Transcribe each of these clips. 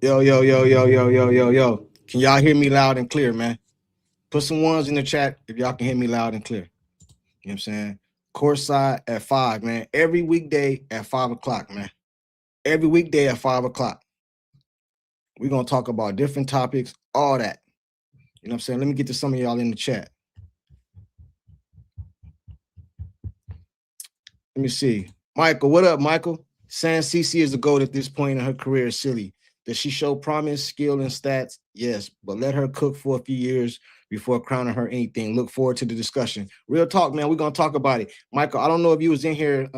Yo, yo, yo, yo, yo, yo, yo, yo. Can y'all hear me loud and clear, man? Put some ones in the chat if y'all can hear me loud and clear. You know what I'm saying? CourtSide at 5, man. Every weekday at 5 o'clock, man. Every weekday at 5 o'clock. We're going to talk about different topics, all that. You know what I'm saying? Let me get to some of y'all in the chat. Let me see. Michael, what up, Michael? Saying CC is a GOAT at this point in her career is silly. Does she show promise, skill, and stats? Yes, but let her cook for a few years before crowning her anything. Look forward to the discussion. Real talk, man. We're going to talk about it. Michael, I don't know if you was in here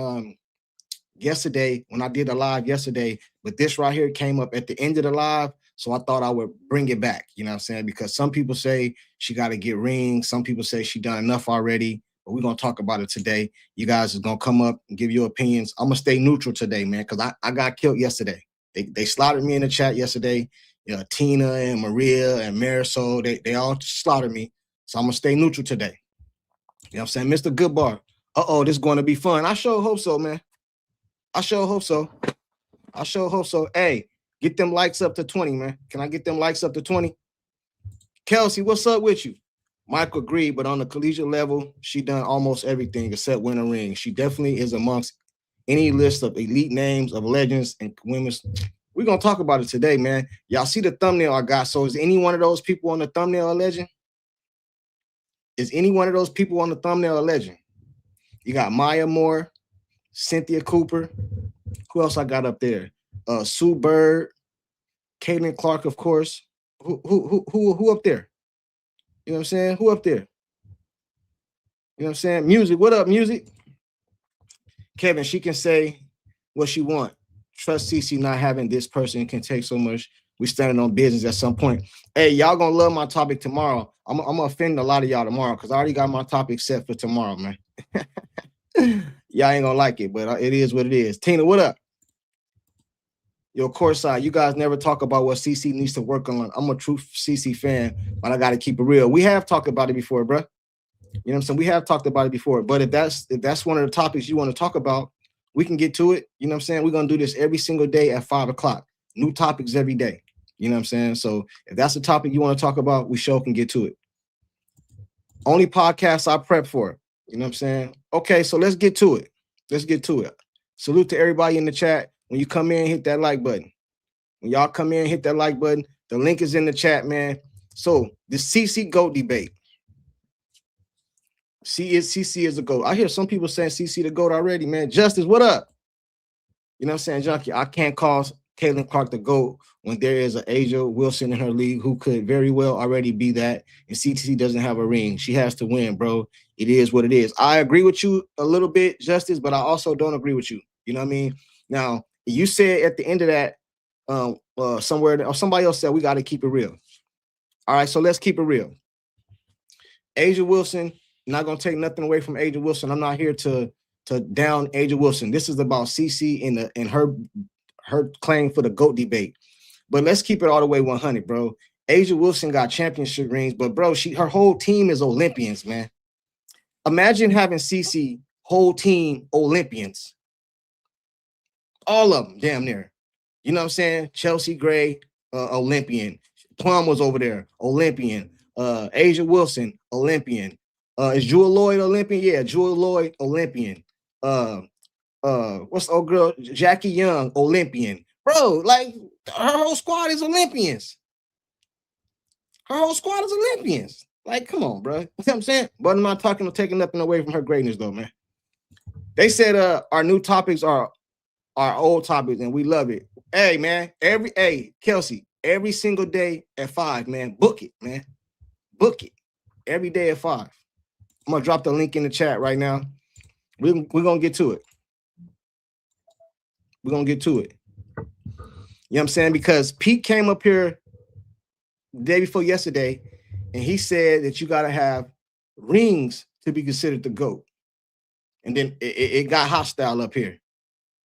yesterday when I did a live yesterday, but this right here came up at the end of the live, so I thought I would bring it back, you know what I'm saying? Because some people say she got to get rings. Some people say she done enough already, but we're going to talk about it today. You guys are going to come up and give your opinions. I'm going to stay neutral today, man, because I got killed yesterday. They slaughtered me in the chat yesterday. You know, Tina and Maria and Marisol, they all slaughtered me. So I'm going to stay neutral today. You know what I'm saying? Mr. Goodbar, this is going to be fun. I sure hope so, man. I sure hope so. I sure hope so. Hey, get them likes up to 20, man. Can I get them likes up to 20? Kelsey, what's up with you? Michael agreed, but on the collegiate level, she done almost everything except win a ring. She definitely is amongst any list of elite names of legends and women's. We're going to talk about it today, man. Y'all see the thumbnail I got. So is any one of those people on the thumbnail a legend? Is any one of those people on the thumbnail a legend? You got Maya Moore, Cynthia Cooper. Who else I got up there? Sue Bird, Caitlin Clark, of course. Who up there? You know what I'm saying? Who up there? You know what I'm saying? Music. What up, Music? Kevin, she can say what she want. Trust CC not having this person can take so much. We standing on business at some point. Hey, y'all gonna love my topic tomorrow. I'm gonna offend a lot of y'all tomorrow because I already got my topic set for tomorrow, man. Y'all ain't gonna like it, but it is what it is. Tina, what up? Yo, CourtSide, you guys never talk about what CC needs to work on. I'm a true CC fan, but I gotta keep it real. We have talked about it before, bro. You know what I'm saying? We have talked about it before, but if that's one of the topics you want to talk about, we can get to it. You know what I'm saying? We're going to do this every single day at 5 o'clock. New topics every day. You know what I'm saying? So if that's a topic you want to talk about, we sure can get to it. Only podcast I prep for. You know what I'm saying? Okay, so let's get to it. Let's get to it. Salute to everybody in the chat. When you come in, hit that like button. When y'all come in, hit that like button. The link is in the chat, man. So the CC GOAT debate. CC is a GOAT. I hear some people saying CC the GOAT already, man. Justice, what up? You know what I'm saying, Junkie? I can't call Caitlin Clark the GOAT when there is an Asia Wilson in her league who could very well already be that, and CTC doesn't have a ring. She has to win, bro. It is what it is. I agree with you a little bit, Justice, but I also don't agree with you. You know what I mean? Now, you said at the end of that, somewhere, or somebody else said we got to keep it real. All right, so let's keep it real. Asia Wilson, not going to take nothing away from Asia Wilson. I'm not here to down Asia Wilson. This is about CC and her claim for the GOAT debate. But let's keep it all the way 100, bro. Asia Wilson got championship rings, but bro, her whole team is Olympians, man. Imagine having CC whole team Olympians. All of them, damn near. You know what I'm saying? Chelsea Gray, Olympian. Plum was over there, Olympian. Asia Wilson, Olympian. Is Jewel Lloyd Olympian? Yeah, Jewel Lloyd, Olympian. What's the old girl? Jackie Young, Olympian. Bro, like her whole squad is Olympians. Her whole squad is Olympians. Like, come on, bro. You know what I'm saying? But I'm not taking nothing away from her greatness, though, man. They said our new topics are our old topics, and we love it. Hey, man, Kelsey, every single day at 5, man. Book it, man. Book it. Every day at 5. I'm gonna drop the link in the chat right now. We're gonna get to it. We're gonna get to it. You know what I'm saying? Because Pete came up here the day before yesterday, and he said that you gotta have rings to be considered the GOAT. And then it got hostile up here.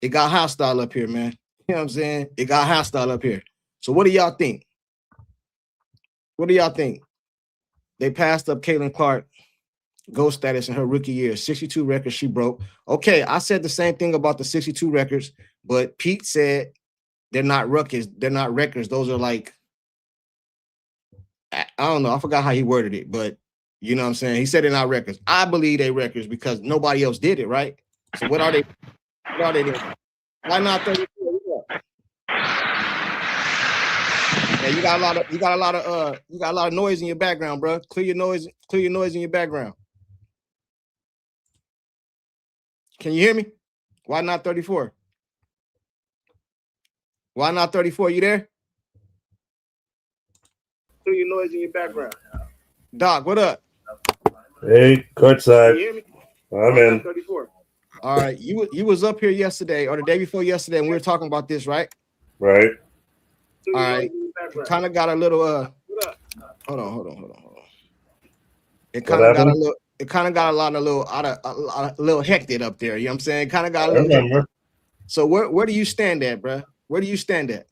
It got hostile up here, man. You know what I'm saying? It got hostile up here. So what do y'all think? What do y'all think? They passed up Caitlin Clark GOAT status in her rookie year. 62 records she broke. Okay, I said the same thing about the 62 records, but Pete said they're not records. They're not records. Those are like, I don't know. I forgot how he worded it, but you know what I'm saying? He said they're not records. I believe they records because nobody else did it, right? So what are they? What are they doing? Why not 34? Yeah, you got a lot of noise in your background, bro. Clear your noise in your background. Can you hear me? Why not 34? Why not 34? You there? Clear your noise in your background. Doc, what up? Hey, CourtSide. Can you hear me? I'm in. 34. All right, you was up here yesterday or the day before yesterday, and we were talking about this, right? Right. All right. It kind of got a little hold on. It kind of got a little. It kind of got a little hectic up there. You know what I'm saying? Kind of got a little. Hectic. So where do you stand at, bro? Where do you stand at?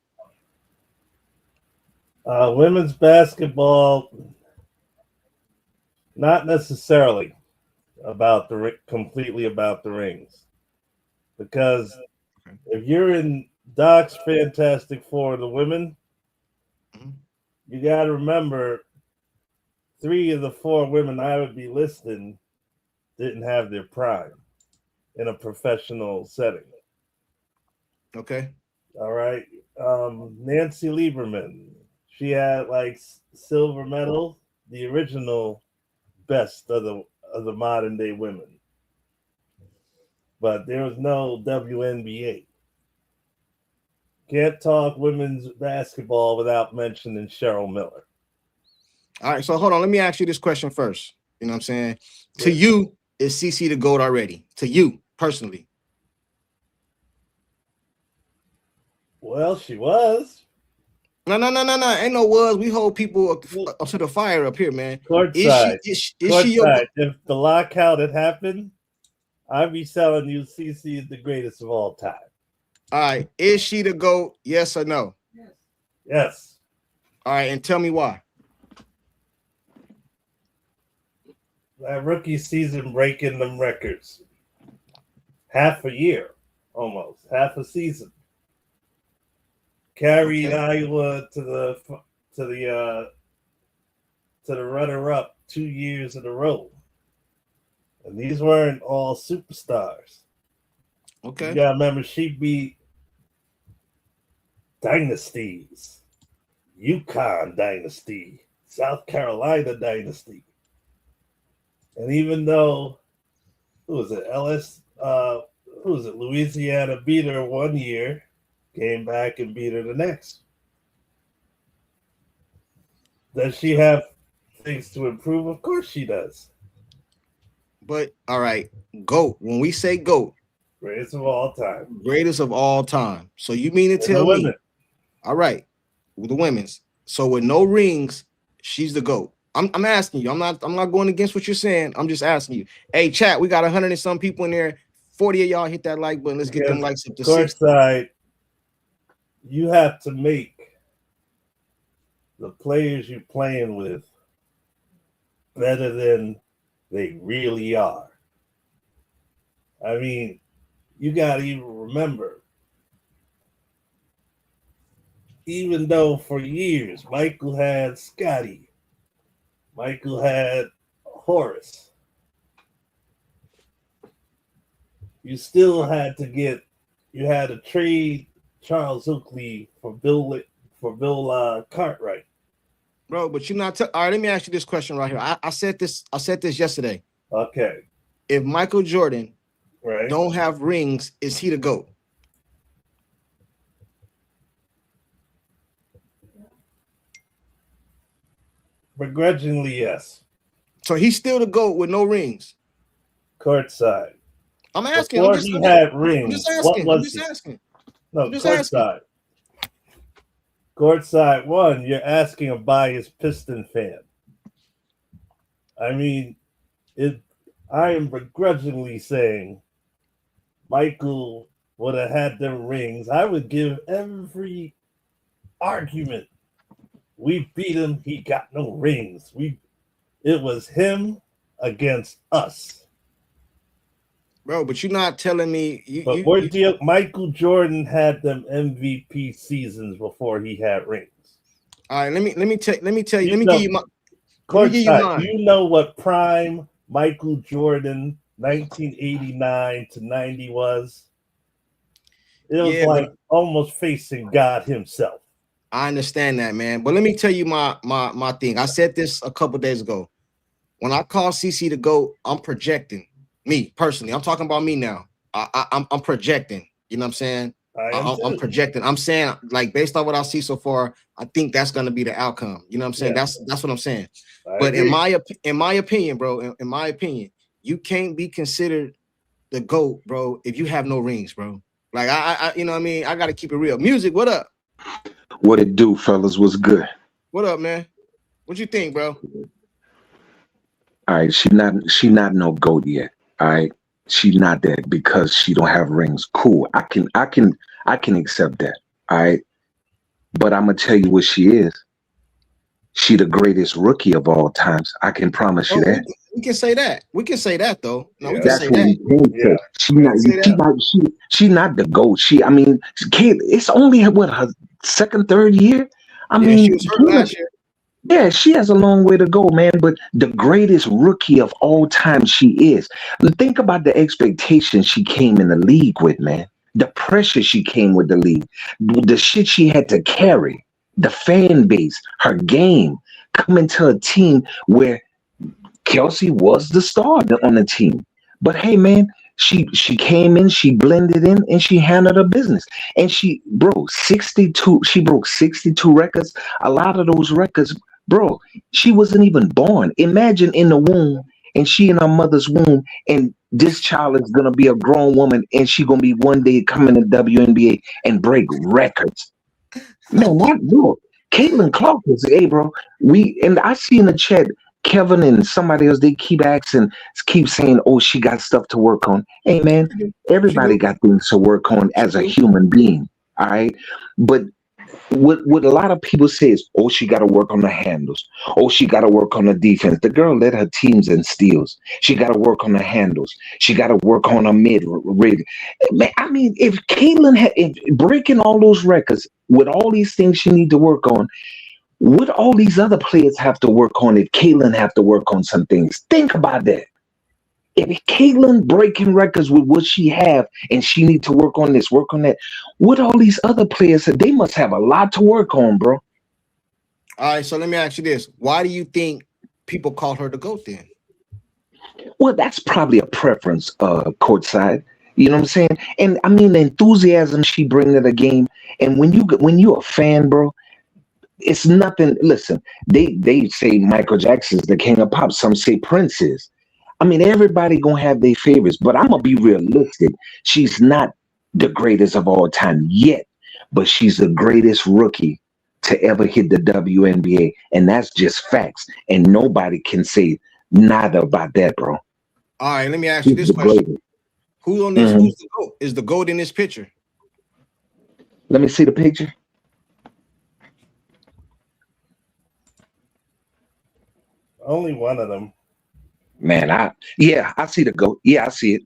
Women's basketball, not necessarily completely about the rings, because if you're in Doc's Fantastic Four, the women, you got to remember 3 of the 4 women I would be listing didn't have their prime in a professional setting. Okay. All right. Nancy Lieberman, she had like silver medal, the original best of the modern day women. But there was no WNBA. Can't talk women's basketball without mentioning Cheryl Miller. All right, so hold on. Let me ask you this question first. You know what I'm saying? Yeah. To you, is CC the GOAT already? To you, personally? Well, she was. No. Ain't no was. We hold people up to the fire up here, man. CourtSide. Is she your... If the lockout had happened, I'd be telling you CC is the greatest of all time. All right. Is she the GOAT? Yes or no? Yes. All right, and tell me why. That rookie season breaking them records. Half a year, almost. Half a season. Carried Iowa to the runner-up 2 years in a row. And these weren't all superstars. Okay. You gotta remember she beat dynasties. UConn dynasty, South Carolina dynasty. And even though Louisiana beat her 1 year, came back and beat her the next. Does she have things to improve? Of course she does. But all right, GOAT. When we say GOAT, greatest of all time. Greatest of all time. So you mean to tell me? All right, with the women's. So with no rings, she's the GOAT. I'm asking you. I'm not going against what you're saying. I'm just asking you. Hey, chat, we got 100 and some people in there. 40 of y'all hit that like button. Let's get them likes up to 60. CourtSide, you have to make the players you're playing with better than they really are. I mean, you got to even remember, even though for years Michael had Scotty, Michael had Horace, you still had to trade Charles Oakley for Bill Cartwright. Bro, but you're not. All right, let me ask you this question right here. I said this yesterday. Okay. If Michael Jordan right. don't have rings, is he the GOAT? Begrudgingly, yes. So he's still the GOAT with no rings. Courtside. I'm asking. Before he had rings, what was he? Asking. No, Courtside. Courtside 1, you're asking a biased Piston fan. I mean, I am begrudgingly saying Michael would have had them rings. I would give every argument. We beat him. He got no rings. It was him against us. Bro, but you're not telling me. Michael Jordan had them MVP seasons before he had rings. All right, let me tell you. Let me give you my. Courtside, you know what prime Michael Jordan 1989 to 90 was? It was like almost facing God himself. I understand that, man. But let me tell you my thing. I said this a couple days ago. When I call CC to go, I'm projecting. Me personally, I'm talking about me now. I'm projecting. You know what I'm saying? I'm projecting. I'm saying, like, based on what I see so far, I think that's going to be the outcome. You know what I'm saying? Yeah. That's what I'm saying. But in my opinion, bro, in my opinion, you can't be considered the GOAT, bro, if you have no rings, bro. Like I you know what I mean? I got to keep it real. Music, what up? What it do, fellas? What's good? What up, man? What you think, bro? All right, she not no GOAT yet. All right, she not that because she don't have rings. Cool, I can accept that. All right, but I'm gonna tell you what she is. She the greatest rookie of all times. I can promise you that. We can say that. We can say that though. No, we can say that. She not the GOAT. I mean, it's only what, her second, third year. I mean, she was hurt last year. Yeah, she has a long way to go, man. But the greatest rookie of all time, she is. Think about the expectations she came in the league with, man. The pressure she came with the league, the shit she had to carry, the fan base, her game, coming to a team where Kelsey was the star on the team. But hey, man, she came in, she blended in, and she handled her business. And she broke 62. She broke 62 records. A lot of those records, bro, she wasn't even born. Imagine in the womb, and she in her mother's womb, and this child is gonna be a grown woman, and she gonna be one day coming to WNBA and break records. Man, what, bro? Caitlin Clark is, hey, bro. I see in the chat, Kevin and somebody else, they keep saying, oh, she got stuff to work on. Hey, man, everybody got things to work on as a human being. All right. But what a lot of people say is, oh, she got to work on the handles. Oh, she got to work on the defense. The girl led her teams in steals. She got to work on the handles. She got to work on her mid-range. I mean, if Caitlin if breaking all those records with all these things she need to work on, what all these other players have to work on if Caitlin have to work on some things? Think about that. If Caitlin breaking records with what she have and she need to work on this, work on that, what all these other players said, they must have a lot to work on, bro. All right, so let me ask you this. Why do you think people call her the GOAT then? Well, that's probably a preference, courtside. You know what I'm saying? And I mean the enthusiasm she bring to the game. And when you're a fan, bro, it's nothing. Listen, they say Michael Jackson's the king of pop. Some say Prince is. I mean, everybody gonna have their favorites, but I'm gonna be realistic. She's not the greatest of all time yet, but she's the greatest rookie to ever hit the WNBA, and that's just facts. And nobody can say neither about that, bro. All right, let me ask you this question: Who on this? Who's the GOAT? Is the GOAT in this picture? Let me see the picture. Only one of them. Man, I see the GOAT. Yeah, I see it.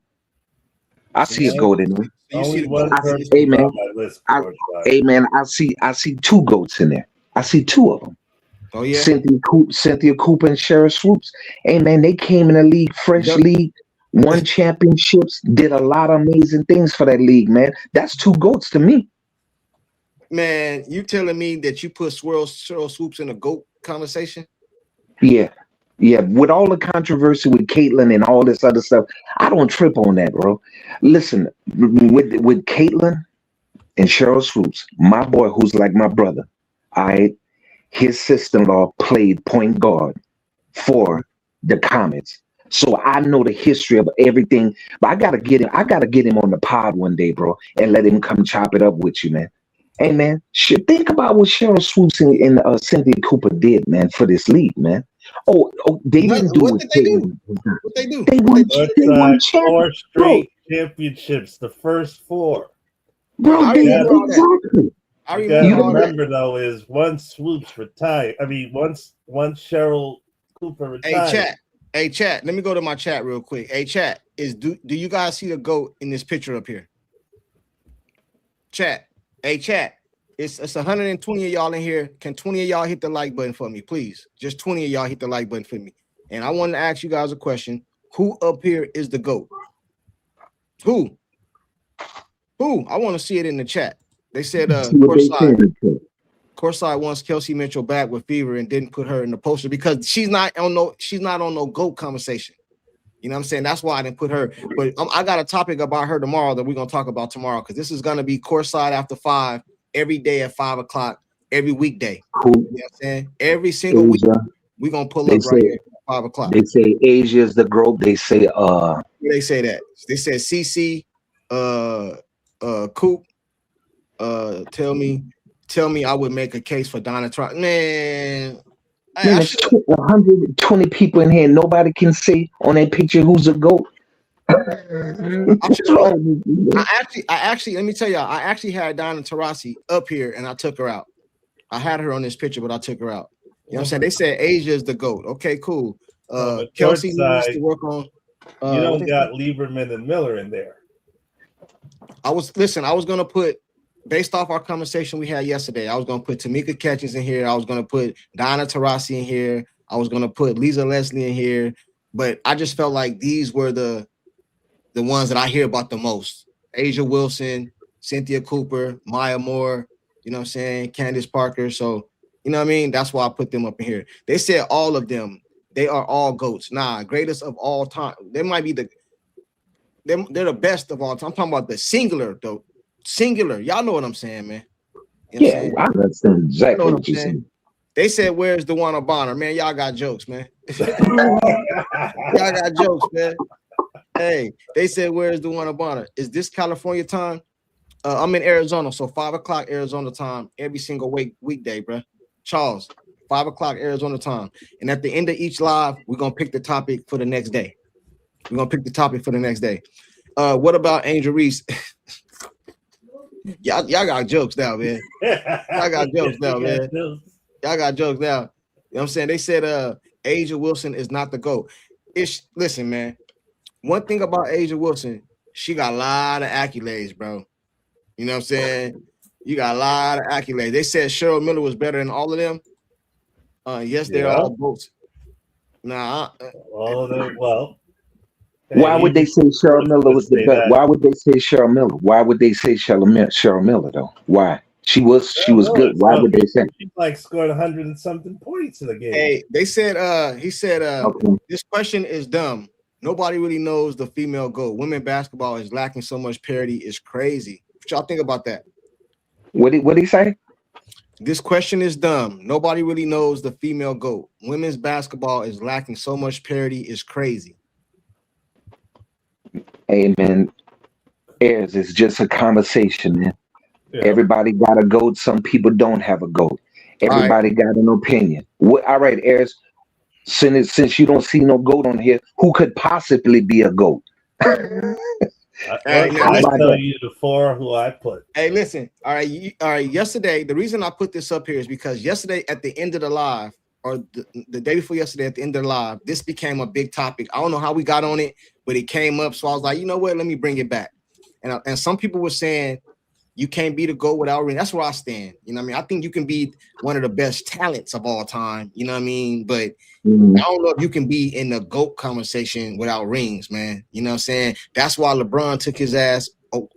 I see a GOAT in there. Only one person hey man, on my list. Hey man, I see two GOATs in there. I see two of them. Oh yeah, Cynthia Cooper and Cheryl Swoops. Hey man, they came in the league, fresh league, won championships, did a lot of amazing things for that league, man. That's two GOATs to me. Man, you telling me that you put Cheryl Swoops in a GOAT conversation? Yeah. Yeah, with all the controversy with Caitlyn and all this other stuff, I don't trip on that, bro. Listen, with Caitlyn and Cheryl Swoops, my boy who's like my brother, his sister-in-law played point guard for the Comets. So I know the history of everything. But I gotta get him on the pod one day, bro, and let him come chop it up with you, man. Hey man, think about what Cheryl Swoops and Cynthia Cooper did, man, for this league, man. Oh, they didn't do what did they do? What they do? They won 4 straight championships, the first 4. Bro, exactly. I remember though is once Swoops retired. I mean, once Cheryl Cooper retired. Hey chat. Let me go to my chat real quick. Hey chat, do you guys see the GOAT in this picture up here? Chat. Hey chat. It's 120 of y'all in here. Can 20 of y'all hit the like button for me, please? Just 20 of y'all hit the like button for me. And I want to ask you guys a question. Who up here is the GOAT? Who? I want to see it in the chat. They said CourtSide wants Kelsey Mitchell back with fever and didn't put her in the poster because she's not on no GOAT conversation. You know what I'm saying? That's why I didn't put her. But I got a topic about her tomorrow that we're gonna talk about tomorrow because this is gonna be CourtSide after 5 every day at 5 o'clock every weekday. Cool. You know what I'm saying? Every single week we're gonna pull up right here at 5 o'clock. They say Asia is the GOAT. They say they say that. They said CC Coop tell me I would make a case for Donna Trump. Man, there's 120 people in here. Nobody can say on that picture who's a GOAT. I actually, let me tell y'all, I actually had Donna Taurasi up here and I took her out. I had her on this picture, but I took her out. You know what I'm saying? They said Asia is the GOAT. Okay, cool. Kelsey needs to work on. You don't got Lieberman and Miller in there. I was gonna put, based off our conversation we had yesterday, I was gonna put Tamika Catchings in here. I was gonna put Donna Taurasi in here. I was gonna put Lisa Leslie in here, but I just felt like these were the ones that I hear about the most. Asia Wilson, Cynthia Cooper, Maya Moore, you know what I'm saying, Candace Parker. So, you know what I mean? That's why I put them up in here. They said all of them, they are all GOATs. Nah, greatest of all time. They might be they're the best of all time. I'm talking about the singular, though. Singular. Y'all know what I'm saying, man. You know I understand exactly what you're saying. They said, where's DeWanna Bonner? Man, y'all got jokes, man. Y'all got jokes, man. Hey, they said, where's DeWanna Bonner? Is this California time? I'm in Arizona, so 5 o'clock Arizona time every single weekday, bro. Charles, 5 o'clock Arizona time. And at the end of each live, we're going to pick the topic for the next day. What about Angel Reese? Y'all got jokes now, man. Y'all got jokes now, man. Y'all got jokes now. You know what I'm saying? They said Asia Wilson is not the GOAT. Listen, man. One thing about Asia Wilson, she got a lot of accolades, bro. You know what I'm saying? You got a lot of accolades. They said Cheryl Miller was better than all of them. Yes, they're all GOATs. Nah. Why would they say Cheryl Miller was the best? Why would they say Cheryl Miller? Why would they say Cheryl Miller though? Why? She was good. Why would they say? She scored 100 and something points in the game. Hey, they said he said this question is dumb. Nobody really knows the female GOAT. Women basketball is lacking so much parity. It's crazy. What y'all think about that? What did he say? This question is dumb. Nobody really knows the female GOAT. Women's basketball is lacking so much parity. It's crazy. Hey man, Ayers, it's just a conversation, man. Yeah. Everybody got a GOAT. Some people don't have a GOAT. Everybody got an opinion. All right, Ayers. Since you don't see no GOAT on here, who could possibly be a GOAT? I tell you the 4 who I put. Hey, listen. All right. Yesterday, the reason I put this up here is because yesterday at the end of the live, or the day before yesterday at the end of the live, this became a big topic. I don't know how we got on it, but it came up. So I was like, you know what? Let me bring it back. And some people were saying you can't be the GOAT without ring. That's where I stand. You know what I mean? I think you can be one of the best talents of all time. You know what I mean? But I don't know if you can be in the GOAT conversation without rings, man. You know what I'm saying? That's why LeBron took his ass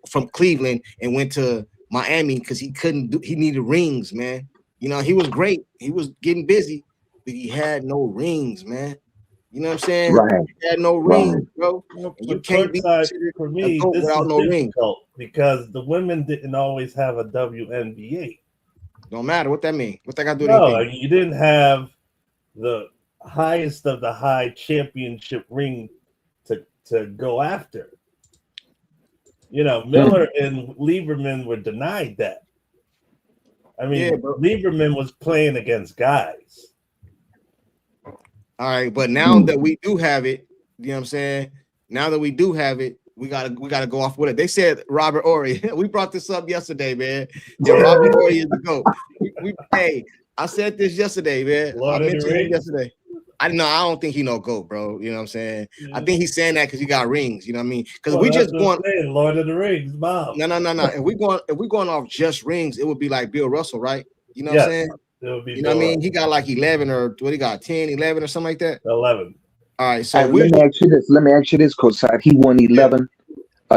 from Cleveland and went to Miami because he needed rings, man. You know, he was great. He was getting busy, but he had no rings, man. You know what I'm saying? Right. He had no rings, bro. Well, And you can't be for me, this without is no difficult rings because the women didn't always have a WNBA. Don't matter what that mean. What that got to do with No, anything? you didn't have the highest of the high championship ring to go after. You know, Miller and Lieberman were denied that. I mean, Lieberman was playing against guys. All right, but now that we do have it, you know what I'm saying? Now that we do have it, we gotta go off with it. They said Robert Horry. We brought this up yesterday, man. That Robert Horry is the GOAT. Hey, I said this yesterday, man. I mentioned him yesterday. I don't think he no GOAT, bro. You know what I'm saying? I think he's saying that because he got rings. You know what I mean? Because we just going Lord of the Rings, Bob. No. If we going off just rings, it would be like Bill Russell, right? You know what I'm saying? You know what I mean? He got like 11 or what he got, 10, 11 or something like that. 11. All right, so let me ask you this, CourtSide. He won 11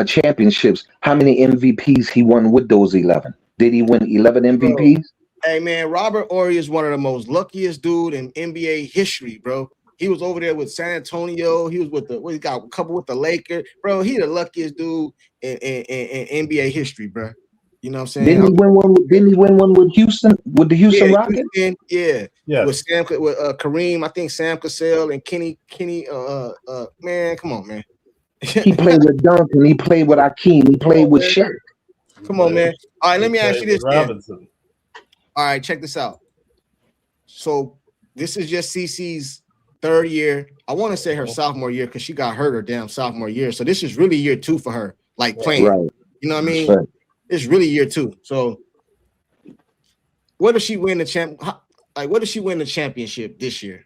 championships. How many MVPs he won with those 11? Did he win 11 MVPs? Bro, hey man, Robert Horry is one of the most luckiest dude in NBA history, bro. He was over there with San Antonio. He was with he got a couple with the Lakers, bro. He the luckiest dude in NBA history, bro. You know what I'm saying? Didn't he win one with Houston, with the Houston Rockets? Yeah. With Kareem, I think Sam Cassell and Kenny. Man, come on, man. He played with Duncan. He played with Akeem. He played with Shaq. Come on, man. All right, let me ask you this. Robinson. All right, check this out. So this is just CeCe's third year. I want to say her sophomore year because she got hurt her damn sophomore year. So this is really year 2 for her, like playing. Right. You know what I mean? Right. It's really year 2. So what if she win the what if she win the championship this year?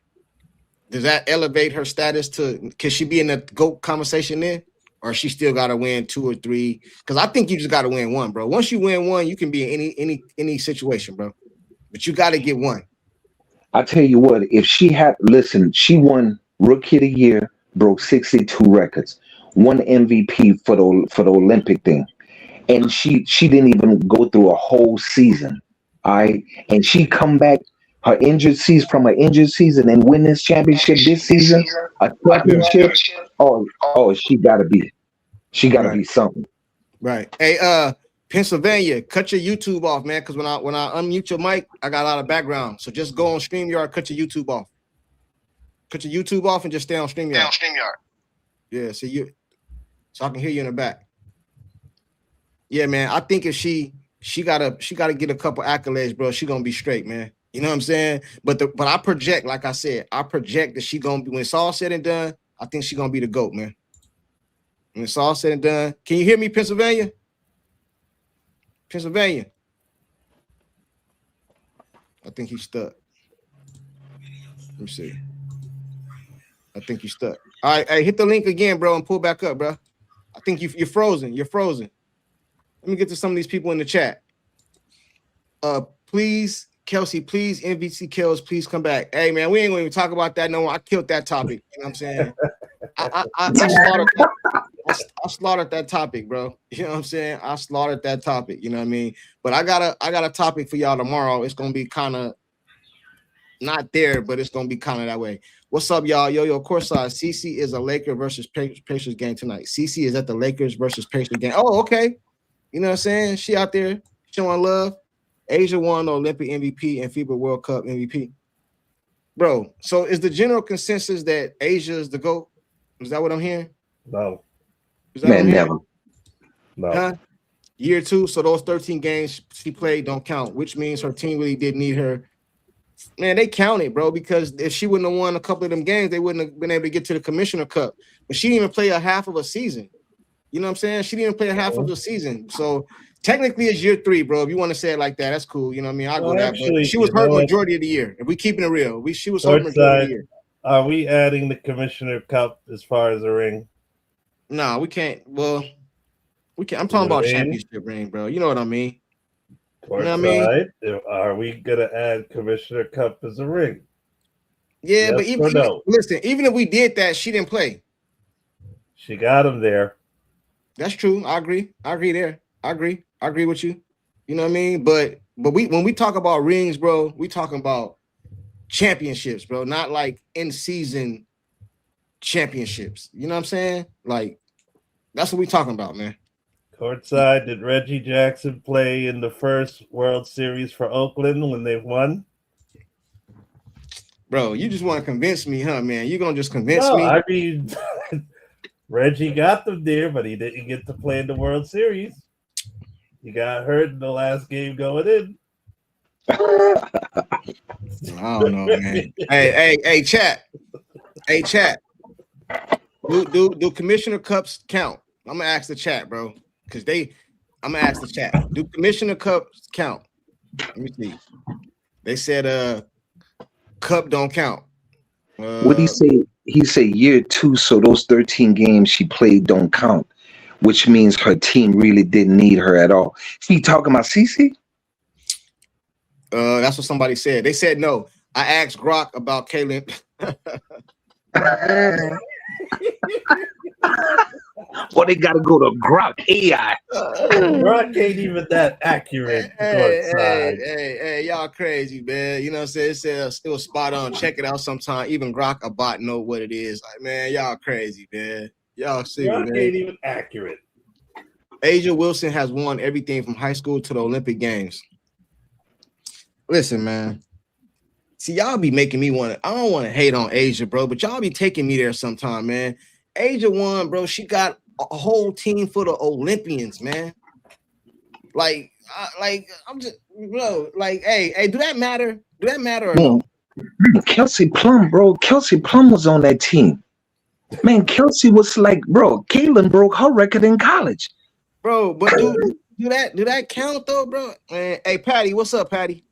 Does that elevate her status to? Can she be in the GOAT conversation then, or she still got to win 2 or 3? Because I think you just got to win 1, bro. Once you win 1, you can be in any situation, bro. But you got to get 1. I tell you what, if she had she won Rookie of the Year, broke 62 records, won MVP for the Olympic thing, and she didn't even go through a whole season. All right, and she come back her injured season and win this championship this season, a championship. Oh, she gotta be something. Right. Hey, Pennsylvania, cut your YouTube off, man. Because when I unmute your mic, I got a lot of background. So just go on StreamYard, cut your YouTube off. Cut your YouTube off and just stay on StreamYard. Yeah, so I can hear you in the back. Yeah, man. I think if she gotta get a couple accolades, bro, she gonna be straight, man. You know what I'm saying? But I project, like I said, that she gonna be, when it's all said and done, I think she gonna be the GOAT, man. When it's all said and done. Can you hear me, Pennsylvania? Pennsylvania. I think he's stuck. Let me see. I think he's stuck. All right, hey, hit the link again, bro, and pull back up, bro. I think you're frozen. You're frozen. Let me get to some of these people in the chat. Please, Kelsey, please, MVC Kills, please come back. Hey, man, we ain't going to even talk about that no more. I killed that topic. You know what I'm saying? I slaughtered that topic, bro. You know what I'm saying? I slaughtered that topic. You know what I mean? But I got a topic for y'all tomorrow. It's gonna be kind of not there, but it's gonna be kind of that way. What's up, y'all? Yo, CourtSide. CeCe is a Lakers versus Pacers game tonight. CeCe is at the Lakers versus Pacers game. Oh, okay. You know what I'm saying? She out there showing love. Asia won the Olympic MVP and FIBA World Cup MVP. Bro, so is the general consensus that Asia is the GOAT? Is that what I'm hearing? No. Man, never. No. Huh? Year 2, so those 13 games she played don't count, which means her team really did need her. Man, they counted, bro, because if she wouldn't have won a couple of them games, they wouldn't have been able to get to the Commissioner Cup. But she didn't even play a half of a season. You know what I'm saying? She didn't even play a half of the season. So Technically, it's year 3, bro. If you want to say it like that, that's cool. You know what I mean? I'll go that. But Actually, she was hurt majority of the year. If we keeping it real, she was hurt majority of the year. Are we adding the Commissioner Cup as far as the ring? No, we can't. Well, we can't. I'm talking about championship ring, bro. You know what I mean? CourtSide, you know what I mean? Are we gonna add Commissioner Cup as a ring? Yeah, yes, but even listen, even if we did that, she didn't play. She got him there. That's true. I agree. I agree with you. You know what I mean? But when we talk about rings, bro, we talking about championships, bro, not like in season championships. You know what I'm saying? Like that's what we talking about, man. CourtSide, did Reggie Jackson play in the first World Series for Oakland when they won? Bro, you just want to convince me, huh, man? You're gonna just convince me? I mean, Reggie got them there, but he didn't get to play in the World Series. He got hurt in the last game going in. I don't know, man. Hey, chat. Hey, chat. Do Commissioner Cups count? I'm gonna ask the chat, bro, because I'm gonna ask the chat. Do Commissioner Cups count? Let me see. They said cup don't count. What he say? He said year 2, so those 13 games she played don't count, which means her team really didn't need her at all. He talking about Cece? That's what somebody said. They said no. I asked Grok about Kaylin. Well, they got to go to Grok AI. Grok ain't even that accurate. Hey, y'all crazy, man. You know what I'm saying? It was spot on. Check it out sometime. Even Grok, a bot, know what it is. Like, man, y'all crazy, man. Y'all see, Grok man. ain't even accurate. Asia Wilson has won everything from high school to the Olympic Games. Listen, man. See, y'all be making me want to. I don't want to hate on Asia, bro, but y'all be taking me there sometime, man. Asia won, bro. She got a whole team full of Olympians, man. Like I'm just, bro. Like, hey, do that matter? Do that matter or no? Kelsey Plum, bro. Kelsey Plum was on that team. Man, Kelsey was like, bro. Kaylin broke her record in college, bro. But do that count though, bro? Man, hey, Patty, what's up, Patty?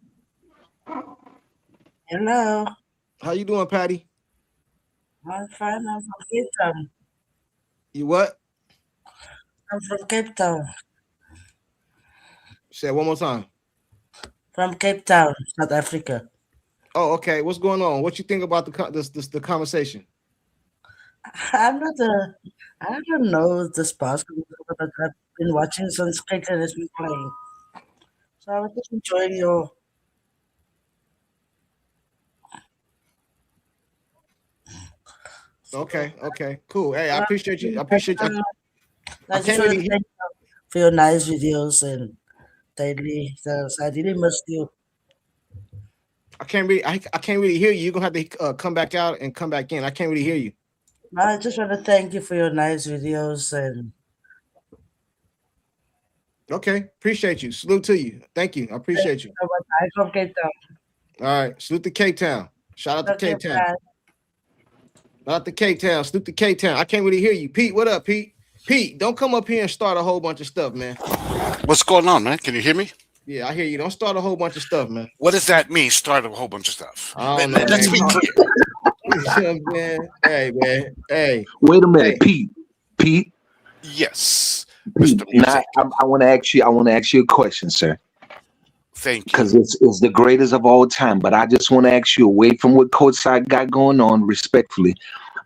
Hello. How you doing, Patty? I'm fine. I'm from Cape Town. You what? I'm from Cape Town. Say it one more time. From Cape Town, South Africa. Oh, okay. What's going on? What you think about the conversation? I don't know this basketball, but I've been watching since cricket has been playing. So I was just enjoying your. Okay, cool. Hey, I appreciate you. I appreciate you. I just want to thank you for your nice videos and daily. I really missed you. I can't really hear you. You're gonna have to come back out and come back in. I can't really hear you. I just want to thank you for your nice videos and. Okay, appreciate you. Salute to you. Thank you. I appreciate you. I'm from Cape Town. All right, salute to Cape Town. Shout out to Cape Town. Shout out to Cape Town. Salute to Cape Town. I can't really hear you, Pete. What up, Pete? Pete, don't come up here and start a whole bunch of stuff, man. What's going on, man? Can you hear me? Yeah, I hear you. Don't start a whole bunch of stuff, man. What does that mean? Start a whole bunch of stuff. Let's be clear. Hey, man. Hey. Wait a minute, hey. Pete. Yes. Pete, now, I want to ask you a question, sir. Thank you. Because it's the greatest of all time. But I just want to ask you, away from what CourtSide got going on, respectfully,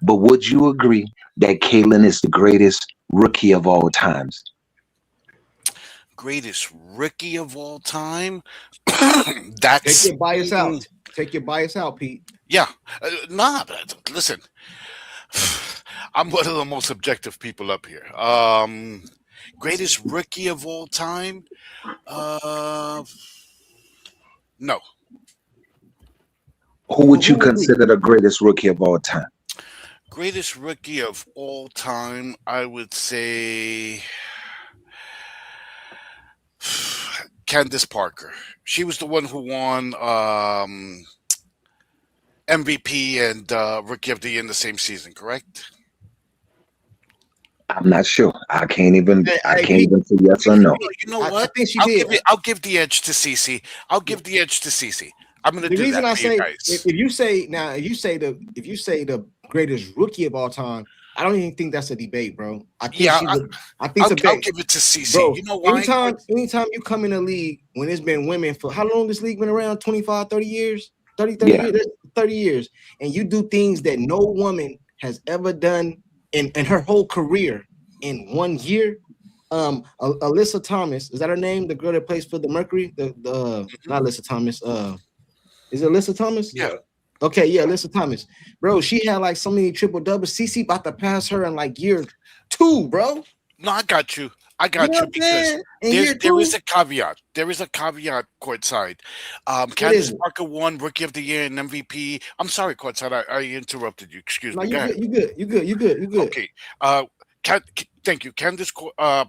but would you agree that Kaylin is the greatest rookie of all times? Greatest rookie of all time? That's take your bias out. Take your bias out, Pete. Yeah. Listen. I'm one of the most objective people up here. Greatest rookie of all time? No. Who would you consider the greatest rookie of all time? Greatest rookie of all time, I would say Candace Parker. She was the one who won MVP and Rookie of the Year in the same season, correct? I'm not sure. I can't even. I Hey, can't even say yes or no. You know I what? think she I'll did. give it. I'll give the edge to Cece. I'll give the edge to Cece. I'm gonna The do reason that I for you say guys. if you say now if you say the greatest rookie of all time, I don't even think that's a debate, bro. I think Yeah, she's a I think it's a I'll bet. give it to Cece. Bro, You know why? anytime you come in the league when it's been women for how long this league been around? 25, 30 years? 30 Yeah, years, that's 30 years. And you do things that no woman has ever done in her whole career in 1 year. Alyssa Thomas, is that her name? The girl that plays for the Mercury? The Mhm. not Alyssa Thomas. Is it Alyssa Thomas? Yeah. Okay, yeah, Alyssa Thomas. Bro, she had like so many triple doubles. CC about to pass her in like year two, bro. No, I got you. I You know got what you I'm because saying? In year there is two, a caveat. There is a caveat, courtside. what is Candace it? Parker won Rookie of the Year and MVP. I'm sorry, courtside. I interrupted you. Excuse No, me. you Go ahead. good, you good, you good, you good, you good. Okay. Thank you.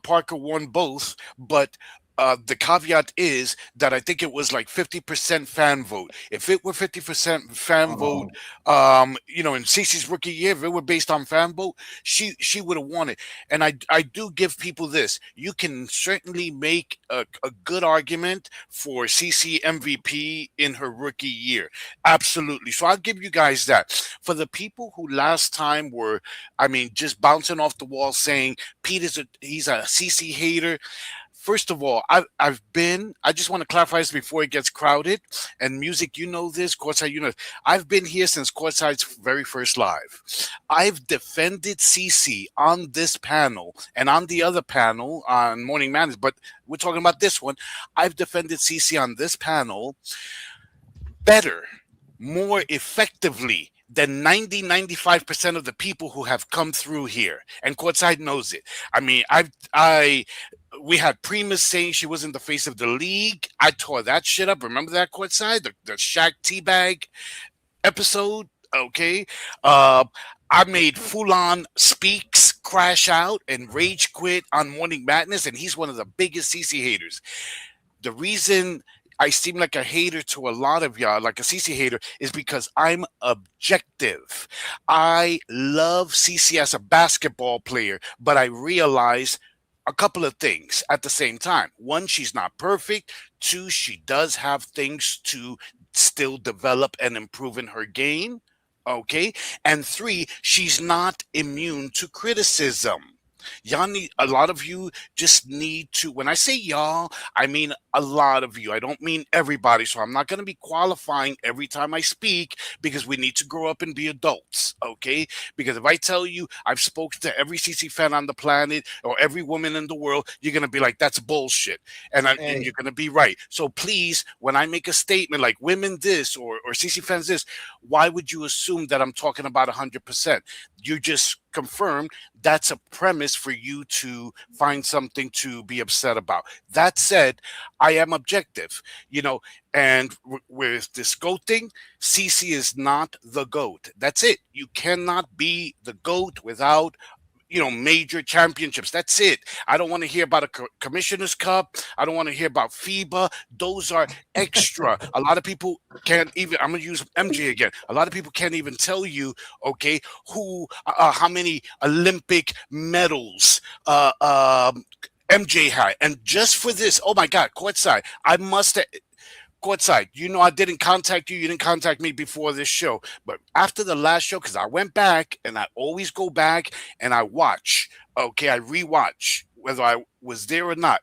Parker won both, but the caveat is that I think it was like 50% fan vote. If it were 50% fan vote, Oh, in Cece's rookie year, if it were based on fan vote, she would have won it. And I do give people this. You can certainly make a good argument for CC MVP in her rookie year. Absolutely. So I'll give you guys that. For the people who last time were, I mean, just bouncing off the wall saying he's a CC hater. First of all, I just want to clarify this before it gets crowded. And music, you know this, Courtside, you know, I've been here since Courtside's very first live. I've defended CC on this panel and on the other panel on Morning Madness, but we're talking about this one. I've defended CC on this panel better, more effectively than 95% of the people who have come through here. And Courtside knows it. I mean, we had Primus saying she wasn't the face of the league. I tore that shit up. Remember that, Courtside? The Shaq teabag episode? Okay. I made Full On Speaks crash out and rage quit on Morning Madness, and he's one of the biggest CC haters. The reason I seem like a hater to a lot of y'all, like a CC hater, is because I'm objective. I love CC as a basketball player, but I realize a couple of things at the same time. One, she's not perfect. Two, she does have things to still develop and improve in her game. Okay. And three, she's not immune to criticism. Y'all need a lot of you just need to, when I say y'all, I mean a lot of you. I don't mean everybody. So I'm not going to be qualifying every time I speak because we need to grow up and be adults. Okay. Because if I tell you I've spoken to every CC fan on the planet or every woman in the world, you're going to be like, that's bullshit. And hey, you're going to be right. So please, when I make a statement like women this or CC fans this, why would you assume that I'm talking about 100%? You just confirmed that's a premise for you to find something to be upset about. That said, I am objective, and with this GOAT thing, CC is not the GOAT. That's it. You cannot be the GOAT without major championships. That's it. I don't want to hear about a commissioner's cup. I don't want to hear about FIBA. Those are extra. A lot of people can't even, I'm going to use MJ again. A lot of people can't even tell you, okay, how many Olympic medals, MJ had. And just for this, oh my God, courtside, I must have, Courtside, I didn't contact you. You didn't contact me before this show. But after the last show, because I went back and I always go back and I watch. Okay, I rewatch whether I was there or not.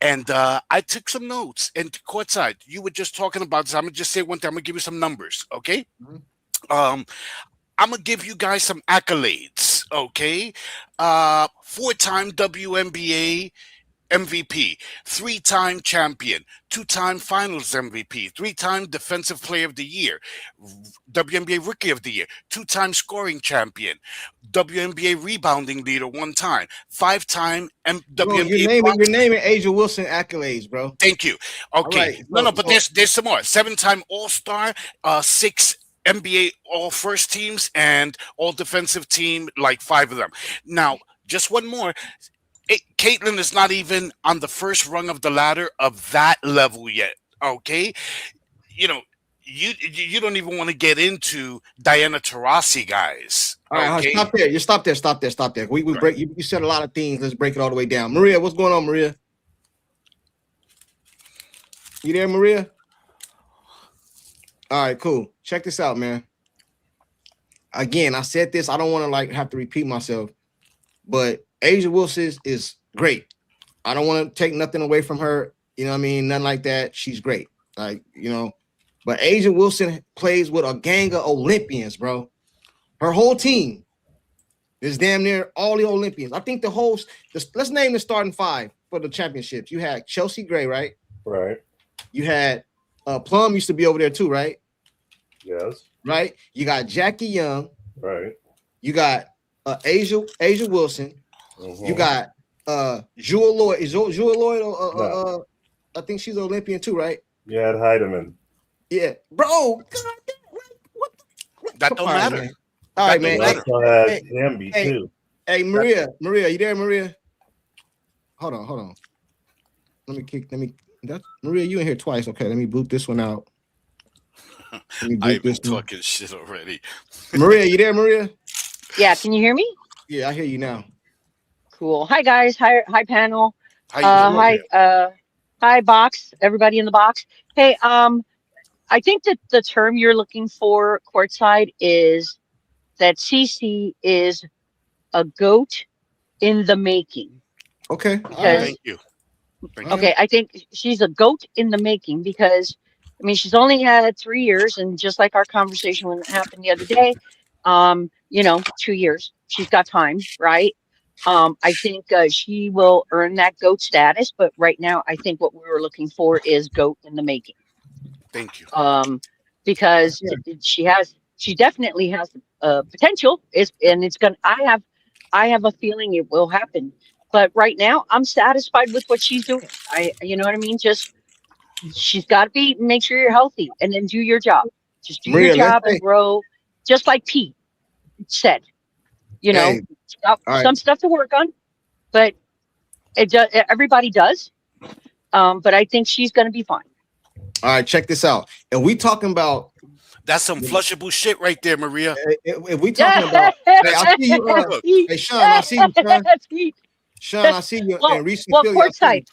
And I took some notes. And Courtside, you were just talking about this. I'm going to just say one thing. I'm going to give you some numbers. Okay. I'm going to give you guys some accolades. Okay. 4-time WNBA MVP, 3-time champion, 2-time finals MVP, 3-time defensive player of the year, WNBA rookie of the year, 2-time scoring champion, WNBA rebounding leader 1 time, 5-time bro, WNBA you're naming Asia Wilson accolades, bro. Thank you. All Okay. right. No, but there's some more. 7-time All-Star, 6 NBA all first teams and all defensive team, like 5 of them. Now, just one more. Caitlin is not even on the first rung of the ladder of that level yet. Okay, you know, you don't even want to get into Diana Taurasi, guys. All right, Okay, stop there. You stop there. We break. You said a lot of things. Let's break it all the way down. Maria, what's going on, Maria? You there, Maria? All right, cool. Check this out, man. Again, I said this. I don't want to have to repeat myself, but A'ja Wilson is great. I don't want to take nothing away from her. You know what I mean? Nothing like that. She's great. But A'ja Wilson plays with a gang of Olympians, bro. Her whole team is damn near all the Olympians. I think let's name the starting five for the championships. You had Chelsea Gray, right? Right. You had Plum used to be over there too, right? Yes. Right. You got Jackie Young. Right. You got A'ja Wilson. You got Jewel Lloyd. Is Jewel Lloyd? No. I think she's an Olympian too, right? You had Heidemann. Yeah, bro. What? That don't matter. Man. All right, man. You also had Gamby too. Hey, Maria, you there, Maria? Hold on. Maria, you in here twice. Okay, let me boot this one out. I've been talking shit already. Maria, you there, Maria? Yeah, can you hear me? Yeah, I hear you now. Cool. Hi guys. Hi panel. How Hi box. Everybody in the box. Hey, I think that the term you're looking for, courtside, is that CC is a GOAT in the making. Okay. Thank you. Okay, I think she's a GOAT in the making because, I mean, she's only had 3 years, and just like our conversation when it happened the other day, 2 years. She's got time, right? I think she will earn that GOAT status, but right now, I think what we were looking for is GOAT in the making. Thank you. Because she definitely has potential. I have a feeling it will happen. But right now, I'm satisfied with what she's doing. You know what I mean? She's got to make sure you're healthy and then do your job. Just do your job and grow, just like Pete said. Some stuff to work on, but everybody does. But I think she's going to be fine. All right, check this out. And we talking about that's some flushable shit right there, Maria. If we talking about, I see you. Hey, Sean, I see you. Sean, I see you. Well, courtside.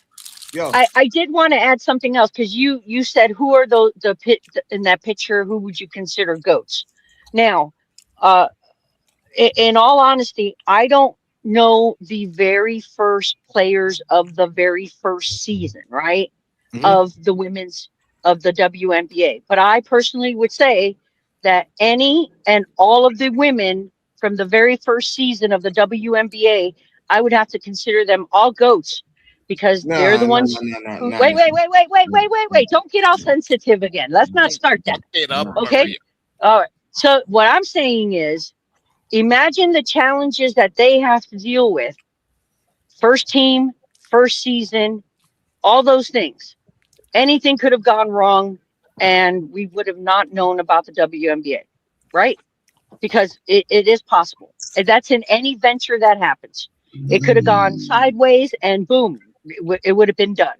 Yo, I did want to add something else because you said who are the pit in that picture? Who would you consider GOATs? Now, in all honesty, I don't know the very first players of the very first season, right? Mm-hmm. Of the WNBA. But I personally would say that any and all of the women from the very first season of the WNBA, I would have to consider them all GOATs because they're the ones who wait. Don't get all sensitive again. Let's not start that. Okay? All right. So what I'm saying is imagine the challenges that they have to deal with. First team, first season, all those things. Anything could have gone wrong and we would have not known about the WNBA, right? Because it is possible. And that's in any venture that happens. It could have gone sideways and boom, it would have been done.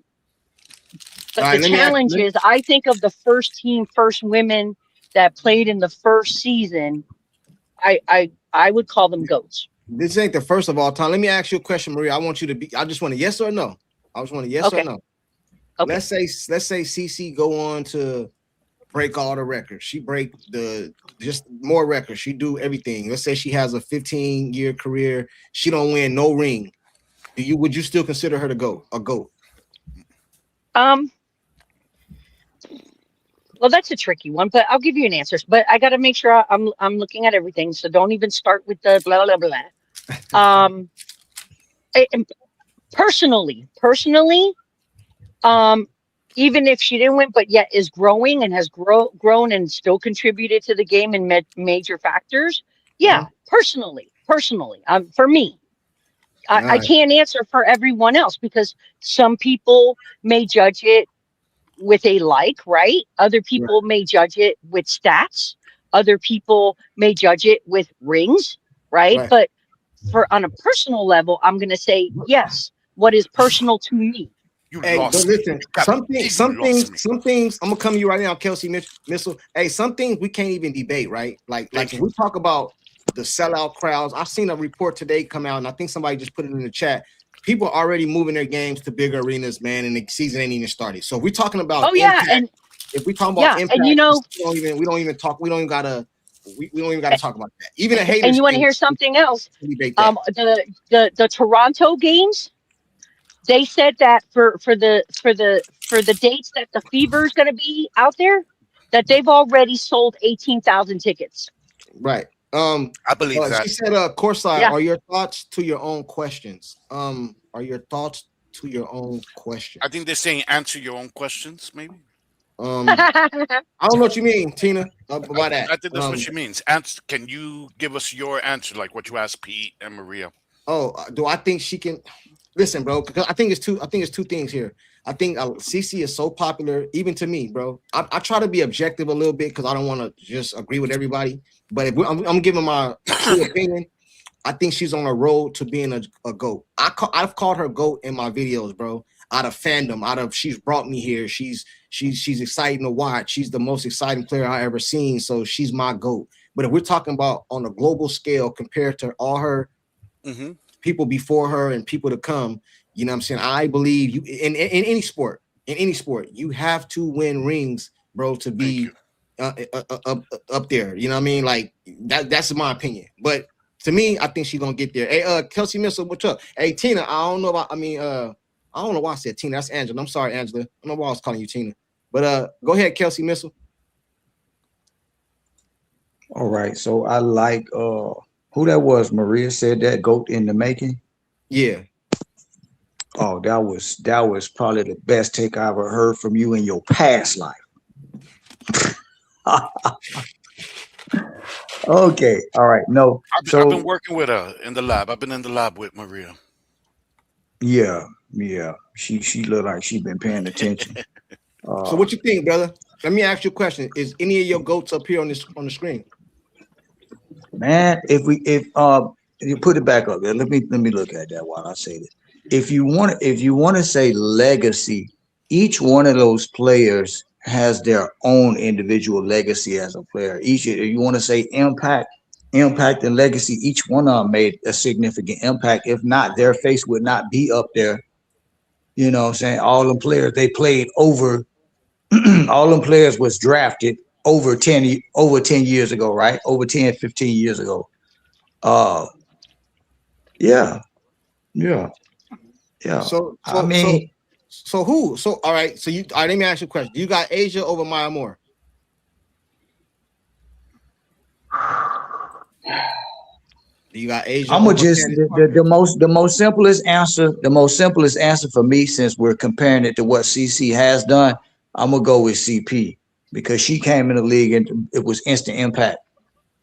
But the challenge is, I think of the first team, first women that played in the first season, I would call them GOATs. This ain't the first of all time. Let me ask you a question, Maria. I just want a yes or no. I just want a yes or no. Okay. Let's say CC go on to break all the records. She break just more records. She do everything. Let's say she has a 15-year career. She don't win no ring. Would you still consider her a GOAT? Well, that's a tricky one, but I'll give you an answer. But I got to make sure I'm looking at everything. So don't even start with the blah blah blah. Personally, even if she didn't win, but yet is growing and has grown and still contributed to the game in major factors. Yeah, personally, for me, I can't answer for everyone else because some people may judge it with a right? Other people may judge it with stats. Other people may judge it with rings, right? But on a personal level, I'm going to say yes. What is personal to me? Hey, but lost me. listen, You some lost me. things. I'm gonna come to you right now, Kelsey Missile. Hey, some things we can't even debate, right? Like Thank if you. we talk about the sellout crowds. I've seen a report today come out, and I think somebody just put it in the chat. People are already moving their games to bigger arenas, man, and the season ain't even started. So if we're talking about Oh yeah, impact, and if we talking about yeah, and impact, we don't even talk. We don't even gotta. We don't even gotta talk about that. Even the and haters you want to can hear something else? debate that. The Toronto games, they said that for the dates that the Fever is going to be out there, that they've already sold 18,000 tickets. Right. I believe that. She said, "CourtSide, Yeah. are your thoughts to your own questions? Are your thoughts to your own questions? I think they're saying answer your own questions, maybe. I don't know what you mean, Tina, by that. I think that's what she means. Can you give us your answer, like what you asked Pete and Maria? Do I think she can? Listen, bro, because I think it's two things here. I think CC is so popular, even to me, bro. I try to be objective a little bit because I don't want to just agree with everybody. But if I'm giving my true opinion, I think she's on a road to being a GOAT. I've called her GOAT in my videos, bro. Out of fandom, she's brought me here. She's exciting to watch. She's the most exciting player I ever seen. So she's my GOAT. But if we're talking about on a global scale compared to all her people before her and people to come, you know what I'm saying? I believe you in any sport, you have to win rings, bro, to be up there. You know what I mean? Like that's my opinion. But to me, I think she's gonna get there. Hey, Kelsey Missile, what's up? Hey, Tina, I don't know about. I don't know why I said Tina. That's Angela. I'm sorry, Angela. I don't know why I was calling you Tina. But go ahead, Kelsey Missile. All right. So I like who that was. Maria said that GOAT in the making. Yeah. Oh, that was probably the best take I ever heard from you in your past life. Okay. All right. No. I've been working with her in the lab. I've been in the lab with Maria. Yeah. She looked like she's been paying attention. So what you think, brother? Let me ask you a question. Is any of your GOATs up here on the screen? Man, if you put it back up there, let me look at that while I say this. If you want to say legacy, each one of those players has their own individual legacy as a player. If you want to say impact and legacy, each one of them made a significant impact. If not, their face would not be up there. You know what I'm saying? All them players, they played over all them players was drafted over 10 years ago, right? Over 10, 15 years ago. Yeah. So who? So all right. So let me ask you a question. You got Asia over Maya Moore? You got Asia. I'm gonna just the most simplest answer for me, since we're comparing it to what CC has done. I'm gonna go with CP because she came in the league and it was instant impact,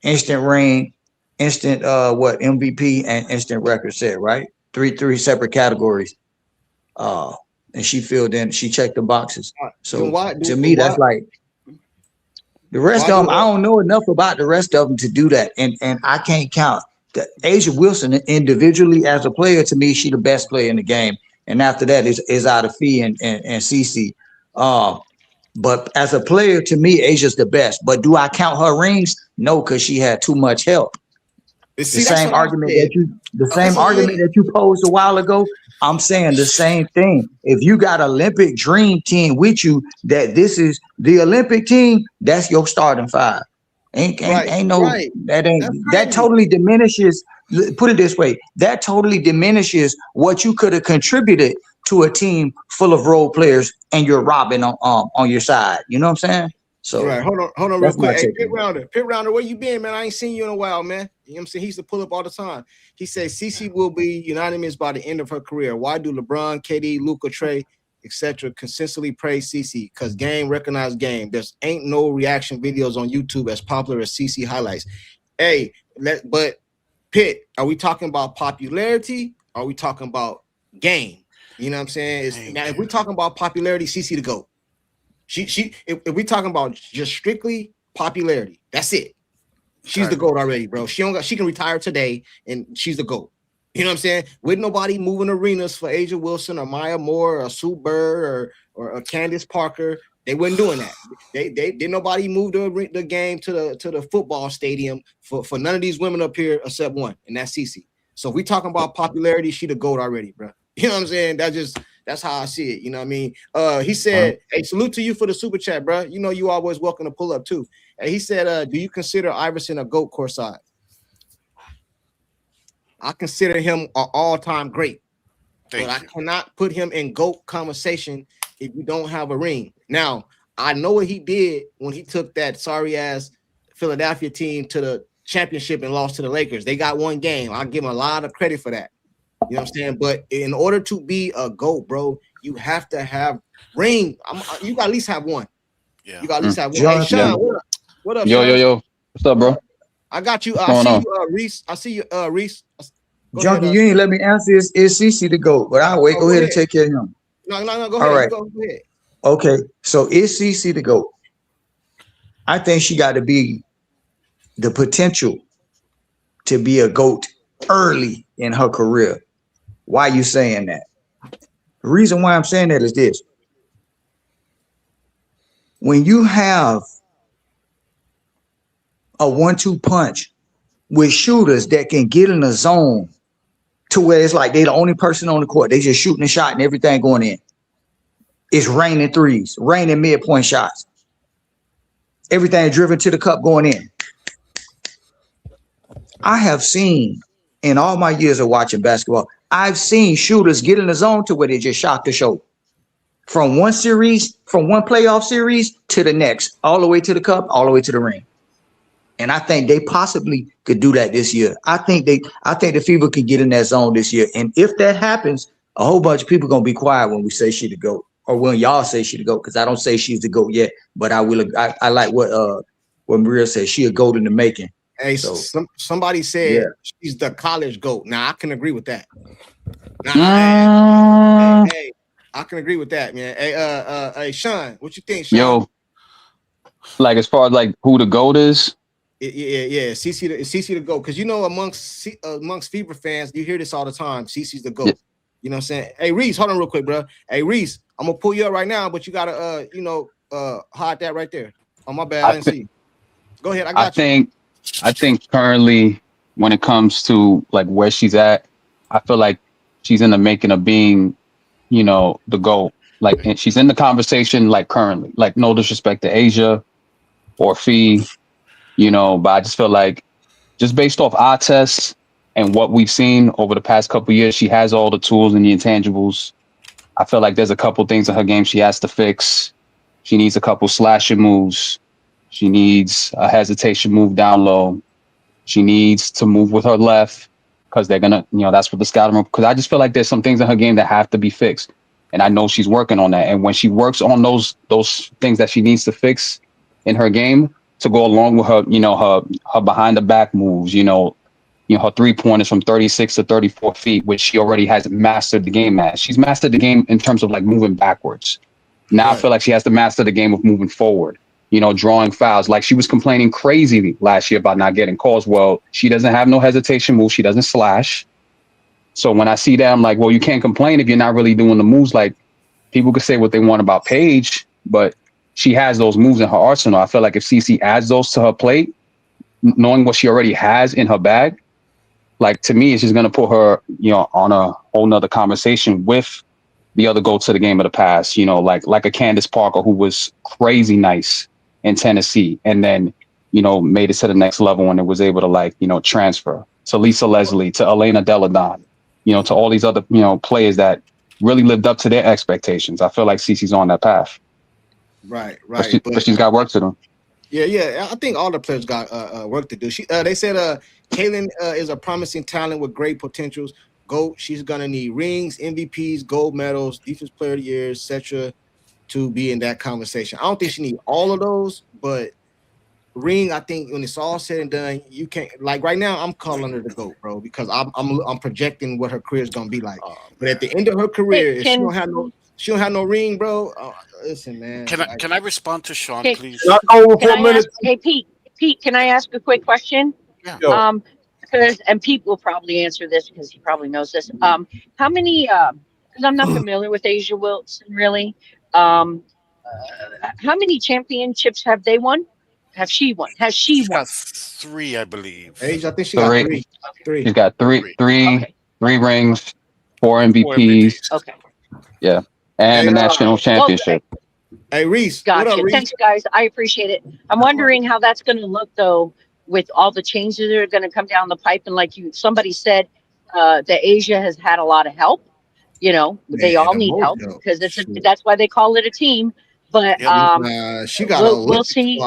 instant ring, instant MVP and instant record set, right? Three separate categories. And she filled in, she checked the boxes. So to me, that's like the rest of them. I don't know enough about the rest of them to do that, and I can't count. Asia Wilson individually as a player, to me, she the best player in the game. And after that is out of Fee and CC. But as a player, to me, Asia's the best. But do I count her rings? No, because she had too much help. The same argument that you posed a while ago, I'm saying the same thing. If you got Olympic dream team with you, that this is the Olympic team, that's your starting five. That totally diminishes. Put it this way, that totally diminishes what you could have contributed to a team full of role players and you're robbing on your side. You know what I'm saying? So right, hold on real quick. Hey, Pit Rounder, where you been, man? I ain't seen you in a while, man. You know what I'm saying? He used to pull up all the time. He says CC will be unanimous by the end of her career. Why do LeBron, KD, Luka, Trey, etc. consistently praise CC? Because game recognized game. There's ain't no reaction videos on YouTube as popular as CC highlights. Hey, but Pitt, are we talking about popularity? Or are we talking about game? You know what I'm saying? Now, if we're talking about popularity, CC the GOAT. If we're talking about just strictly popularity, that's it. She's the GOAT already, bro. She can retire today, and she's the GOAT. You know what I'm saying? With nobody moving arenas for Asia Wilson or Maya Moore or Sue Bird or Candace Parker. They weren't doing that. They did nobody move the game to the football stadium for none of these women up here except one, and that's Cece. So if we talking about popularity, she the GOAT already, bro. You know what I'm saying? That's how I see it. You know what I mean? He said, "Hey, salute to you for the super chat, bro. You know you always welcome to pull up too." And he said, "Do you consider Iverson a GOAT courtside?" I consider him an all-time great, but I cannot put him in GOAT conversation if you don't have a ring. Now, I know what he did when he took that sorry-ass Philadelphia team to the championship and lost to the Lakers. They got one game. I give him a lot of credit for that. You know what I'm saying? But in order to be a GOAT, bro, you have to have ring. You got to at least have one. Yeah. You got to at least have one. Hey, Sean, what up? What up, Yo, Sean? yo, yo. What's up, bro? I got you. What's I going see on? you, Reese. I see you, Reese. Junkie, you ain't let me answer. Is CC the GOAT? But I'll wait. Go ahead and take care of him. No. Go All ahead. right. Go ahead. Okay. So is CC the GOAT? I think she got to be the potential to be a GOAT early in her career. Why you saying that? The reason why I'm saying that is this. When you have a 1-2 punch with shooters that can get in a zone to where it's like they the only person on the court, they just shooting a shot and everything going in. It's raining threes, raining midpoint shots. Everything driven to the cup going in. I have seen in all my years of watching basketball, I've seen shooters get in the zone to where they just shot the show. From one playoff series to the next, all the way to the cup, all the way to the ring. And I think they possibly could do that this year. I think the Fever could get in that zone this year. And if that happens, a whole bunch of people gonna be quiet when we say she the GOAT, or when y'all say she the GOAT, because I don't say she's the GOAT yet. But I will. I like what Maria said. She a GOAT in the making. Hey, so somebody said she's the college GOAT. Now I can agree with that. Hey, I can agree with that, man. Hey, Sean, what you think, Sean? Yo, like as far as like who the GOAT is? Yeah. CC the GOAT, because you know amongst Fever fans, you hear this all the time. CC's the GOAT. Yeah. You know what I'm saying? Hey, Reese, hold on real quick, bro. Hey, Reese, I'm gonna pull you up right now, but you gotta hide that right there. Oh, my bad, I didn't see you. Go ahead, I got you. I think currently, when it comes to like where she's at, I feel like she's in the making of being, the GOAT. Like, and she's in the conversation like currently. Like, no disrespect to Asia or Fee, but I just feel like just based off our tests and what we've seen over the past couple of years, she has all the tools and the intangibles. I feel like there's a couple things in her game she has to fix. She needs a couple slashing moves. She needs a hesitation move down low. She needs to move with her left because they're going to, that's what the scouting room, because I just feel like there's some things in her game that have to be fixed. And I know she's working on that. And when she works on those things that she needs to fix in her game to go along with her, her behind the back moves, her 3-pointers from 36 to 34 feet, which she already has mastered the game at. She's mastered the game in terms of like moving backwards. Now right. I feel like she has to master the game of moving forward, drawing fouls. Like she was complaining crazy last year about not getting calls. Well, she doesn't have no hesitation move. She doesn't slash. So when I see that, I'm like, well, you can't complain if you're not really doing the moves. Like people could say what they want about Paige, but she has those moves in her arsenal. I feel like if CC adds those to her plate, knowing what she already has in her bag, like to me, it's just going to put her, on a whole nother conversation with the other GOATs of the game of the past, like a Candace Parker, who was crazy nice in Tennessee and then, made it to the next level when it was able to transfer to Lisa Leslie, to Elena Deladon, to all these other, players that really lived up to their expectations. I feel like CC's on that path. Right. But she's got work to do. Yeah. I think all the players got work to do. They said Kaylin is a promising talent with great potentials. GOAT. She's gonna need rings, MVPs, gold medals, defense player of the year, etc. to be in that conversation. I don't think she need all of those, but ring. I think when it's all said and done, you can't. Like right now, I'm calling her the GOAT, bro, because I'm projecting what her career is gonna be like. But at the end of her career, if she don't have no ring, bro. Listen, man. Can I respond to Sean, please? Hey, Pete, can I ask a quick question? Yeah. and Pete will probably answer this because he probably knows this. How many? Because I'm not familiar with Asia Wilson really. How many championships have they won? Have she won? Has she She's won? got 3, I believe. Age, I think she got three. She's got three Okay. rings, 4 4 MVPs. Okay. Yeah, and the national championship. Hey, Reese. What Gotcha. up, Reese? Thanks, guys. I appreciate it. I'm wondering how that's going to look, though, with all the changes that are going to come down the pipe. And like somebody said, that Asia has had a lot of help. You know, they all need help because that's why they call it a team. But she got a we'll see.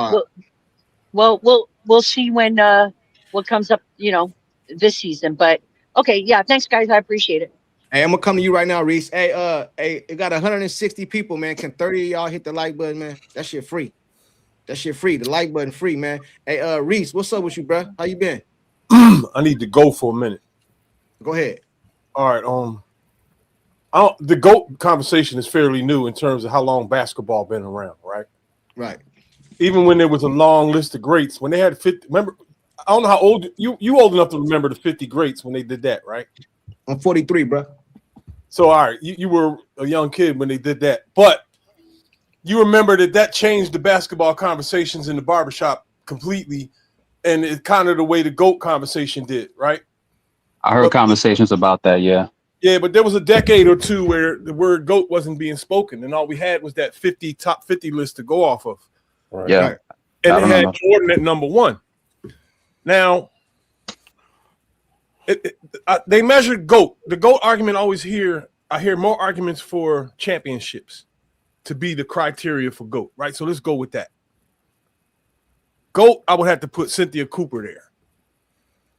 We'll see when what comes up. You know, this season. But okay, yeah. Thanks, guys. I appreciate it. Hey, I'm gonna come to you right now, Reese. Hey, it got 160 people, man. Can 30 of y'all hit the like button, man? That shit free. That shit free. The like button free, man. Hey, Reese, what's up with you, bro? How you been? I need to go for a minute. Go ahead. All right. The GOAT conversation is fairly new in terms of how long basketball been around, right? Right. Even when there was a long list of greats, when they had 50. Remember, I don't know how old you old enough to remember the 50 greats when they did that, right? I'm 43, bro. So, all right, you were a young kid when they did that. But you remember that changed the basketball conversations in the barbershop completely, and it's kind of the way the GOAT conversation did, right? I heard conversations about that, yeah. Yeah, but there was a decade or two where the word GOAT wasn't being spoken, and all we had was that top 50 list to go off of. Right. Yeah. And they had Jordan at number 1. Now, they measured GOAT. The GOAT argument I hear more arguments for championships to be the criteria for GOAT, right? So let's go with that. GOAT, I would have to put Cynthia Cooper there.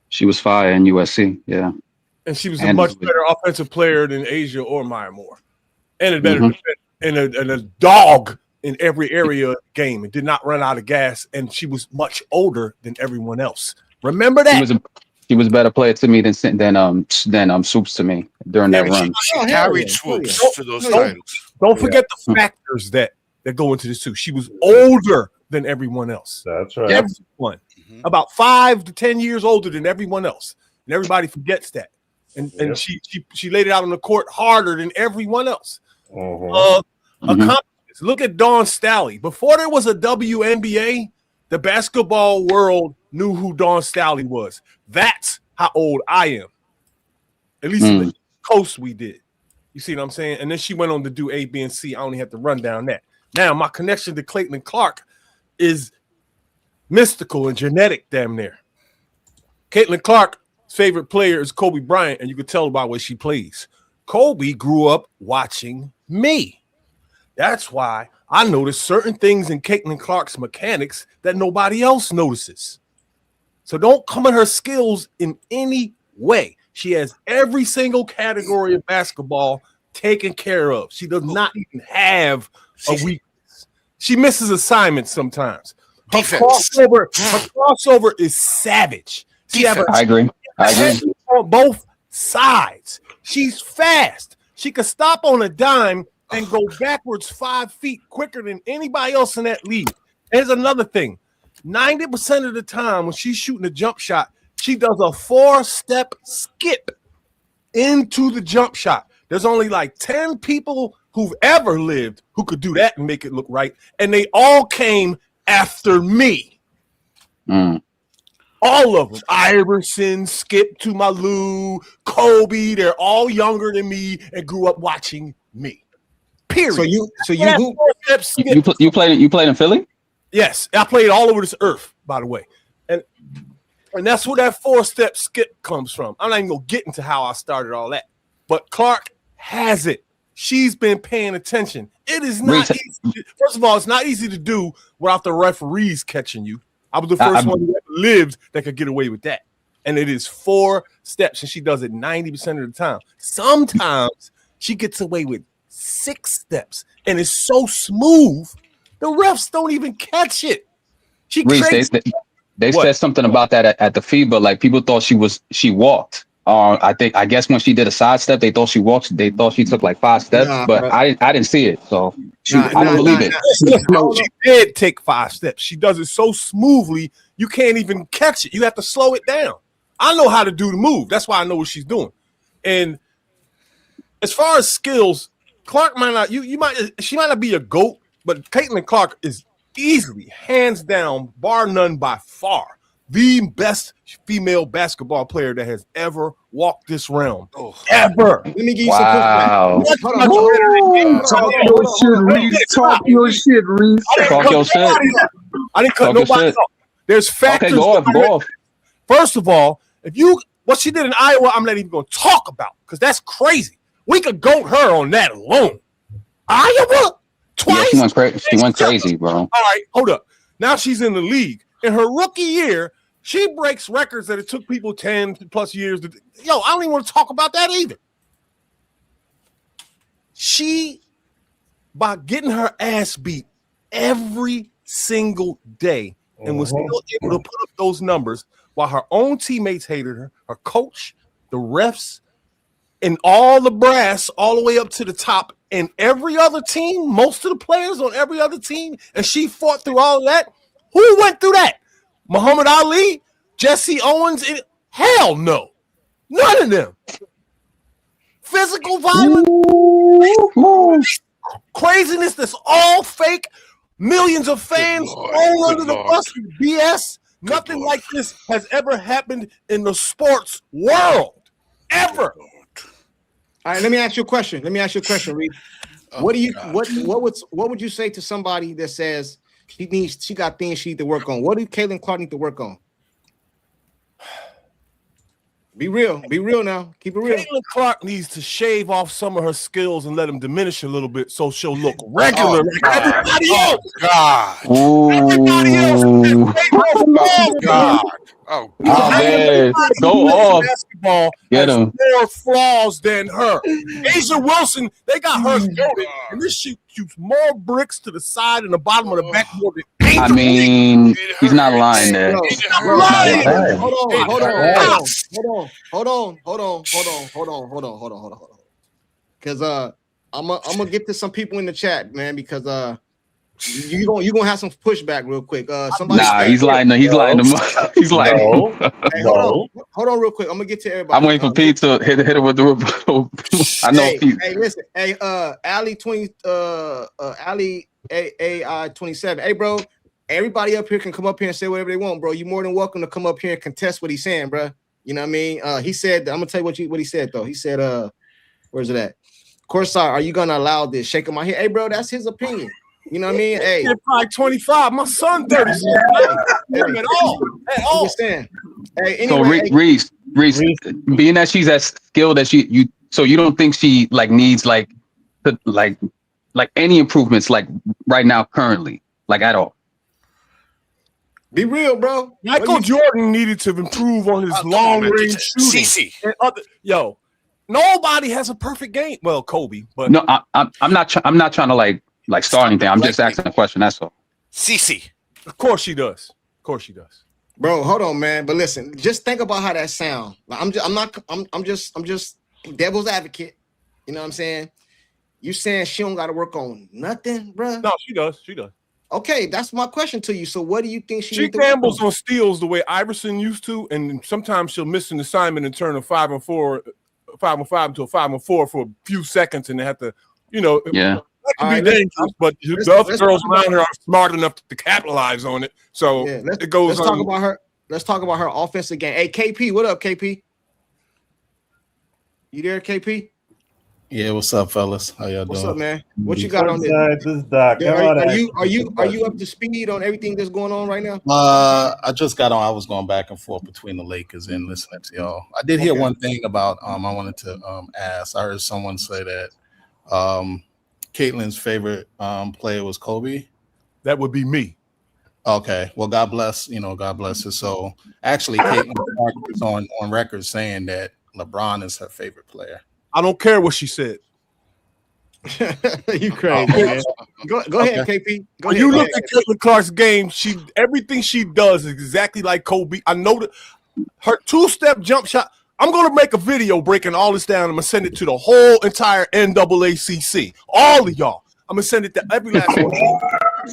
She was fire in USC, yeah. And she was a much better offensive player than Asia or Maya Moore. And a better defender, and a dog in every area of the game and did not run out of gas. And she was much older than everyone else. Remember that? She was a better player to me than Swoops to me during that run. She carried Swoops to those titles. Don't forget the factors that go into this too. She was older than everyone else. That's right. Everyone. About 5 to 10 years older than everyone else. And everybody forgets that. And she laid it out on the court harder than everyone else. Look at Dawn Staley. Before there was a WNBA, the basketball world knew who Dawn Staley was. That's how old I am. At least in the coast we did. You see what I'm saying? And then she went on to do A, B, and C. I only have to run down that. Now, my connection to Caitlin Clark is mystical and genetic damn near. Caitlin Clark's favorite player is Kobe Bryant, and you can tell by where she plays. Kobe grew up watching me. That's why I notice certain things in Caitlin Clark's mechanics that nobody else notices. So don't come at her skills in any way. She has every single category of basketball taken care of. She does not even have a weakness. She misses assignments sometimes. Her crossover is savage. I agree. On both sides. She's fast. She could stop on a dime and go backwards 5 feet quicker than anybody else in that league. Here's another thing. 90% of the time when she's shooting a jump shot, she does a 4-step skip into the jump shot. There's only like 10 people who've ever lived who could do that and make it look right. And they all came after me. All of them. Iverson, Skip to Malou, Kobe, they're all younger than me and grew up watching me. Period. So you played in Philly? Yes, I played all over this earth, by the way. And that's where that 4-step skip comes from. I'm not even gonna get into how I started all that. But Clark has it. She's been paying attention. It is not easy. First of all, it's not easy to do without the referees catching you. I was the first one who ever lived that could get away with that. And it is 4 steps, and she does it 90% of the time. Sometimes she gets away with 6 steps, and it's so smooth, the refs don't even catch it. They said something about that at the FIBA. Like people thought she walked. I guess when she did a side step, they thought she walked. They thought she took like 5 steps, but I didn't see it, so I don't believe it. She did take 5 steps. She does it so smoothly you can't even catch it. You have to slow it down. I know how to do the move. That's why I know what she's doing. And as far as skills, Clark might not. She might not be a GOAT, but Caitlin Clark is easily, hands down, bar none, by far, the best female basketball player that has ever walked this realm. Ever. Let me give you some pushback. Talk your shit, Reese. Talk your shit, Reese. Talk your shit. I didn't cut nobody off. There's factors. Okay, go off. First of all, what she did in Iowa, I'm not even going to talk about because that's crazy. We could goat her on that alone. Iowa? Twice? Yeah, she went crazy, bro. All right, hold up. Now she's in the league. In her rookie year, she breaks records that it took people 10 plus years to. Yo, I don't even want to talk about that either. She, by getting her ass beat every single day and was still able to put up those numbers while her own teammates hated her, her coach, the refs, and all the brass all the way up to the top, and every other team, most of the players on every other team, and she fought through all of that. Who went through that? Muhammad Ali, Jesse Owens? Hell no. None of them. Physical violence, craziness that's all fake, millions of fans all under the bus with BS. Nothing like this has ever happened in the sports world. Ever. All right, let me ask you a question. Reed. What would you say to somebody that says she got things she need to work on? What do Caitlin Clark need to work on? Be real now. Keep it real. Caitlin Clark needs to shave off some of her skills and let them diminish a little bit so she'll look regular like everybody else. God. Everybody else. Oh, God. Oh, man. Go off. Basketball Get has him. more flaws than her. Asia Wilson, they got her goated, and this shit shoots more bricks to the side and the bottom of the backboard than I mean, he's not lying there. Hold on. Because I'm gonna get to some people in the chat, man. Because you gonna have some pushback real quick. Somebody. He's lying. He's lying. He's lying. Hey, hold on, real quick. I'm gonna get to everybody. I'm waiting for Pete to hit it with the. I know Pete. Hey, listen. Hey, Ali 20. Ali AI 27. Hey, bro. Everybody up here can come up here and say whatever they want, bro. You're more than welcome to come up here and contest what he's saying, bro. You know what I mean? He said, I'm gonna tell you what he said though. He said, where's it at? CourtSide, are you gonna allow this? Shaking my head. Hey, bro, that's his opinion. You know what I mean? Hey, probably 25. My son 36. At all. Understand? Hey, So anyway, Reese, being that she's as skilled as so you don't think she needs any improvements right now currently at all? Be real, bro. Michael Jordan needed to improve on his long-range shooting. CC. Nobody has a perfect game. Well, Kobe, but no, I'm not trying to start anything. I'm just asking a question. That's all. CC. Of course she does. Bro, hold on, man. But listen, just think about how that sounds. I'm just devil's advocate. You know what I'm saying? You saying she don't got to work on nothing, bro? No, she does. Okay, that's my question to you. So what do you think she gambles on steals the way Iverson used to, and sometimes she'll miss an assignment and turn a 5-on-5 into a 5-on-4 for a few seconds, and they have to, Yeah. That can be dangerous, but the other girls around her are smart enough to capitalize on it. So it goes. Let's talk about her. Let's talk about her offensive game. Hey, KP, what up, KP? You there, KP? Yeah, what's up, fellas? How y'all doing? What's up, man? What you got on this? This Doc. Are you up to speed on everything that's going on right now? I just got on. I was going back and forth between the Lakers and listening to y'all. I did hear one thing about I wanted to ask. I heard someone say that Caitlin's favorite player was Kobe. That would be me. Okay. Well, God bless. God bless her. So actually, Caitlin is on record saying that LeBron is her favorite player. I don't care what she said. You crazy, man. Go ahead, KP. When you look at Caitlin Clark's game, everything she does is exactly like Kobe. I know that her two-step jump shot. I'm going to make a video breaking all this down. I'm going to send it to the whole entire NAACC. All of y'all. I'm going to send it to every last one.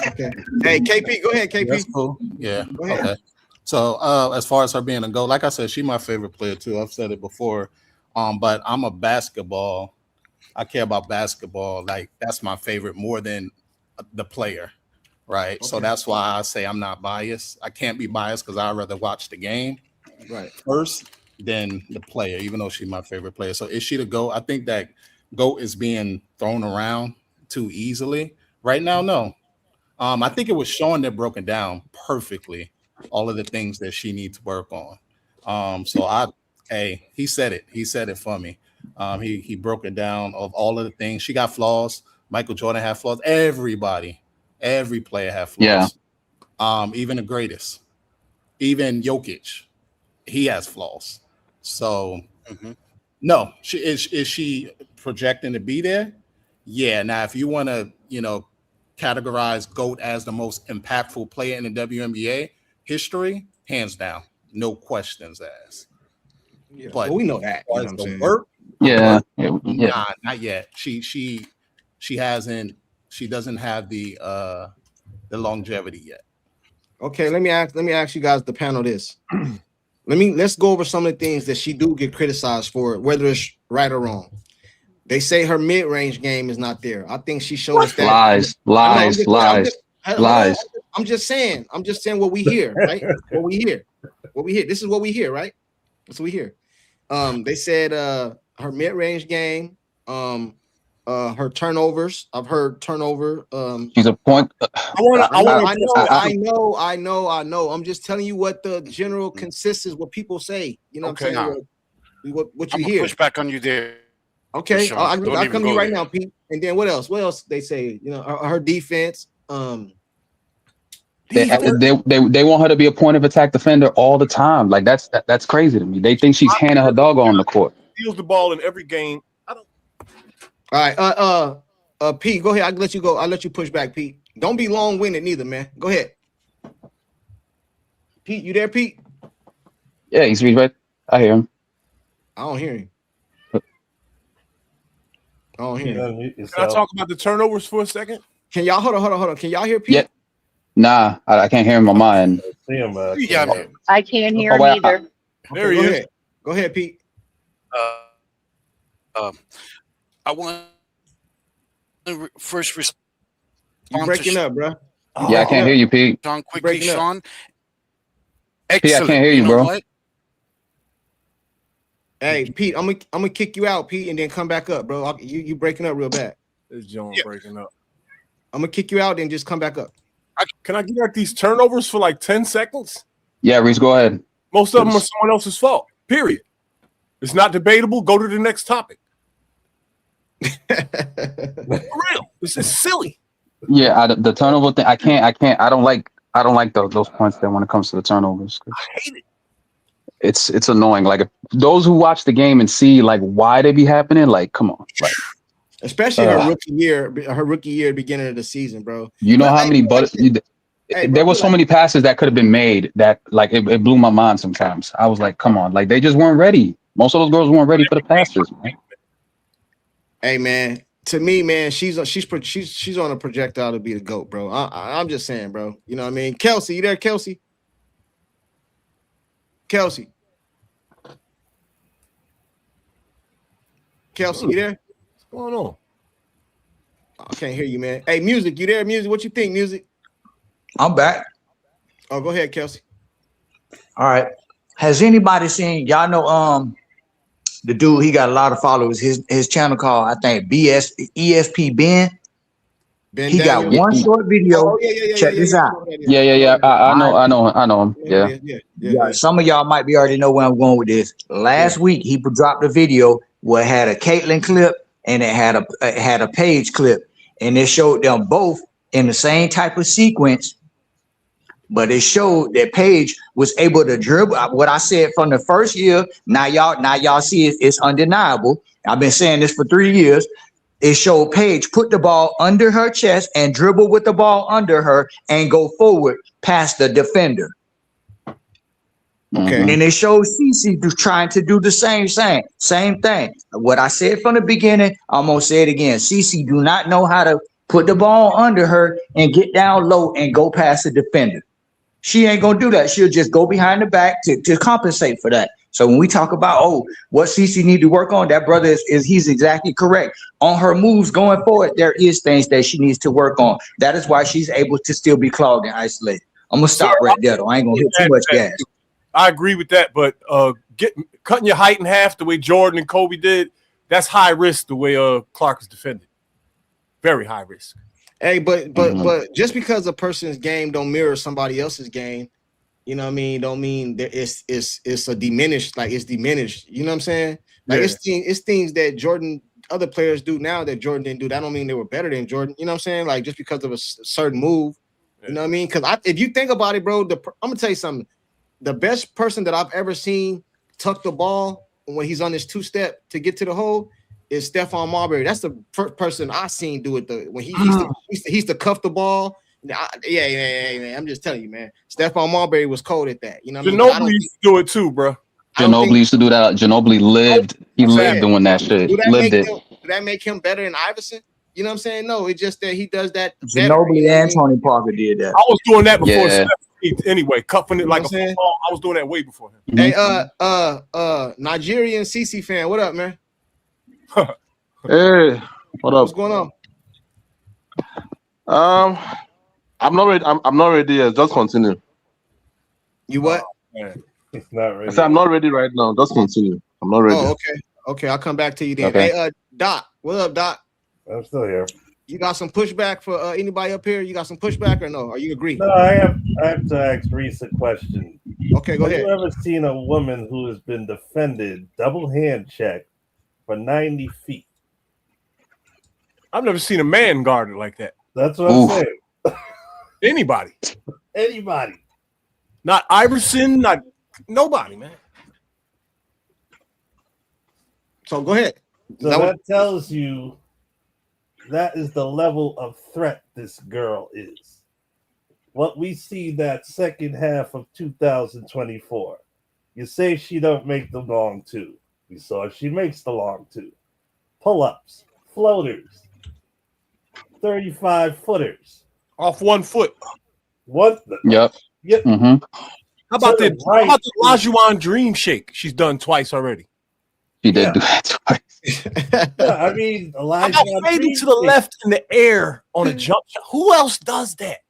Okay. Hey, KP, go ahead, KP. That's cool. Yeah. Go ahead. Okay. So as far as her being a GOAT, like I said, she's my favorite player too. I've said it before. But I'm a basketball. I care about basketball. Like that's my favorite more than the player. Right. Okay. So that's why I say I'm not biased. I can't be biased because I'd rather watch the game first than the player, even though she's my favorite player. So is she the GOAT? I think that GOAT is being thrown around too easily right now. No. I think it was showing that broken down perfectly all of the things that she needs to work on. He said it. He said it for me. He broke it down of all of the things. She got flaws. Michael Jordan had flaws. Every player had flaws. Yeah. Even the greatest. Even Jokic, he has flaws. So no, is she projecting to be there? Yeah. Now, if you want to, categorize GOAT as the most impactful player in the WNBA history, hands down, no questions asked. Yeah, but we know that. You know what I'm saying? Work, Nah, not yet. She hasn't. She doesn't have the longevity yet. Okay, let me ask you guys, the panel, this. Let's go over some of the things that she do get criticized for, whether it's right or wrong. They say her mid-range game is not there. I think she showed us that. Lies. I'm just saying what we hear, right? What we hear. This is what we hear, right? That's what we hear. They said her mid-range game, her turnovers. I've heard turnover. She's a point. I know. I'm just telling you what the general consensus, what people say. You know what I'm saying? What you hear? Push back on you there. Okay, I'll come to you right now, Pete. And then what else? What else they say? Her defense. They want her to be a point of attack defender all the time. Like that's crazy to me. They think she's handing her dog on the court. Steals the ball in every game. All right, Pete, go ahead. I'll let you go. I'll let you push back, Pete. Don't be long-winded neither, man. Go ahead. Pete, you there, Pete? Yeah, he's right. I hear him. I don't hear him. Can I talk about the turnovers for a second? Can y'all hold on? Can y'all hear Pete? Yeah. Nah, I can't hear him on my end. I can't hear him either. There he is. Go ahead, Pete. I want to first respond. You're breaking up, bro. Yeah, I can't hear you, Pete. Sean, quickly, Sean. Excellent. Pete, I can't hear you, bro. What? Hey, Pete, I'm gonna kick you out, Pete, and then come back up, bro. You breaking up real bad. This John breaking up. I'm gonna kick you out and just come back up. Can I get at these turnovers for like 10 seconds? Yeah, Reese, go ahead. Most of them are someone else's fault. Period. It's not debatable. Go to the next topic. For real, this is silly. Yeah, the turnover thing. I don't like those points there when it comes to the turnovers. I hate it. It's annoying. Like if those who watch the game and see like why they be happening, like come on, like especially her rookie year, beginning of the season, bro. You know how many there was so many passes that could have been made that like it blew my mind sometimes. I was like, come on, like they just weren't ready. Most of those girls weren't ready for the passes, man. Hey man, to me, man, she's on a projectile to be the GOAT, bro. I'm just saying, bro. You know what I mean? Kelsey, you there, Kelsey? Kelsey, you there? What's going on? I can't hear you, man. Hey, Music, you there? Music, what you think, Music? I'm back. Oh, go ahead, Kelsey. All right. Has anybody seen, y'all know the dude, he got a lot of followers. His channel called, I think, ESP Ben. He got one short video. Check this out. Yeah. I know him. Yeah. Some of y'all might be already know where I'm going with this. Last week he dropped a video where it had a Caitlyn clip and it had a Paige clip, and it showed them both in the same type of sequence. But it showed that Paige was able to dribble. What I said from the first year, now y'all see it's undeniable. I've been saying this for 3 years. It showed Paige put the ball under her chest and dribble with the ball under her and go forward past the defender. Okay. And it shows CeCe trying to do the same thing. What I said from the beginning, I'm gonna say it again. CeCe do not know how to put the ball under her and get down low and go past the defender. She ain't gonna do that. She'll just go behind the back to compensate for that. So when we talk about what CC need to work on, that brother is he's exactly correct. On her moves going forward, there is things that she needs to work on. That is why she's able to still be clogged and isolated. I'm gonna stop right there though. I ain't gonna hit too much gas. I agree with that, but cutting your height in half the way Jordan and Kobe did, that's high risk the way Clark is defended. Very high risk. Hey, but just because a person's game don't mirror somebody else's game, you know what I mean, don't mean that it's a diminished, like it's diminished. You know what I'm saying? Like it's things that other players do now that Jordan didn't do. That don't mean they were better than Jordan. You know what I'm saying? Like just because of a certain move, you know what I mean? Because if you think about it, bro, I'm gonna tell you something. The best person that I've ever seen tuck the ball when he's on this two-step to get to the hole is Stephon Marbury. That's the first person I seen do it. When he used to cuff the ball. Yeah. I'm just telling you, man. Stephon Marbury was cold at that. You know what I mean? Ginobili used to do it too, bro. Ginobili used to do that. Ginobili lived. He lived doing that shit. Do that make him better than Iverson? You know what I'm saying? No, it's just that he does that. Ginobili and Tony Parker did that. I was doing that before Steph. Anyway, cuffing it like a football. I was doing that way before him. Hey, Nigerian CC fan, what up, man? Hey, what up? What's going on? I'm not ready. I'm not ready yet. Just continue. You what? He's not ready. I said I'm not ready right now. Just continue. I'm not ready. Oh, okay. I'll come back to you then. Okay. Hey, Doc, what up, Doc? I'm still here. You got some pushback for anybody up here? You got some pushback or no? Are you agree? No, I have to ask Reese a question. Okay, go ahead. Have you ever seen a woman who has been defended double hand check for 90 feet? I've never seen a man guarded like that. That's what I'm saying. Anybody. Not Iverson, not nobody, man. So go ahead. So that tells you that is the level of threat this girl is. What we see that second half of 2024. You say she don't make the long two. You saw she makes the long two. Pull-ups, floaters, 35-footers. Off 1 foot. Yep. Mm-hmm. How about the Olajuwon Dream Shake? She's done twice already. She did do that twice. I mean, Olajuwon fading to the left in the air on a jump shot. Who else does that?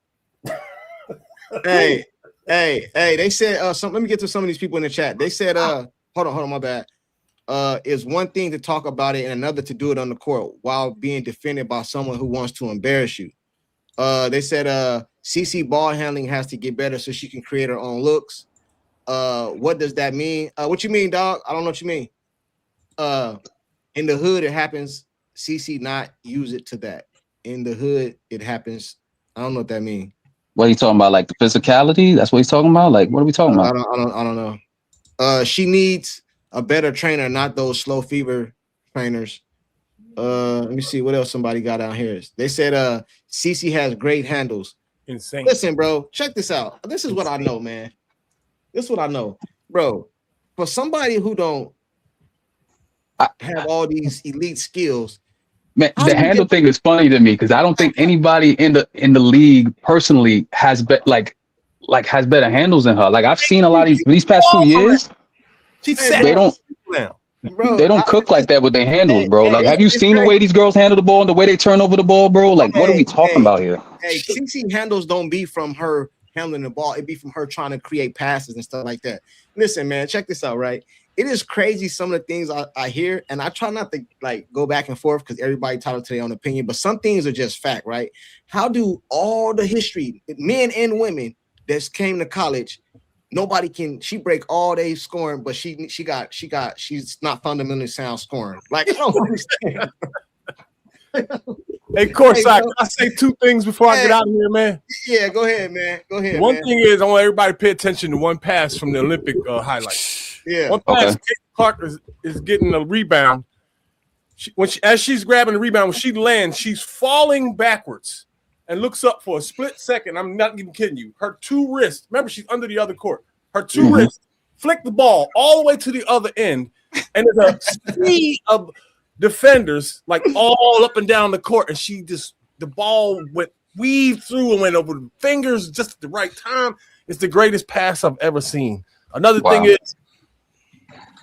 Hey, they said let me get to some of these people in the chat. They said hold on, my bad. It's one thing to talk about it and another to do it on the court while being defended by someone who wants to embarrass you. They said CC ball handling has to get better so she can create her own looks. What does that mean? What you mean, dog? I don't know what you mean. In the hood, it happens. CC not use it to that. In the hood, it happens. I don't know what that means. What are you talking about? Like the physicality? That's what he's talking about? Like, what are we talking about? I don't know. She needs a better trainer, not those slow fever trainers. Let me see what else somebody got out here. They said CC has great handles. Insane. Listen, bro, check this out. This is what I know, man. This is what I know, bro. For somebody who don't have all these elite skills, man, the handle thing is funny to me because I don't think anybody in the league personally has has better handles than her. Like I've seen a lot of these past 2 years. They don't cook like that with their handles, bro. Like, have you seen the way these girls handle the ball and the way they turn over the ball, bro? Like, what are we talking about here? Hey, CC handles don't be from her handling the ball. It be from her trying to create passes and stuff like that. Listen, man, check this out, right? It is crazy some of the things I hear, and I try not to like go back and forth because everybody entitled to their own opinion, but some things are just fact, right? How do all the history, men and women that came to college, nobody can, she break all day scoring, but she's not fundamentally sound scoring. Like, I don't understand. Hey, CourtSide, can I say two things before I get out of here, man? Yeah, go ahead, man. Go ahead. One thing is, I want everybody to pay attention to one pass from the Olympic highlights. Yeah. One pass, Kate Clark is getting a rebound. As she's grabbing the rebound, when she lands, she's falling backwards and looks up for a split second. I'm not even kidding you. Her two wrists, remember, she's under the other court. Her two wrists flick the ball all the way to the other end, and there's a sea of defenders like all up and down the court, and the ball went weaved through and went over the fingers just at the right time. It's the greatest pass I've ever seen. Another thing is,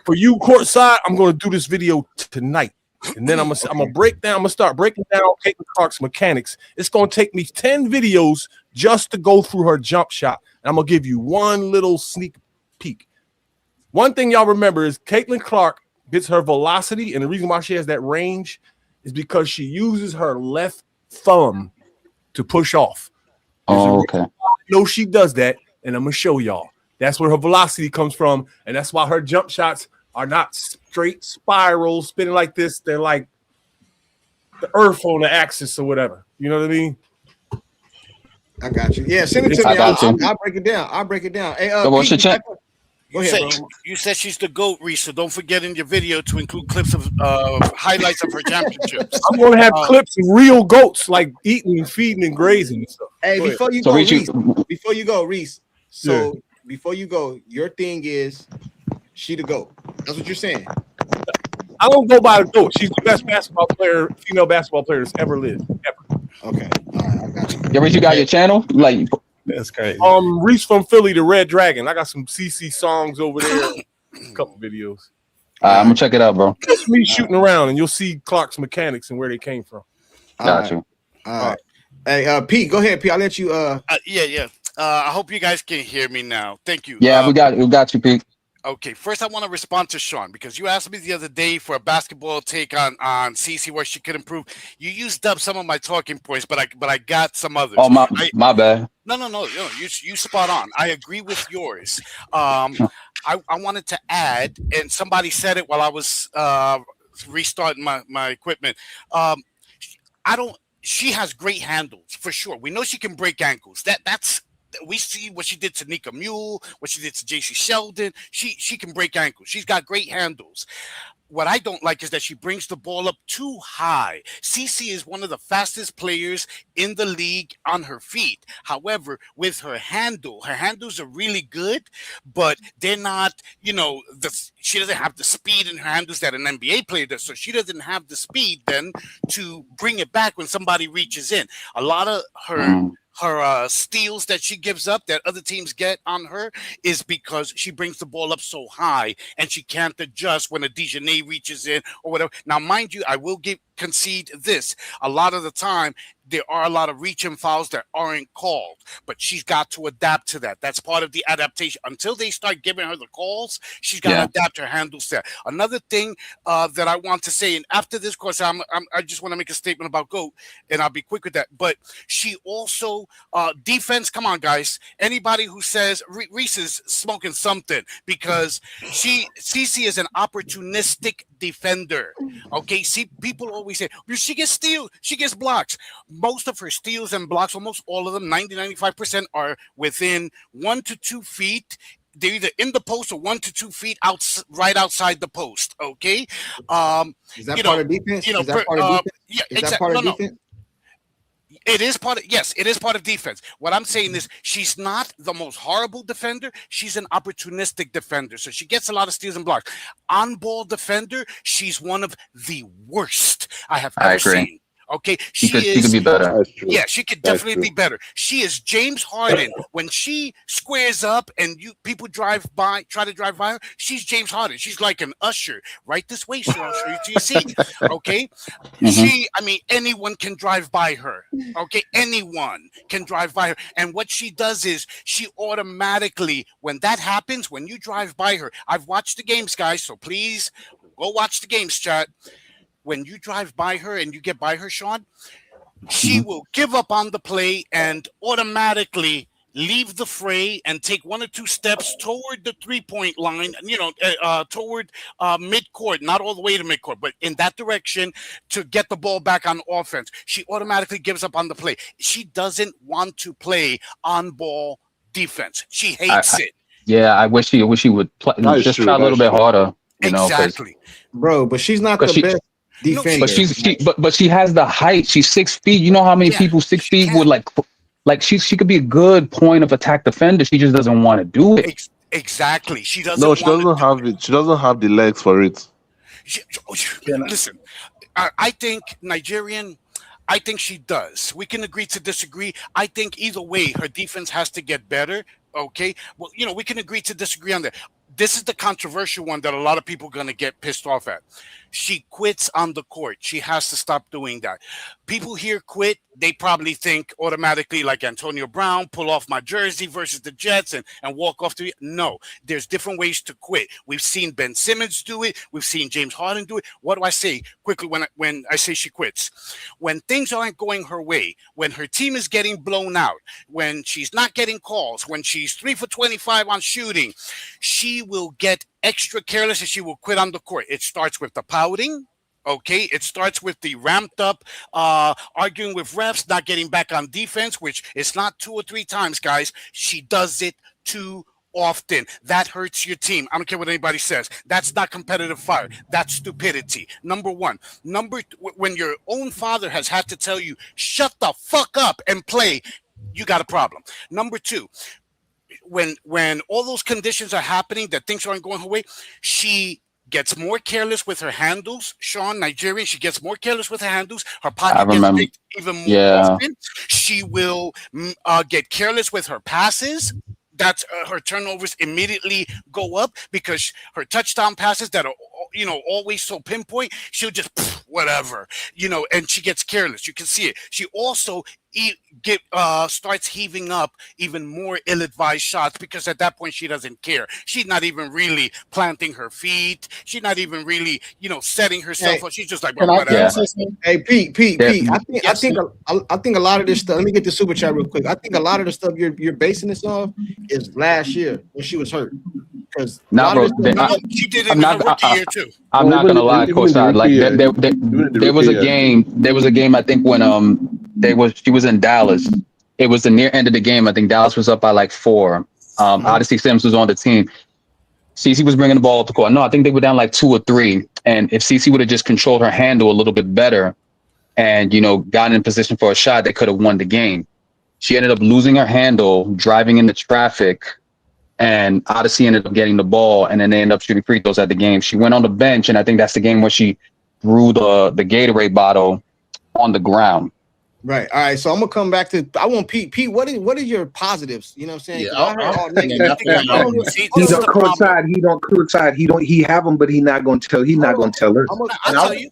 for you, courtside, I'm going to do this video tonight. And then I'm gonna start breaking down Caitlin Clark's mechanics. It's gonna take me 10 videos just to go through her jump shot. And I'm gonna give you one little sneak peek. One thing y'all remember is Caitlin Clark gets her velocity, and the reason why she has that range is because she uses her left thumb to push off. Okay. No, she does that, and I'm gonna show y'all. That's where her velocity comes from, and that's why her jump shots are not straight spirals spinning like this. They're like the earth on the axis or whatever. You know what I mean? I got you. Yeah, send it to me. I'll break it down. Hey, so what's your check? Go ahead, you said she's the GOAT, Reese, so don't forget in your video to include clips of highlights of her championships. I'm going to have clips of real goats, like eating and feeding and grazing and stuff. Hey, before you go, Reese. So before you go, your thing is she the GOAT. That's what you're saying. I don't go by the GOAT. She's the best female basketball player that's ever lived. Ever. Okay. All right, I got you. Yeah, Reese, you got your channel? Like, that's crazy. Reese from Philly, the Red Dragon. I got some CC songs over there. A couple videos. I'm gonna check it out, bro. Just me shooting around, and you'll see Clark's mechanics and where they came from. Got you. All right. Hey, Pete, go ahead, Pete. I'll let you. Yeah. I hope you guys can hear me now. Thank you. Yeah, we got you, Pete. Okay, first I want to respond to Sean because you asked me the other day for a basketball take on Cece where she could improve. You used up some of my talking points, but I got some others. Oh my bad. No, you spot on. I agree with yours. I wanted to add, and somebody said it while I was restarting my equipment. She has great handles for sure. We know she can break ankles. We see what she did to Nika Mule, what she did to JC Sheldon. She can break ankles. She's got great handles. What I don't like is that she brings the ball up too high. Cece is one of the fastest players in the league on her feet. However, with her handles are really good, but they're not, she doesn't have the speed in her handles that an NBA player does. So she doesn't have the speed then to bring it back when somebody reaches in. A lot of her steals that she gives up that other teams get on her is because she brings the ball up so high and she can't adjust when a Dejanay reaches in or whatever. Now, mind you, I will concede this. A lot of the time, there are a lot of reach-in fouls that aren't called, but she's got to adapt to that. That's part of the adaptation. Until they start giving her the calls, she's got to adapt her handles there. Another thing that I want to say, and after this course, I just want to make a statement about GOAT, and I'll be quick with that. But she also, defense, come on, guys. Anybody who says Reese is smoking something because Cece is an opportunistic defender. Okay, see, people always say, she gets steals, she gets blocks. Most of her steals and blocks, almost all of them, 90-95% are within 1 to 2 feet. They're either in the post or 1 to 2 feet right outside the post. Okay. Is that part of defense? Is that part of defense? Yeah, is that part of defense? It is part of, yes, it is part of defense. What I'm saying is she's not the most horrible defender. She's an opportunistic defender. So she gets a lot of steals and blocks. On-ball defender, she's one of the worst I have ever seen. Okay, she could be better. Yeah, she could definitely be better. She is James Harden. When she squares up and people try to drive by her, she's James Harden. She's like an usher. Right this way, sir. I'll show you to your seat. Okay, anyone can drive by her. Okay, anyone can drive by her. And what she does is she automatically, when that happens, when you drive by her, I've watched the games, guys. So please go watch the games, chat. When you drive by her and you get by her, Sean, she will give up on the play and automatically leave the fray and take 1 or 2 steps toward the 3-point line, toward midcourt, not all the way to midcourt, but in that direction to get the ball back on offense. She automatically gives up on the play. She doesn't want to play on-ball defense. She hates it. Yeah, I wish she would try a little bit harder. Exactly. Bro, but she's not the best defender. But she has the height. She's 6 feet. You know how many people 6 feet would like she could be a good point of attack defender. She just doesn't want to do it. Exactly. She doesn't. No, she doesn't have it. She doesn't have the legs for it. Listen, I think Nigerian. I think she does. We can agree to disagree. I think either way, her defense has to get better. Okay. Well, we can agree to disagree on that. This is the controversial one that a lot of people are going to get pissed off at. She quits on the court. She has to stop doing that. People here quit. They probably think automatically like Antonio Brown, pull off my jersey versus the Jets and walk off to. No, there's different ways to quit. We've seen Ben Simmons do it. We've seen James Harden do it. What do I say quickly when I say she quits? When things aren't going her way, when her team is getting blown out, when she's not getting calls, when she's 3 for 25 on shooting, she will get extra careless and she will quit on the court. It starts with the pouting. Okay, it starts with the ramped up arguing with refs, not getting back on defense, which is not 2 or 3 times, guys. She does it too often. That hurts your team. I don't care what anybody says. That's not competitive fire. That's stupidity. Number one. When your own father has had to tell you, shut the fuck up and play, you got a problem. Number 2. When all those conditions are happening, that things aren't going her way, she gets more careless with her handles. Sean, Nigerian, she gets more careless with her handles. Her pocket gets big even more often. She will get careless with her passes. That's her turnovers immediately go up because her touchdown passes that are always so pinpoint, she'll just whatever, and she gets careless. You can see it. She also starts heaving up even more ill-advised shots because at that point she doesn't care. She's not even really planting her feet. She's not even really, setting herself up. She's just like, whatever. Hey, Pete. I think a lot of this stuff. Let me get the super chat real quick. I think a lot of the stuff you're basing this off is last year when she was hurt. Because she did it in her rookie year too. I'm not gonna lie, CourtSide. Like there was a game. There was a game. I think when she was in Dallas. It was the near end of the game. I think Dallas was up by like 4. Odyssey Sims was on the team. CC was bringing the ball up the court. No, I think they were down like 2 or 3. And if CC would have just controlled her handle a little bit better, and gotten in position for a shot, they could have won the game. She ended up losing her handle, driving into traffic. And Odyssey ended up getting the ball, and then they ended up shooting free throws at the game. She went on the bench, and I think that's the game where she threw the Gatorade bottle on the ground. Right. All right. So I'm gonna come back to. I want Pete. Pete, what are your positives? You know what I'm saying? Yeah, He don't CourtSide. He have them, but he's not gonna tell. He's not gonna tell her. I'll tell you.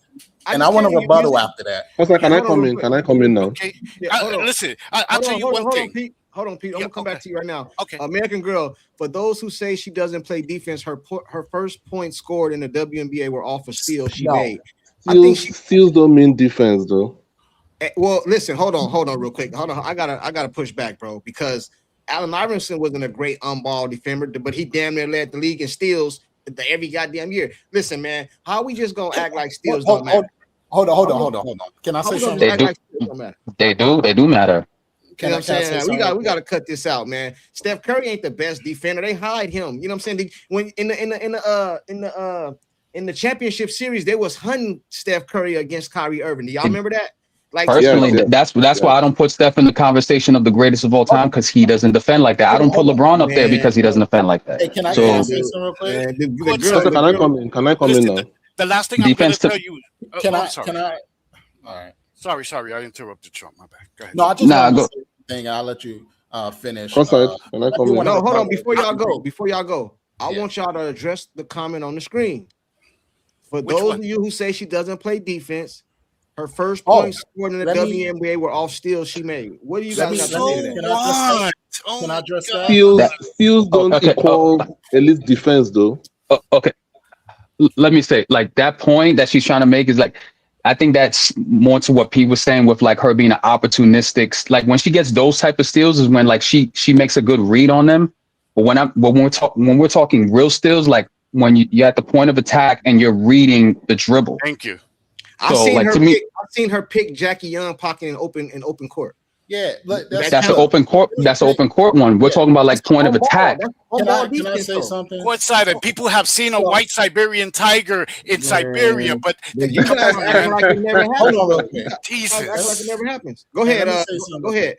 And I want to rebuttal after that. Can I come in? Can I come in now? Okay. Listen, I'll tell you one thing. Hold on, Pete. I'm gonna come back to you right now. Okay. American Girl. For those who say she doesn't play defense, her first points scored in the WNBA were off a steal she made. Steals don't mean defense, though. Well, listen. Hold on, real quick. Hold on. I gotta push back, bro, because Allen Iverson wasn't a great on-ball defender, but he damn near led the league in steals every goddamn year. Listen, man, how we just gonna act like steals don't matter? Hold on. Can I say something? They do matter. You know what I'm saying? We got to cut this out, man. Steph Curry ain't the best defender. They hide him. You know what I'm saying? When in the championship series, they was hunting Steph Curry against Kyrie Irving. Do y'all remember that? Like personally, that's why I don't put Steph in the conversation of the greatest of all time, because he doesn't defend like that. I don't put LeBron up there because he doesn't defend like that. Hey, can I say something real quick? Can I come in? Can I come in now? The last thing I'm going to tell you. Can I? All right. Sorry, I interrupted Trump. My bad. Go ahead. No, I just want to say thing. I'll let you finish. CourtSide, can I come in? No, hold on. Before y'all go, I want y'all to address the comment on the screen. For those of you who say she doesn't play defense, her first points scored in the WNBA were off steals she made. What do you guys got to say to that? Can I address that? Steals don't equal elite defense, though. Okay. Let me say, like, that point that she's trying to make is like, I think that's more to what Pete was saying with like her being an opportunistic. Like when she gets those type of steals is when like she makes a good read on them. But when we're talking real steals, like when you're at the point of attack and you're reading the dribble. Thank you. I've seen her pick Jackie Young pocket in open court. Yeah, that's an open court. That's an open court one. We're talking about like point of attack. Can I say something? CourtSide, and people have seen a white Siberian tiger in Siberia, but you guys act like it never happens. Hold on, real quick. Jesus, act like it never happens. Go ahead. Go ahead.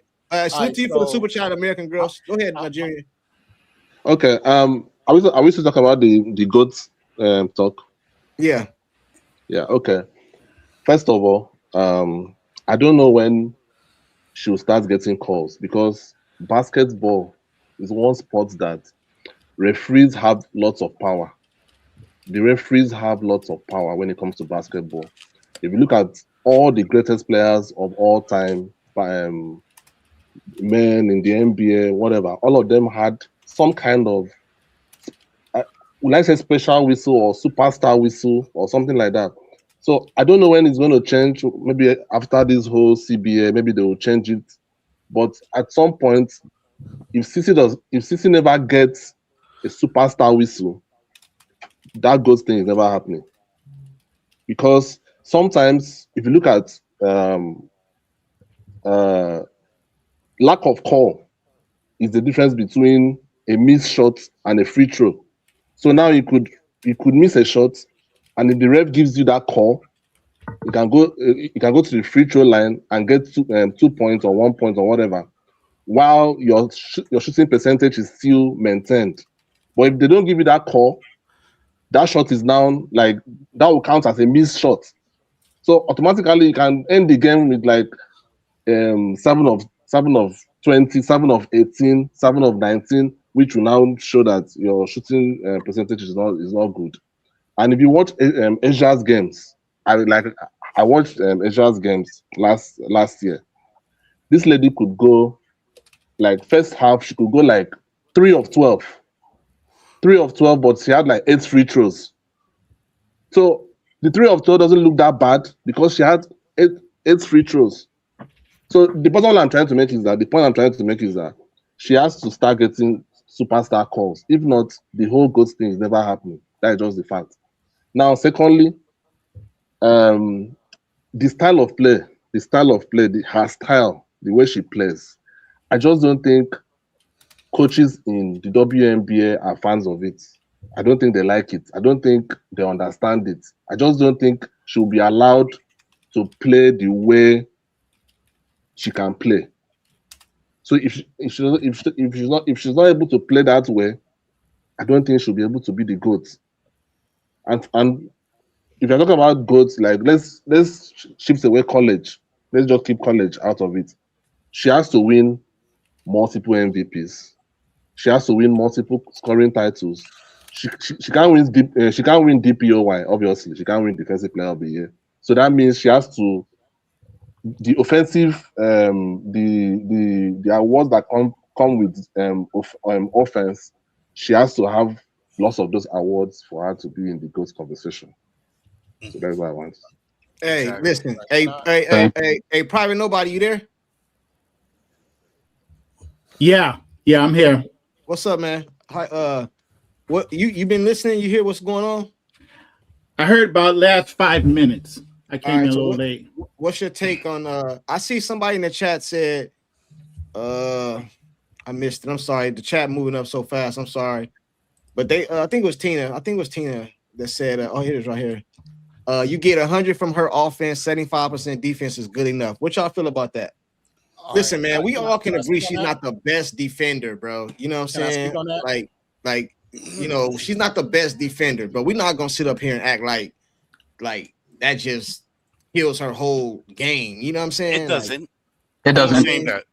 Salute to you for the super chat, American Girls. Go ahead, Nigeria. Okay. Are we still talking about the GOAT talk? Yeah. Yeah. Okay. First of all, I don't know when she'll start getting calls because basketball is one sport that referees have lots of power. The referees have lots of power when it comes to basketball. If you look at all the greatest players of all time, men in the NBA, whatever, all of them had some kind of, would I say special whistle or superstar whistle or something like that. So I don't know when it's going to change. Maybe after this whole CBA, maybe they will change it. But at some point, if CC never gets a superstar whistle, that ghost thing is never happening. Because sometimes, if you look at lack of call, is the difference between a missed shot and a free throw. So now you could miss a shot, and if the ref gives you that call, you can go to the free throw line and get 2 points or 1 point or whatever, while your shooting percentage is still maintained. But if they don't give you that call, that shot is now like that will count as a missed shot. So automatically you can end the game with like 7 of 20, 7 of 18, 7 of 19, which will now show that your shooting percentage is not good. And if you watch Asia's games, I watched Asia's games last year. This lady could go like first half, she could go like 3 of 12. 3 of 12, but she had like 8 free throws. So the 3 of 12 doesn't look that bad because she had 8 free throws. So the point I'm trying to make is that she has to start getting superstar calls. If not, the whole GOAT thing is never happening. That is just the fact. Now, secondly, the style of play, her style, the way she plays, I just don't think coaches in the WNBA are fans of it. I don't think they like it. I don't think they understand it. I just don't think she'll be allowed to play the way she can play. So if she's not able to play that way, I don't think she'll be able to be the GOAT. And if you're talking about GOATs, like let's shift away college. Let's just keep college out of it. She has to win multiple MVPs. She has to win multiple scoring titles. She can't win DPOY, obviously. She can't win Defensive Player of the Year. So that means she has to the offensive the awards that come with offense, she has to have lots of those awards for her to be in the GOAT conversation. So that's what I want. Hey, Exactly. listen. Hey, Private Nobody, you there? Yeah, I'm here. What's up, man? Hi, what you been listening? You hear what's going on? I heard about last 5 minutes. I came in a little late. What's your take on I see somebody in the chat said I missed it. I'm sorry. The chat moving up so fast. I'm sorry. But they I think it was Tina. That said oh, here it is right here. You get 100 from her offense, 75% defense is good enough. What y'all feel about that? Listen, man, we all can agree she's not the best defender, bro. You know what I'm saying? Like, you know, she's not the best defender, but we're not gonna sit up here and act like that just kills her whole game. You know what I'm saying? It doesn't. It doesn't. Saying that.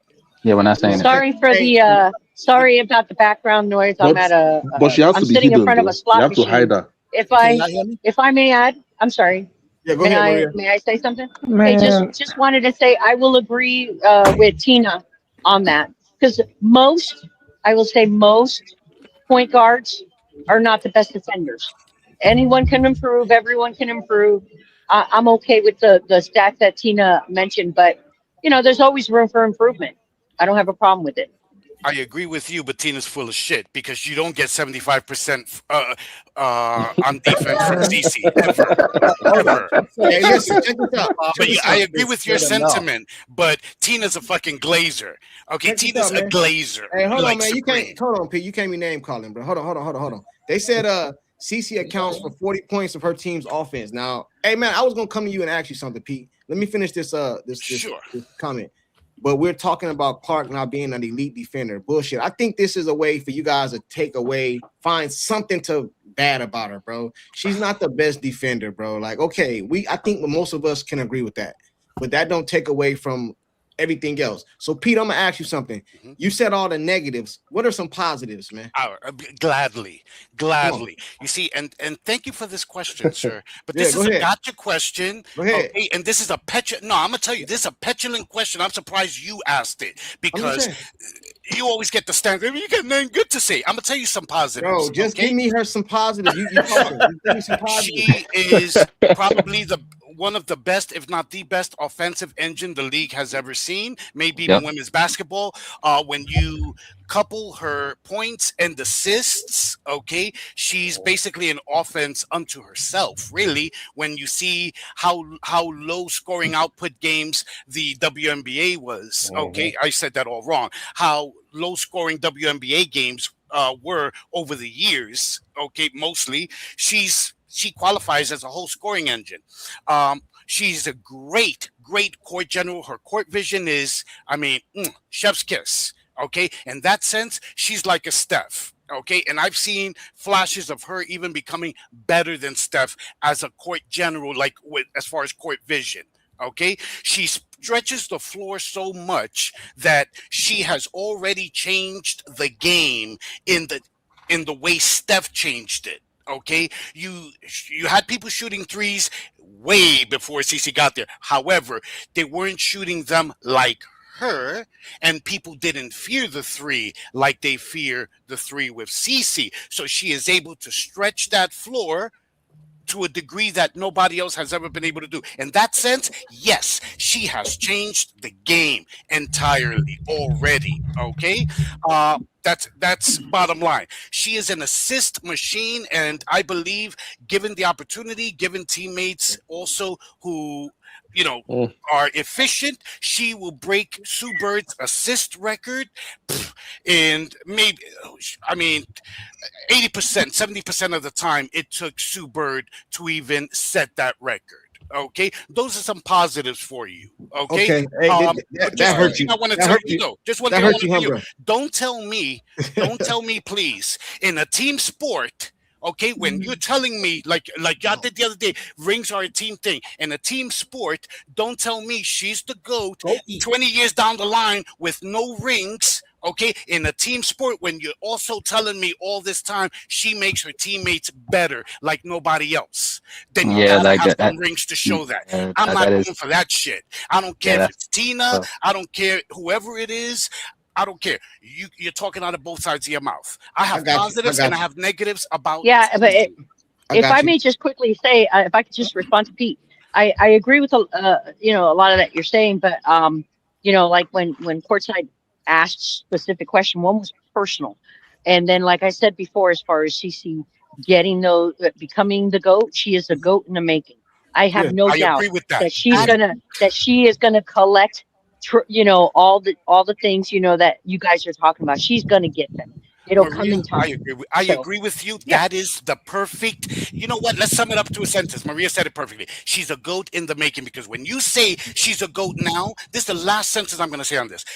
Yeah, we're not saying Sorry for the sorry about the background noise. I'm at a but she has I'm to be sitting hidden, in front of though. a slot You have machine. to hide her. If I may add, I'm sorry. Yeah, go ahead. May I say something? Man. Hey, just wanted to say I will agree with Tina on that because most point guards are not the best defenders. Anyone can improve. Everyone can improve. I'm okay with the stats that Tina mentioned, but you know, there's always room for improvement. I don't have a problem with it. I agree with you, but Tina's full of shit because you don't get 75% on defense from CC ever. Hey, listen, check this out. But I agree with your sentiment, but Tina's a fucking glazer. Okay, Tina's a glazer. Hey, hold on, man. Supreme. You can't hold on, Pete. You can't be name calling, bro. Hold on. They said CC accounts for 40 points of her team's offense. Now, hey man, I was gonna come to you and ask you something, Pete. Let me finish this this comment. But we're talking about Clark not being an elite defender. Bullshit. I think this is a way for you guys to find something to bad about her, bro. She's not the best defender, bro. Like, okay, I think most of us can agree with that. but that don't take away from everything else. So, Pete, I'm gonna ask you something. You said all the negatives. What are some positives, man? Gladly. You see, and thank you for this question, sir. But Yeah, this go is a ahead. gotcha question. Go ahead. Okay, and this is a petulant. No, I'm gonna tell you, this is a petulant question. I'm surprised you asked it I'm just because saying. you always get the standard. You got nothing good to say. I'm gonna tell you some positives. Bro, just okay? give me her some positive. You talking. Just give me some positive. She is probably one of the best, if not the best, offensive engine the league has ever seen. Maybe even women's basketball. When you couple her points and assists, okay, she's basically an offense unto herself. Really, when you see how low scoring output games the WNBA was, okay, I said that all wrong. How low scoring WNBA games were over the years, okay, mostly she qualifies as a whole scoring engine. She's a great court general. Her court vision is, chef's kiss. Okay, in that sense, she's like a Steph. Okay, and I've seen flashes of her even becoming better than Steph as a court general, like as far as court vision. Okay, she stretches the floor so much that she has already changed the game in the way Steph changed it. Okay, you had people shooting threes way before CC got there. However, they weren't shooting them like her, and people didn't fear the three like they fear the three with CC. So she is able to stretch that floor to a degree that nobody else has ever been able to do. In that sense, yes, she has changed the game entirely already. Okay, that's bottom line. She is an assist machine, and I believe, given the opportunity, given teammates also who are efficient, she will break Sue Bird's assist record. And maybe, 80%, 70% of the time, it took Sue Bird to even set that record. Okay, those are some positives for you. Okay, Hey, but that hurt you. I want to That tell hurt you you. though. Just one That thing I hurt want to you, tell huh, you. bro? Don't tell me, please, in a team sport. Okay, when you're telling me like y'all did the other day, rings are a team thing. In a team sport, don't tell me she's the GOAT 20 years down the line with no rings. Okay, in a team sport, when you're also telling me all this time she makes her teammates better like nobody else, then you gotta have some rings to show that. I'm not going for that shit. I don't care if it's Tina. I don't care whoever it is. I don't care. You're talking out of both sides of your mouth. I have positives and I have negatives about. Yeah, but if I you. may just quickly say, if I could just respond to Pete, I agree with a lot of that you're saying, but like when Courtside asked specific question, one was personal, and then like I said before, as far as CC getting those becoming the GOAT, she is a GOAT in the making. I have no I doubt agree with that. that she is gonna collect, all the things that you guys are talking about. She's gonna get them. It'll come Maria, in time. I agree with you. Yeah. That is the perfect. You know what? Let's sum it up to a sentence. Maria said it perfectly. She's a GOAT in the making, because when you say she's a GOAT now, this is the last sentence I'm going to say on this.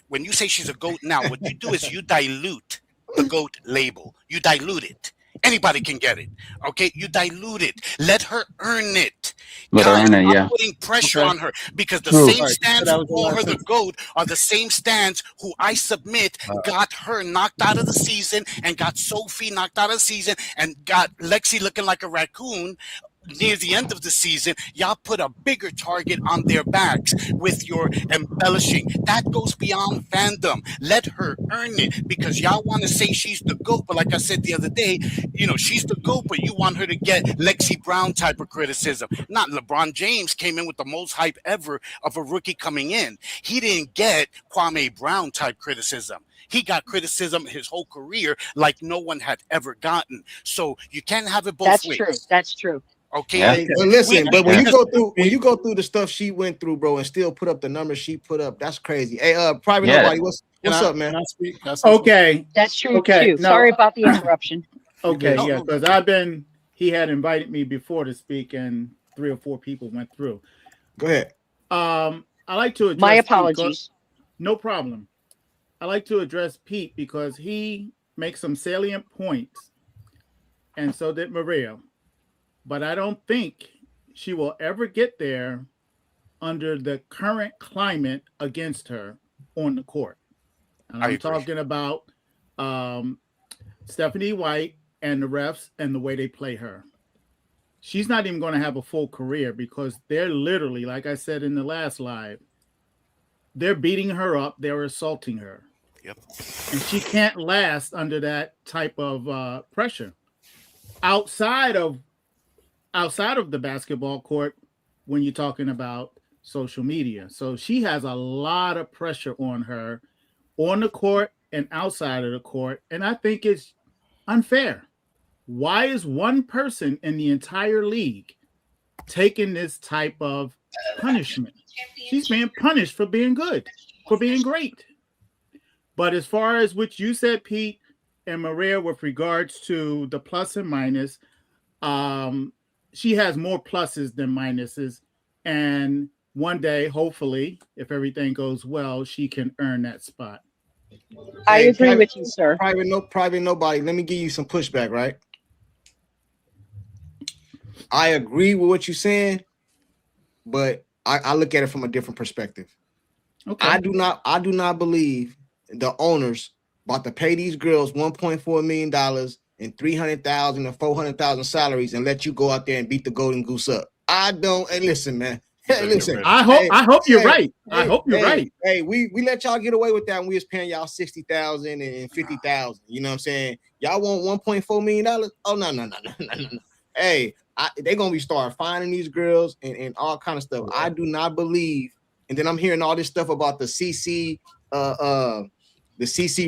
When you say she's a GOAT now, what you do is you dilute the GOAT label. You dilute it. Anybody can get it. Okay, you dilute it. Let her earn it. Guys, stop putting pressure on her, because the same stands who call her the GOAT are the same stands who I submit got her knocked out of the season and got Sophie knocked out of the season and got Lexi looking like a raccoon near the end of the season. Y'all put a bigger target on their backs with your embellishing. That goes beyond fandom. Let her earn it, because y'all want to say she's the GOAT, but like I said the other day, she's the GOAT, but you want her to get Lexi Brown type of criticism. Not LeBron James came in with the most hype ever of a rookie coming in. He didn't get Kwame Brown type criticism. He got criticism his whole career like no one had ever gotten. So you can't have it both ways. That's true. Okay. Hey, but listen, but when you go through the stuff she went through, bro, and still put up the numbers she put up, that's crazy. Hey, private nobody, what's up, man? Okay, that's true. Okay, too. no. Sorry about the interruption. Okay, yeah, because he had invited me before to speak, and 3 or 4 people went through. Go ahead. I like to address My Pete apologies. No problem. I like to address Pete because he makes some salient points, and so did Maria. But I don't think she will ever get there under the current climate against her on the court. And I'm talking about Stephanie White and the refs and the way they play her. She's not even going to have a full career because they're literally, like I said in the last live, they're beating her up. They're assaulting her. Yep. And she can't last under that type of pressure. Outside of the basketball court, when you're talking about social media. So she has a lot of pressure on her on the court and outside of the court. And I think it's unfair. Why is one person in the entire league taking this type of punishment? She's being punished for being good, for being great. But as far as what you said, Pete and Maria, with regards to the plus and minus, she has more pluses than minuses. And one day, hopefully, if everything goes well, she can earn that spot. I agree with you, sir. Private nobody. Let me give you some pushback, right? I agree with what you're saying, but I look at it from a different perspective. Okay. I do not believe the owners about to pay these girls $1.4 million and $300,000 and $400,000 salaries and let you go out there and beat the golden goose up. I don't. And listen, man. Hey, listen. I hope you're right. I hope you're right. Hey, we let y'all get away with that when we was paying y'all $60,000 and $50,000. You know what I'm saying? Y'all want $1.4 million? Oh no. Hey, they're gonna be start finding these girls and all kind of stuff. I do not believe. And then I'm hearing all this stuff about the CC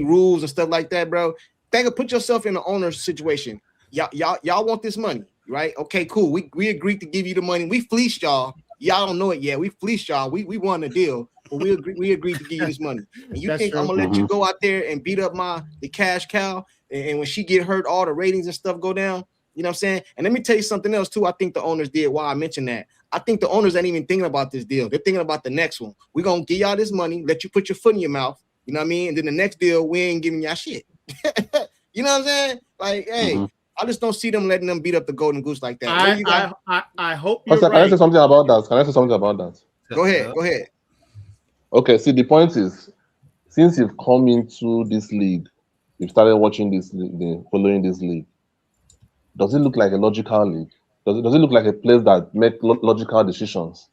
rules and stuff like that, bro. Put yourself in the owner's situation. Y'all want this money, right? Okay, cool. We agreed to give you the money. We fleeced y'all. Y'all don't know it yet. We fleeced y'all. We won the deal, but we agreed to give you this money. And you think I'm gonna let you go out there and beat up the cash cow? And when she get hurt, all the ratings and stuff go down. You know what I'm saying? And let me tell you something else too. I think the owners did. Why I mentioned that. I think the owners ain't even thinking about this deal. They're thinking about the next one. We're gonna give y'all this money, let you put your foot in your mouth. You know what I mean? And then the next deal, we ain't giving y'all shit. You know what I'm saying? Like, hey, I just don't see them letting them beat up the golden goose like that. I hope you're right. Can I say something about that? Go ahead. Okay, see, the point is, since you've come into this league, you've started watching this league, following this league, does it look like a logical league? Does it look like a place that makes logical decisions?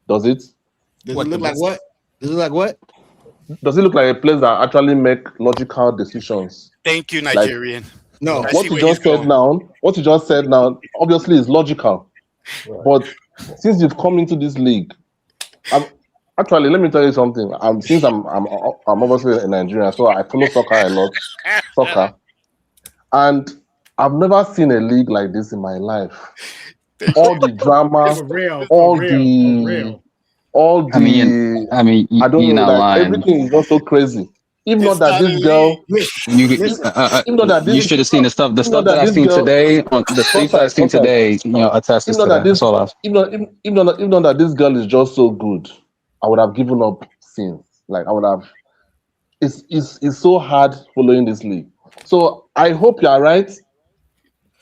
Does it? Does it look like what? Does it look like what? Does it look like a place that actually make logical decisions? Thank you, Nigerian. No, what you just said now, obviously is logical. Right. But since you've come into this league, actually, let me tell you something. Since I'm obviously a Nigerian, so I follow soccer a lot. And I've never seen a league like this in my life. All the drama, I don't know, like, everything is just so crazy. Even though that this girl, you should have seen the stuff that I've seen today, on the things that I've seen today, attests to that. Even though that this girl is just so good, I would have given up since. Like, I would have. It's so hard following this league. So I hope you are right,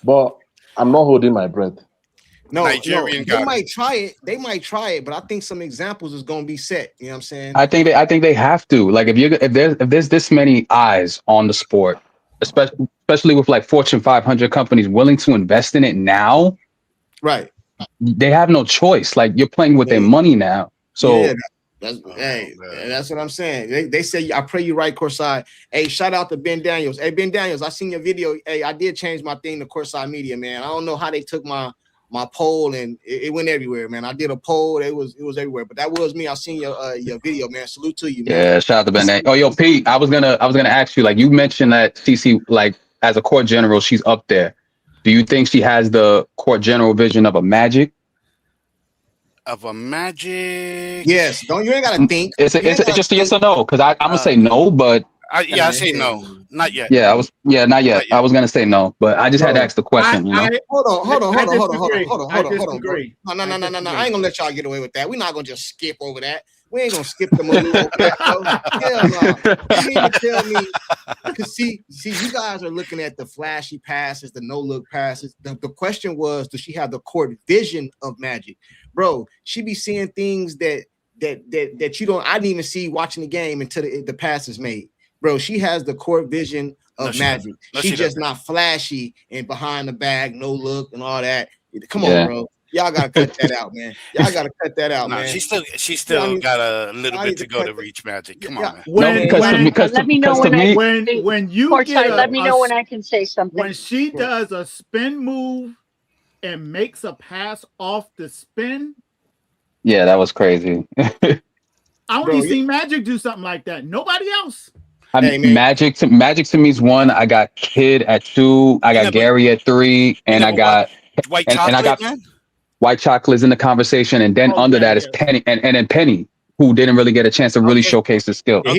but I'm not holding my breath. No, they might try it. They might try it, but I think some examples is going to be set. You know what I'm saying? I think they have to. Like, if there's this many eyes on the sport, especially with like Fortune 500 companies willing to invest in it now, right? They have no choice. Like, you're playing with their money now. So yeah, that's what I'm saying. They say, I pray you right, CourtSide. Hey, shout out to Ben Daniels. Hey, Ben Daniels, I seen your video. Hey, I did change my thing to CourtSide Media, man. I don't know how they took my poll and it went everywhere, man. I did a poll. It was everywhere, but that was me. I seen your video, man. Salute to you, man. Yeah, shout out to Ben Daniels. Oh, yo, Pete, I was gonna ask you, like, you mentioned that CC, like, as a court general, she's up there. Do you think she has the court general vision of a Magic? Of a Magic? Yes. You ain't gotta think. It's just a yes or no, because I'm gonna say no, but I say no, not yet. Yeah, not yet. I was gonna say no, but I just had to ask the question. Hold on. Bro. No. I ain't gonna let y'all get away with that. We're not gonna just skip over that. We ain't gonna skip the movie over that. Hell no. You mean to tell me? Because see, you guys are looking at the flashy passes, the no look passes. The question was, does she have the court vision of Magic? bro, she be seeing things that you don't. I didn't even see watching the game until the pass is made. Bro, she has the court vision of Magic. She just not flashy and behind the bag, no look and all that. Come on, bro. Y'all gotta cut that out, man. Y'all gotta cut that out, man. She still got a little bit to go to reach Magic. Come on, man. Let me know when you courtside, let me know when I can say something. When she does a spin move and makes a pass off the spin. Yeah, that was crazy. I only seen Magic do something like that. Nobody else. Magic to me is 1. I got Kid at 2. I got Gary at 3, and I got White Chocolate, I got man. White Chocolate's in the conversation, and then that is Penny, and then Penny, who didn't really get a chance to really showcase his skill. Yeah,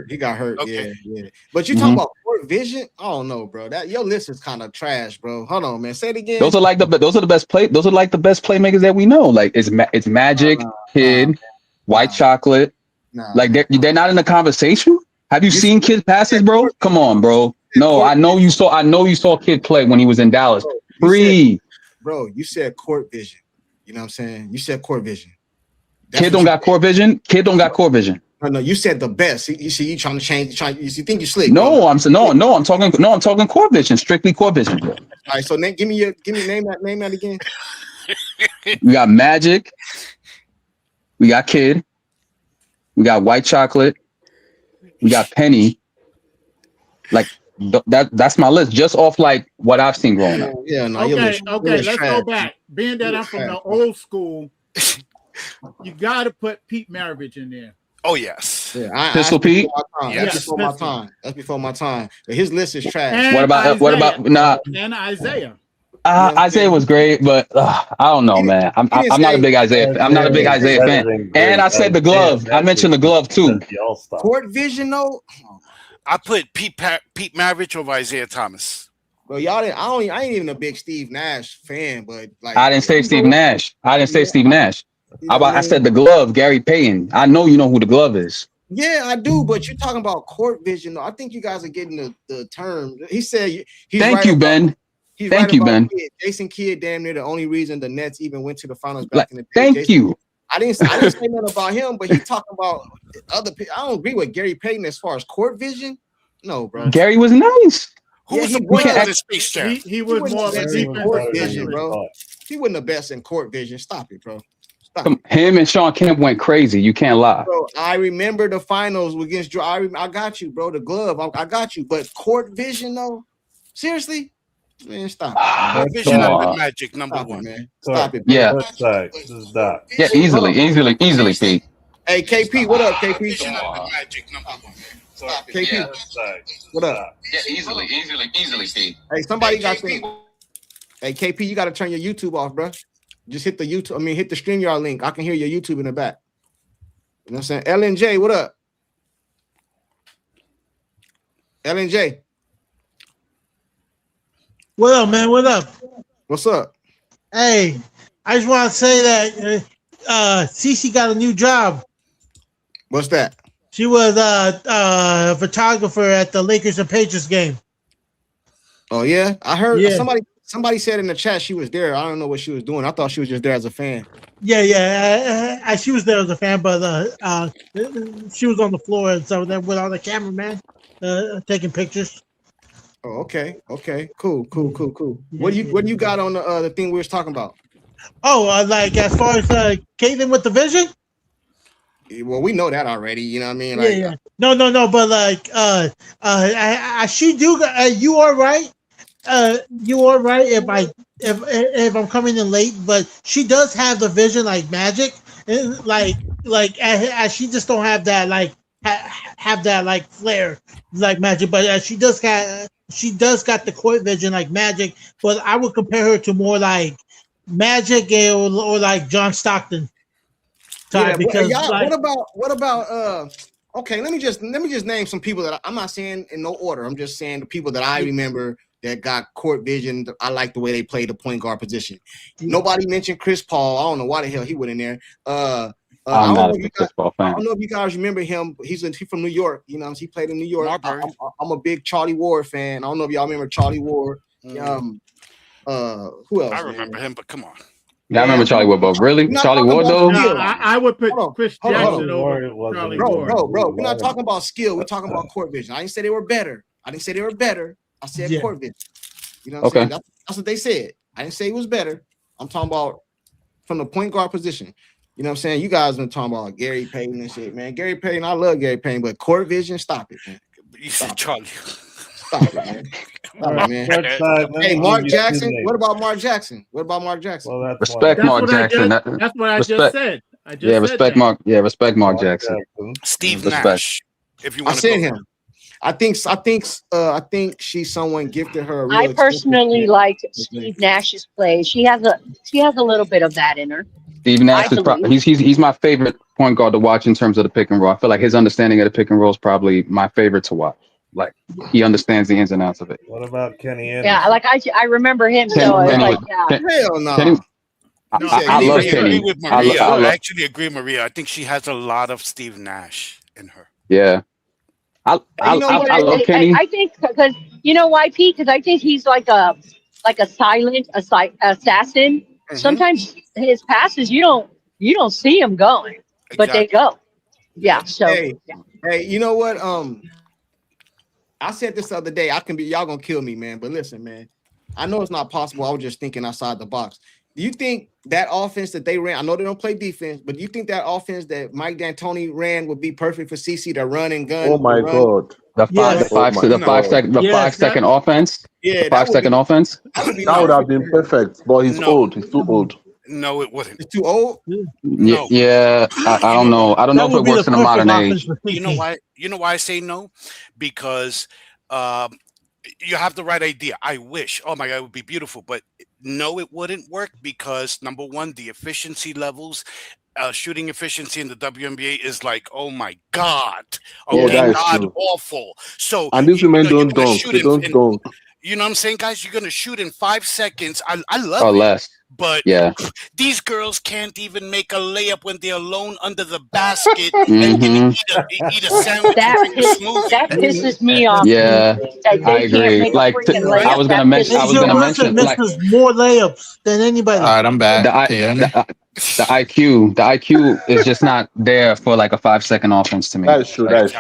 he got hurt. Okay. Yeah. But you talking about court vision? I don't know, bro. That your list is kind of trash, bro. Hold on, man. Say it again. Those are like the best playmakers that we know. Like it's Magic, Kid, White Chocolate. Like they're not in the conversation. Have you seen Kid passes, bro? Come on, bro. No, I know you saw Kid play when he was in Dallas. Bro, you said court vision. You know what I'm saying? You said court vision. Kid don't got court vision. Kid don't got court vision. No, you said the best. You see, you trying to change. You think you slick? No, I'm talking court vision. Strictly court vision, bro. All right, so give me name that again. We got Magic. We got Kid. We got White Chocolate. We got Penny. Like that's my list, just off like what I've seen growing up. Yeah, no. Okay. Let's go back. Being that I'm from the old school, you got to put Pete Maravich in there. Oh yes. Yeah, Pistol Pete. That's before my time. That's before my time. But his list is trash. What about and Isaiah? Isaiah was great, but I don't know, man. I'm not a big Isaiah. I'm not a big Isaiah fan. And I said the glove. I mentioned the glove too. Court vision, though. I put Pete Maravich over Isaiah Thomas. Well, y'all didn't. I ain't even a big Steve Nash fan, but like I didn't say Steve Nash. I said the glove, Gary Payton. I know you know who the glove is. Yeah, I do, but you're talking about court vision. I think you guys are getting the term. He said he's Thank you, Ben. Thank you, Ben. Jason Kidd, damn near the only reason the Nets even went to the finals back in the day. Thank you. I didn't say nothing about him, but he talking about other people. I don't agree with Gary Payton as far as court vision. No, bro. Gary was nice. Who was the best in Space Jam? He was more of a court vision, bro. He wasn't the best in court vision. Stop it, bro. Him and Sean Kemp went crazy. You can't lie. Bro, I remember the finals against Joe. I got you, bro. The glove, I got you. But court vision, though? Seriously? Man, stop. Court vision of Magic, number 1. Man. Stop it, bro. Yeah. Yeah, easily, Pete. Hey, KP, what up, KP? Vision of Magic, number 1. KP, what up? Yeah, easily, Pete. Hey, somebody got to. Hey, KP, you got to turn your YouTube off, bro. Just hit the YouTube. I mean, hit the StreamYard link. I can hear your YouTube in the back. You know what I'm saying? LNJ, what up? LNJ. What up, man? What up? What's up? Hey, I just want to say that Cece got a new job. What's that? She was a photographer at the Lakers and Patriots game. Oh yeah, I heard somebody said in the chat she was there. I don't know what she was doing. I thought she was just there as a fan. Yeah. She was there as a fan, but she was on the floor and so with all the cameraman taking pictures. Oh, okay, cool. What do you got on the thing we was talking about? Oh, like as far as Caitlin with the vision. Well, we know that already. You know what I mean? Like, yeah. No, but like, she do. You are right. You are right. If I'm coming in late, but she does have the vision like Magic, like she just don't have that have that like flair like Magic, but she does got the court vision like Magic. But I would compare her to more like Magic or like John Stockton. Yeah, because what about okay, let me just name some people that I'm not saying in no order. I'm just saying the people that I remember that got court vision. I like the way they played the point guard position. Nobody mentioned Chris Paul. I don't know why the hell he went in there. I don't know if you guys remember him. He's from New York. You know, he played in New York. I'm a big Charlie Ward fan. I don't know if y'all remember Charlie Ward. Who else? I remember him, but come on. Yeah, I remember Charlie Ward, but really, We're not Charlie talking Ward about though. skill. I would put Chris hold on. Jackson over Charlie Ward. Bro. We're not talking about skill. We're talking about court vision. I didn't say they were better. I said court vision. You know what I'm saying? That's what they said. I didn't say it was better. I'm talking about from the point guard position. You know what I'm saying? You guys been talking about Gary Payton and shit, man. Gary Payton, I love Gary Payton, but court vision, stop it, man. You said Charlie. Stop it, man. Hey, Mark Jackson. What about Mark Jackson? Well, respect Mark Jackson. That's what I just said. Respect Mark. Yeah, respect Mark Jackson. Steve Nash. If you want to said him. I think she's someone gifted her. I personally like Steve Nash's play. She has a little bit of that in her. Steve Nash is he's my favorite point guard to watch in terms of the pick and roll. I feel like his understanding of the pick and roll is probably my favorite to watch. Like he understands the ins and outs of it. What about Kenny Anderson? Yeah, like I remember him. So I was like, yeah. Hell no. I love Kenny. With Maria. I actually agree, Maria. I think she has a lot of Steve Nash in her. Yeah. I love Kenny. I think because you know why, Pete? Because I think he's like a silent assassin. Mm-hmm. Sometimes his passes you don't see him going, but they go. Yeah. So hey, you know what? I said this the other day. Y'all gonna kill me, man. But listen, man. I know it's not possible. I was just thinking outside the box. Do you think that offense that they ran? I know they don't play defense, but do you think that offense that Mike D'Antoni ran would be perfect for CC to run and gun? Oh my God! The 5 second offense. Yeah, 5 second offense. That would have been perfect, but he's old. He's too old. No, it wouldn't. It's too old. No. Yeah, I don't know. I don't know if it works in the modern age. You know why? You know why I say no? Because you have the right idea. I wish. Oh my God, it would be beautiful, but no, it wouldn't work because number one, the efficiency levels. Shooting efficiency in the WNBA is like, oh my God, God awful. So and these women don't dunk. They don't dunk. You know what I'm saying, guys? You're gonna shoot in 5 seconds. I love or it. Less. But yeah, these girls can't even make a layup when they're alone under the basket and eat a sandwich. That pisses me off. Yeah, I agree. Like I was gonna mention. Like more layups than anybody. All right, I'm back. The IQ is just not there for like a 5 second offense to me. That's true. Like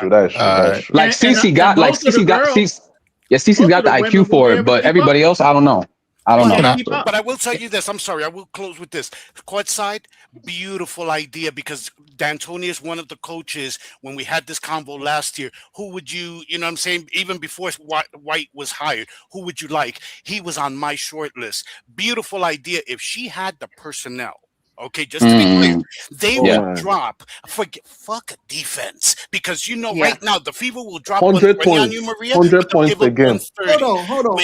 CC got CC's got the IQ for it, but everybody else, I don't know. But I will tell you this. I'm sorry. I will close with this. CourtSide, beautiful idea because D'Antoni is one of the coaches when we had this convo last year. Who would you know what I'm saying? Even before White was hired, who would you like? He was on my short list. Beautiful idea. If she had the personnel, okay, just to be clear, they would drop. Fuck defense because right now the fever will drop 100 points. On you, Maria. 100 points again. Hold on.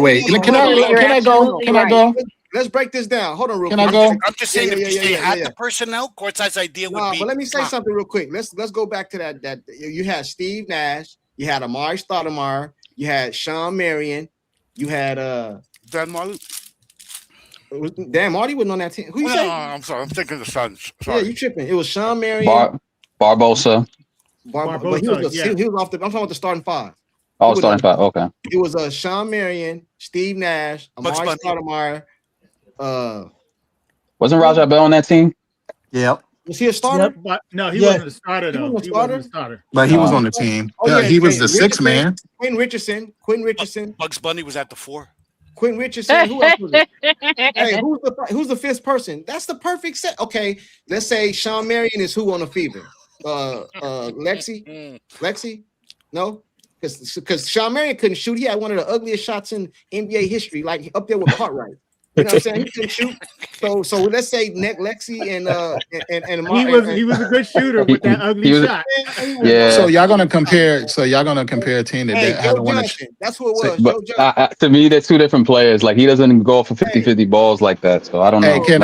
Wait. Can I go? Let's break this down. Hold on, real quick. Can I go? I'm just saying, if they had the personnel, CourtSide's idea would be. But let me say something real quick. Let's go back to that. You had Steve Nash, you had Amari Stoudemire, you had Sean Marion, you had Dan Marley. Dan Marty wasn't on that team. Who you say? I'm sorry. I'm thinking the Suns. Yeah, you tripping. It was Sean Marion. Barbosa. But he was off the. I'm talking about the starting five. Oh, starting five. Okay. It was Sean Marion, Steve Nash, Amari Stoudemire. Wasn't Raja Bell on that team? Yep. Was he a starter? No, he wasn't a starter though. He wasn't a starter. But he was on the team. He was the sixth man. Quentin Richardson. Bugs Bunny was at the 4. Quentin Richardson. Who else was it? Hey, who's the fifth person? That's the perfect set. Okay, let's say Sean Marion is who on the fever? Lexi? No, because Sean Marion couldn't shoot. He had one of the ugliest shots in NBA history, like up there with Cartwright. You know what I'm saying? He couldn't shoot. So let's say Lexi and he was a good shooter with that ugly shot. Yeah. So y'all gonna compare a team that had one. That's who it was. But to me, they're two different players. Like he doesn't go for 50-50 balls like that. So I don't know. Hey,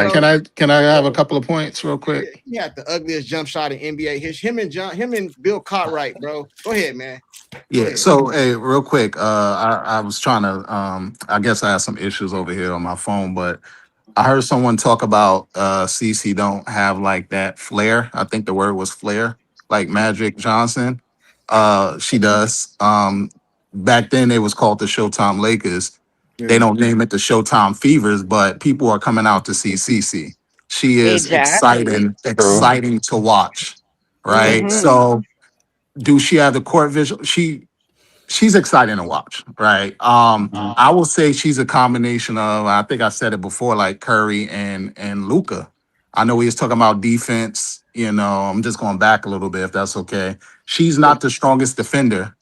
can I have a couple of points real quick? He had the ugliest jump shot in NBA history. Him and Bill Cartwright, bro. Go ahead, man. Yeah. So, hey, real quick, I was trying to, I guess I had some issues over here on my phone, but I heard someone talk about CC don't have like that flair. I think the word was flair, like Magic Johnson. She does. Back then, it was called the Showtime Lakers. They don't name it the Showtime Fevers, but people are coming out to see Cece. She is Exactly. exciting to watch, right? Mm-hmm. So, do she have the court visual? She's exciting to watch, right? I will say she's a combination of, I think I said it before, like Curry and Luca. I know he was talking about defense. I'm just going back a little bit if that's okay. She's not the strongest defender.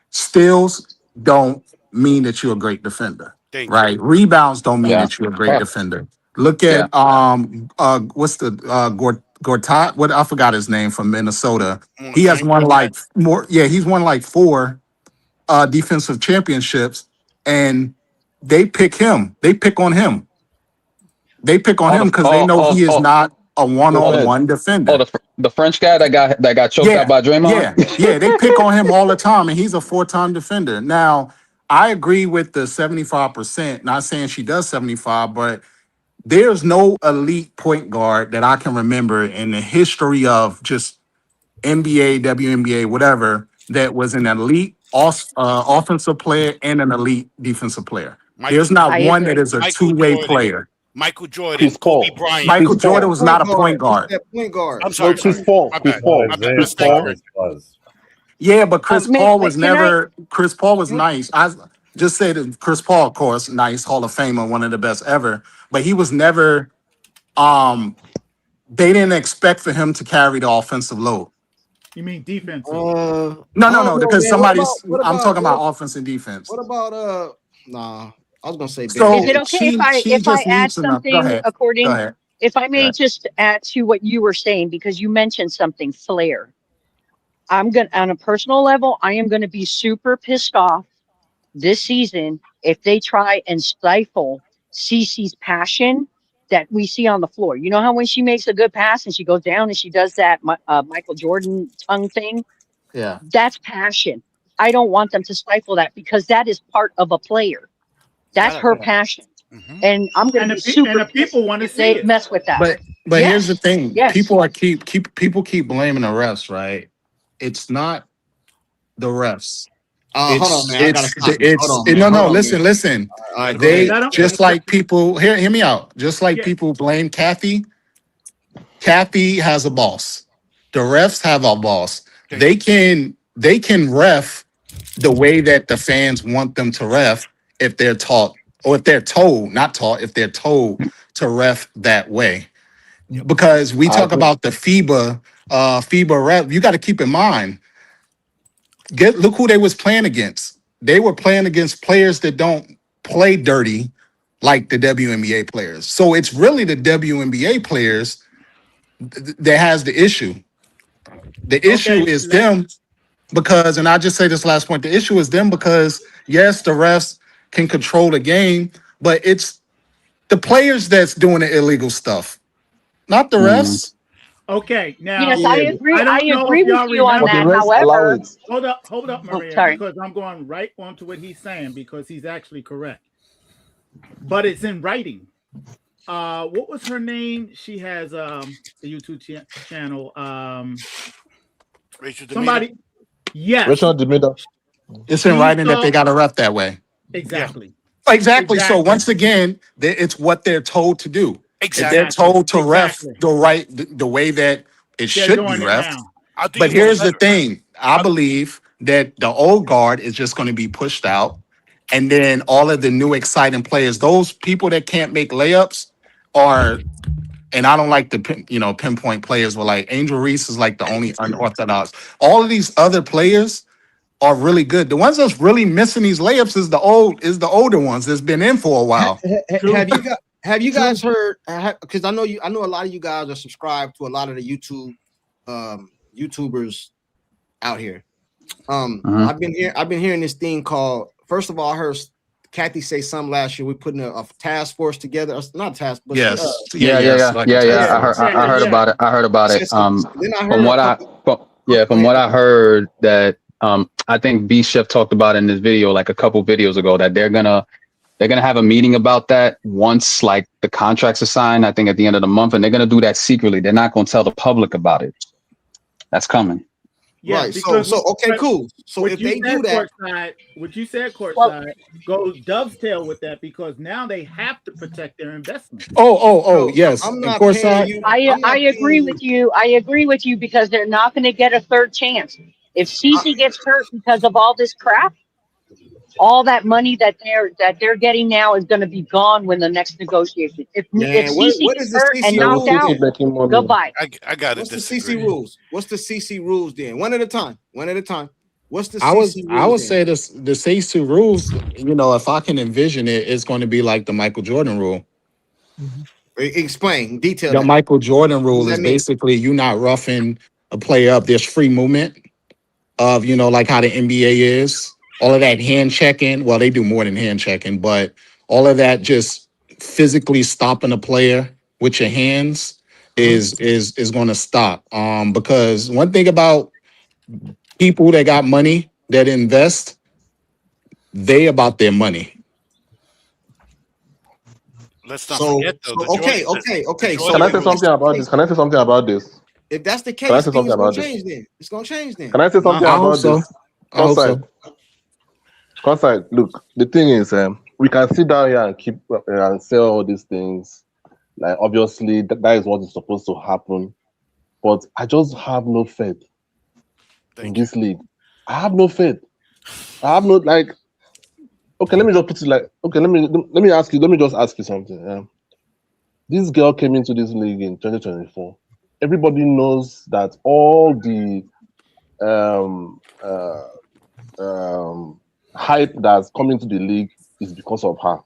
Steals don't mean that you're a great defender, Thank you. right? Rebounds don't mean Yeah. that you're a great defender. Look Yeah. at what's the Gortat? What, I forgot his name, from Minnesota. He has won like more. Yeah, he's won like 4 defensive championships, and they pick him. They pick on him. They pick on him because they know he is not a one-on-one defender. Oh, the French guy that got choked out by Draymond. Yeah, they pick on him all the time, and he's a 4-time defender. Now, I agree with the 75%. Not saying she does 75, but there's no elite point guard that I can remember in the history of just NBA, WNBA, whatever, that was an elite offensive player and an elite defensive player. There's not one that is a two-way player. Michael Jordan, Kobe Bryant. Michael Jordan was not a point guard. Point guard. I'm sorry. Chris Paul. My bad. Yeah, but Chris Paul was never. Chris Paul was nice. I just say that Chris Paul, of course, nice Hall of Famer, one of the best ever. But he was never. They didn't expect for him to carry the offensive load. You mean defense? No, know, because man. somebody's. What I'm about- talking about offense and defense. What about Nah, I was gonna say. So Is it okay if I add something according? If I may just add to what you were saying, because you mentioned something, flair. I'm gonna, on a personal level, I am gonna be super pissed off this season if they try and stifle Cece's passion that we see on the floor. You know how when she makes a good pass and she goes down and she does that Michael Jordan tongue thing? Yeah. That's passion. I don't want them to stifle that because that is part of a player. That's her passion. And I'm going to be super and people want to if see they it. mess with that. But Yes. here's the thing: Yes. people keep blaming the refs, right? It's not the refs. Hold on, man. I gotta stop you. It's Hold on, man. Hold on, listen. All right, go They ahead. just like people. Hear me out. Just like people blame Kathy. Kathy has a boss. The refs have a boss. They can ref the way that the fans want them to ref if they're taught, or if they're told, not taught, if they're told to ref that way. Because we talk about the FIBA ref. You got to keep in mind. Look who they was playing against. They were playing against players that don't play dirty like the WNBA players. So it's really the WNBA players that has the issue. The issue is them because, and I just say this last point, the issue is them because, yes, the refs can control the game, but it's the players that's doing the illegal stuff, not the refs. Okay, now Yes, I agree. don't I know agree if y'all with you on remember- that. However, hold up, Maria, sorry. because I'm going right onto what he's saying because he's actually correct. But it's in writing. What was her name? She has a YouTube channel. Somebody, yes, Rachel Demeter. It's in writing that they got to ref that way. Exactly. Exactly. So once again, it's what they're told to do. Exactly. If they're told to ref the way that it should be refed. But here's the thing. I believe that the old guard is just going to be pushed out. And then all of the new exciting players, those people that can't make layups are, and I don't like the pinpoint players, but like Angel Reese is like the only unorthodox. All of these other players are really good. The ones that's really missing these layups is the older ones that's been in for a while. Have you guys heard? Because I know a lot of you guys are subscribed to a lot of the YouTubers out here. I've been hearing this thing called. First of all, I heard Kathy say something last year. We're putting a task force together. Not task, but Yeah. I heard about it. I heard about it. From what I heard that I think B Chef talked about in this video like a couple videos ago that they're gonna have a meeting about that once like the contracts are signed. I think at the end of the month, and they're gonna do that secretly. They're not gonna tell the public about it. That's coming. Yeah, right. because So okay, cool. So what if you they said do that, what you said Well, courtside goes dovetail with that because now they have to protect their investment. bro, Yes. I'm And not paying courtside, you. I I'm not agree paying with you. you. I agree with you because they're not going to get a third chance. If Cece gets hurt because of all this crap, all that money that they're getting now is going to be gone when the next negotiation. If Man, Cece what gets is the hurt and CC They will knocked still rules out, keep then? making money. goodbye. I gotta What's the disagree. CC rules? What's the CC rules then? One at a time. One at a time. What's the I was CC I rules would then? say this the Sage 2 rules, if I can envision it, it's going to be like the Michael Jordan rule. Explain, detail The that. Michael Jordan What does rule that is mean? basically you not roughing a player up. There's free movement of, like how the NBA is. All of that hand checking. Well, they do more than hand checking, but all of that just physically stopping a player with your hands Mhm. is going to stop. Because one thing about people that got money that invest, they about their money. Let's not So, forget though the okay, Jordan okay, the okay. Can So Jordan I say if rules. that's something the about this? case, Can I say something about this? if that's the Can I case, say something things gonna about this? change then. It's gonna change then. Can I say I, something I hope about so. this? I hope Courtside. so. Courtside. Look, the thing is, we can sit down here and keep and say all these things. Like obviously that is what is supposed to happen. But I just have no faith in Thank you. this league. I have no faith. I have no like. Okay, let me just put it like. Okay, let me ask you. Let me just ask you something. This girl came into this league in 2024. Everybody knows that all the um, uh, hype that's coming to the league is because of her.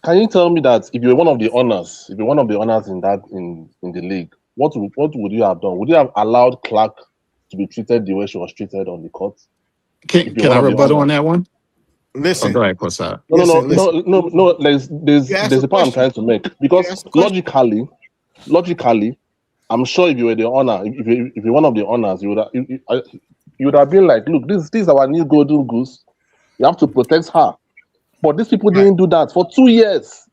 Can you tell me that if you're one of the owners, if you're one of the owners in the league, what would you have done? Would you have allowed Clark to be treated the way she was treated on the court? If you're Can one I of the rebuttal on owners. that one? Oh, go Listen, ahead, Courtside. No, no, no, listen, no, listen. no, no. There's You asked a a point I'm question. trying to make You because asked a question. logically, I'm sure if you were the owner, if you're one of the owners, you would have been like, look, this is our new golden goose. You have to protect her. But these people Right. didn't do that for 2 years.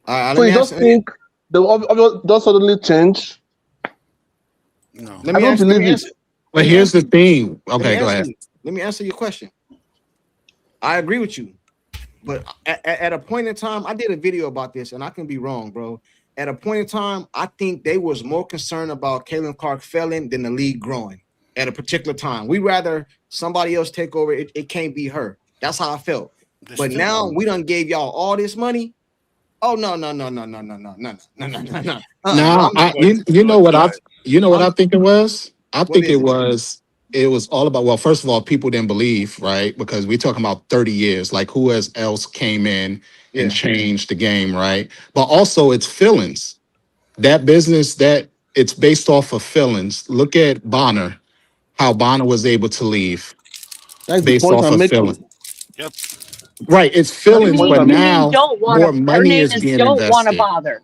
All right. So you just think they will just suddenly change? No. I don't Let believe me it. answer. But Let me here's answer. the thing. Let me Okay, go answer ahead. you. Let me answer your question. I agree with you, but at a point in time, I did a video about this, and I can be wrong, bro. At a point in time, I think they was more concerned about Caitlin Clark failing than the league growing. At a particular time, we rather somebody else take over. It can't be her. That's how I felt. This But is now we done gave y'all all this money. Oh no. Bro, Now, I'm not. Courtside. what I'm I think it was. I what think is it was all about. Well, first of all, people didn't believe, right? Because we're talking about 30 years. Like who else came in and Yeah. changed the game, right? But also, it's feelings. That business that it's based off of feelings. Look at Bonner, how Bonner was able to leave That's the based point off I'm of making. feelings. Yep. Right, it's That's the feelings, point but I'm You making. mean now don't want more to? Her money name is is being don't want to invested. bother.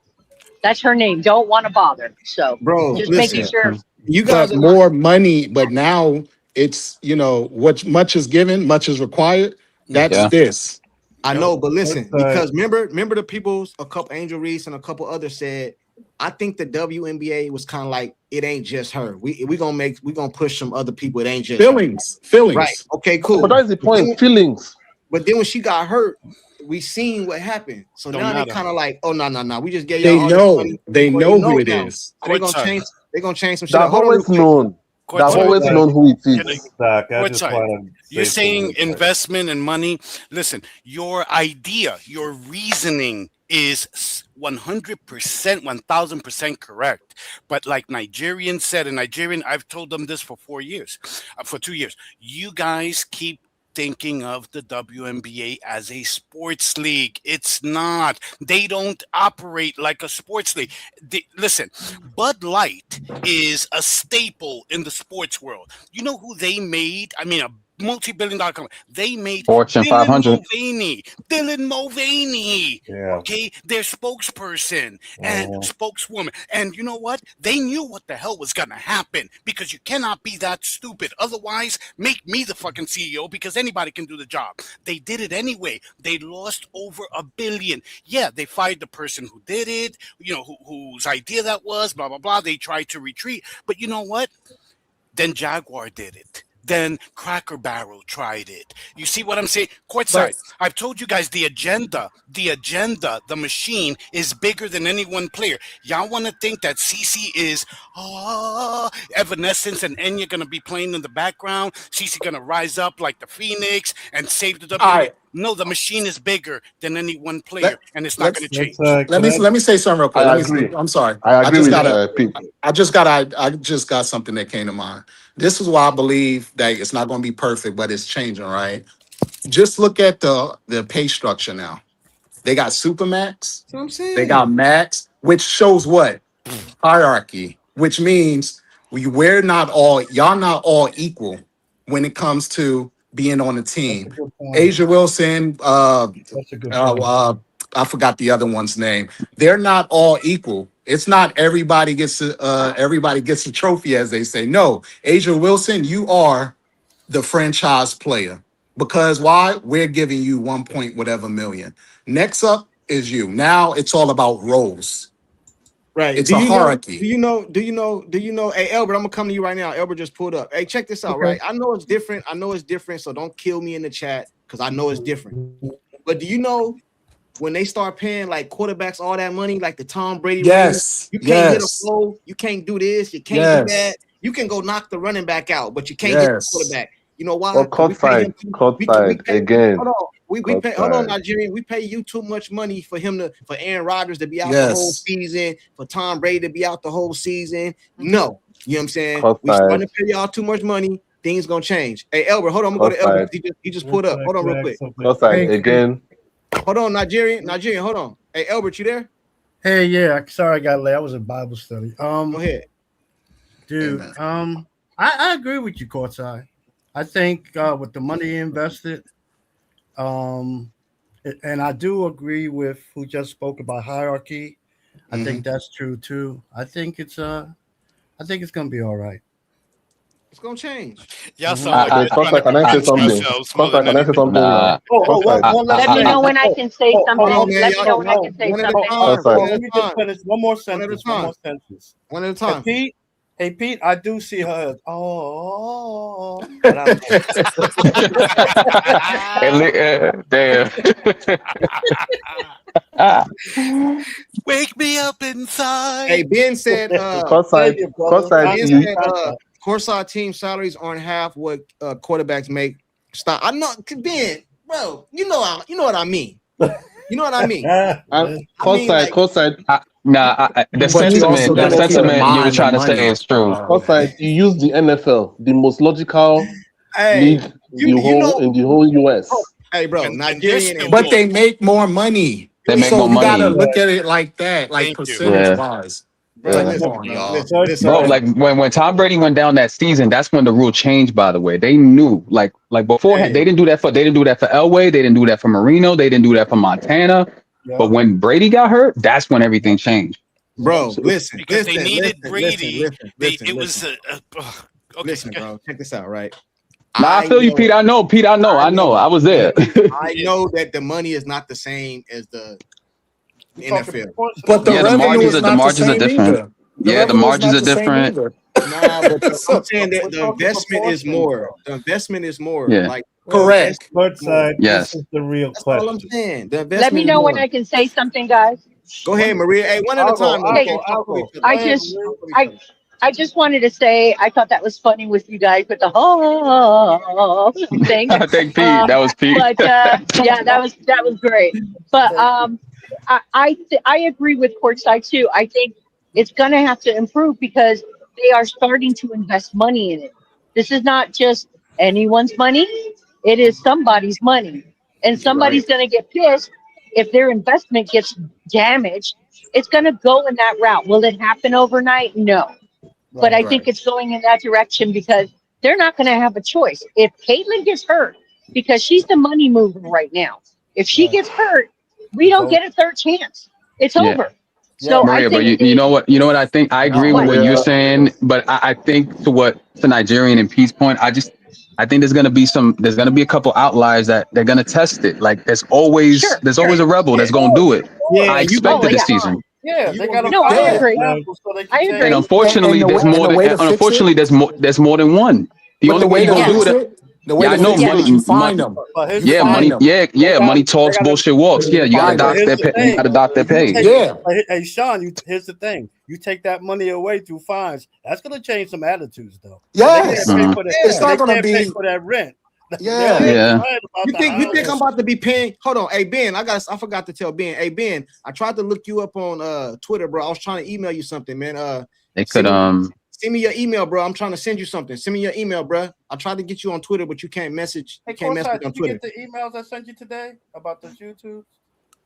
That's her name. Don't want to bother. So Bro, just making listen. sure. You guys But are not. more money, but now it's what much is given, much is required. That's Yeah. this. I Yep. know, but listen, Courtside. because remember the people's a couple Angel Reese and a couple others said, I think the WNBA was kind of like it ain't just her. We gonna push some other people. It ain't just her. Feelings, Right. feelings. Okay, But cool. that is the point. Feelings. But then when she got hurt, we seen what happened. So Don't now they matter. kind of like, oh no. We just gave y'all They all this know, money. they Well, they know who know it now. is. So they're gonna Courtside. change. They're gonna change some shit up. They've Hold on real always quick. known. They've Hold on real always quick. Courtside. known who it Yeah. is. Doc, I just Courtside. want to You're say something saying real quick. investment and money. Listen, your idea, your reasoning is 100%, 1000% correct. But like Nigerians said, in Nigerian, I've told them this for 4 years, for 2 years. You guys keep thinking of the WNBA as a sports league. It's not. They don't operate like a sports league. Listen, Bud Light is a staple in the sports world. You know who they made? I mean, a multi-billion-dollar company. They made Fortune Dylan 500. Mulvaney. Dylan Mulvaney. Yeah. Okay, their spokesperson and Mhm. spokeswoman. And you know what? They knew what the hell was gonna happen because you cannot be that stupid. Otherwise, make me the fucking CEO because anybody can do the job. They did it anyway. They lost over $1 billion. Yeah, they fired the person who did it. You know whose idea that was. Blah blah blah. They tried to retreat, but you know what? Then Jaguar did it. Then Cracker Barrel tried it. You see what I'm saying? Courtside. I've told you guys the agenda, the machine is bigger than any one player. Y'all want to think that CC is Evanescence and Enya going to be playing in the background? CC going to rise up like the Phoenix and save the WNBA? right. No, the machine is bigger than any one player, and it's not let's- going to change. Let me say something real quick. I agree. I'm sorry. I agree with Pete. I just got something that came to mind. This is why I believe that it's not going to be perfect, but it's changing, right? Just look at the pay structure now. They got Supermax. That's what I'm saying. They got Max, which shows what? Hierarchy, which means y'all not all equal when it comes to being on the team. Asia Wilson, That's a good point. I forgot the other one's name. They're not all equal. It's not everybody gets a trophy, as they say. No, Asia Wilson, you are the franchise player. Because why? We're giving you 1 point whatever million. Next up is you. Now it's all about roles. Right. It's a hierarchy. Do you know? Hey, Albert, I'm gonna come to you right now. Albert just pulled up. Hey, check this out, Okay. right? I know it's different. So don't kill me in the chat because I know it's different. But do you know when they start paying like quarterbacks all that money, like the Tom Brady? Yes. You can't hit a flow. You can't do this. You can't do that. You can go knock the running back out, but you can't get the quarterback. You know why? Or CourtSide again. Hold on. We pay. Hold on, Nigerian. We pay you too much money for Aaron Rodgers to be out the whole season, for Tom Brady to be out the whole season. No, you know what I'm saying? We starting to pay y'all too much money. Things gonna change. Hey, Albert, hold on. I'm gonna go to Albert. He just pulled up. Hold on, real quick. CourtSide again. Hold on, Nigerian. Hold on. Hey, Albert, you there? Hey, yeah. Sorry, I got late. I was in Bible study. Go ahead, dude. I agree with you, CourtSide. I think with the money invested, and I do agree with who just spoke about hierarchy. I think that's true too. I think it's gonna be all right. It's gonna change. Y'all sound like CourtSide, can I say something? CourtSide, can I say something? Let me know when I can say something. Let me know when I can say something. Let me just finish one more sentence. One at a time. Hey Pete, I do see her. Oh, Damn. Wake me up inside. Hey, Ben said, CourtSide, CourtSide team salaries aren't half what quarterbacks make. Stop. I know, Ben, bro. You know what I mean. You know what I mean. CourtSide. The sentiment you were trying to say is true. CourtSide, you use the NFL, the most logical league in the whole US. Hey, bro, Nigerian, but they make more money. They make more money. You gotta look at it like that, like percentage wise. Bro, like when Tom Brady went down that season, that's when the rule changed. By the way, they knew like beforehand. They didn't do that for Elway. They didn't do that for Marino. They didn't do that for Montana. Yeah. But when Brady got hurt, that's when everything changed. Bro, listen, because they needed Brady. Listen, bro. Check this out, right? I feel you, Pete. I know. I was there. I know that the money is not the same as the NFL, but the margins are different. The margins are different. Nah, but I'm saying that the investment is more. The investment is more. Yeah. Like correct. Courtside. Yes. This is the real That's question. all I'm saying. The Let me know when I can say something, guys. Go ahead, Maria. Hey, one at a time. I just wanted to say I thought that was funny with you guys with the thing. I think Pete. That was Pete. But yeah, that was great. But I agree with CourtSide too. I think it's gonna have to improve because they are starting to invest money in it. This is not just anyone's money; it is somebody's money, and somebody's gonna get pissed if their investment gets damaged. It's gonna go in that route. Will it happen overnight? No. But I think it's going in that direction because they're not going to have a choice. If Caitlin gets hurt, because she's the money mover right now, if she gets hurt, we don't get a third chance. It's over. So Maria, but you know what? You know what I think? I agree with what you're saying, but I think to Nigerian and Pete's point, I think there's gonna be a couple outliers that they're gonna test it. Like there's always a rebel that's gonna do it. Yeah, I expected this season. Yeah, they got to No, I find agree. examples so they can I change. agree. And unfortunately, there's more than. And unfortunately, there's more than one. The But only the way way you're to gonna do fix it. it, the way Yeah, I to know fix it money. is you find them. But here's You the Yeah, thing. find money. them. Yeah, money talks, bullshit walks. Yeah, you gotta Yeah. dock Here's their the pay. You thing. gotta dock their If you pay. take, Yeah. hey Sean, here's the thing. You take that money away through fines. That's gonna change some attitudes, though. They can't Yes. pay Mhm. for that. It's They not gonna can't pay be. for that rent. They're Yeah. already Yeah. crying about You the think house. I'm about to be paying? Hold on, hey Ben, I forgot to tell Ben. Hey Ben, I tried to look you up on Twitter, bro. I was trying to email you something, man. They could Send me your email, bro. I'm trying to send you something. Send me your email, bro. I tried to get you on Twitter, but you can't message. Hey, You can't message CourtSide, on did you Twitter. get the emails I sent you today about the YouTube?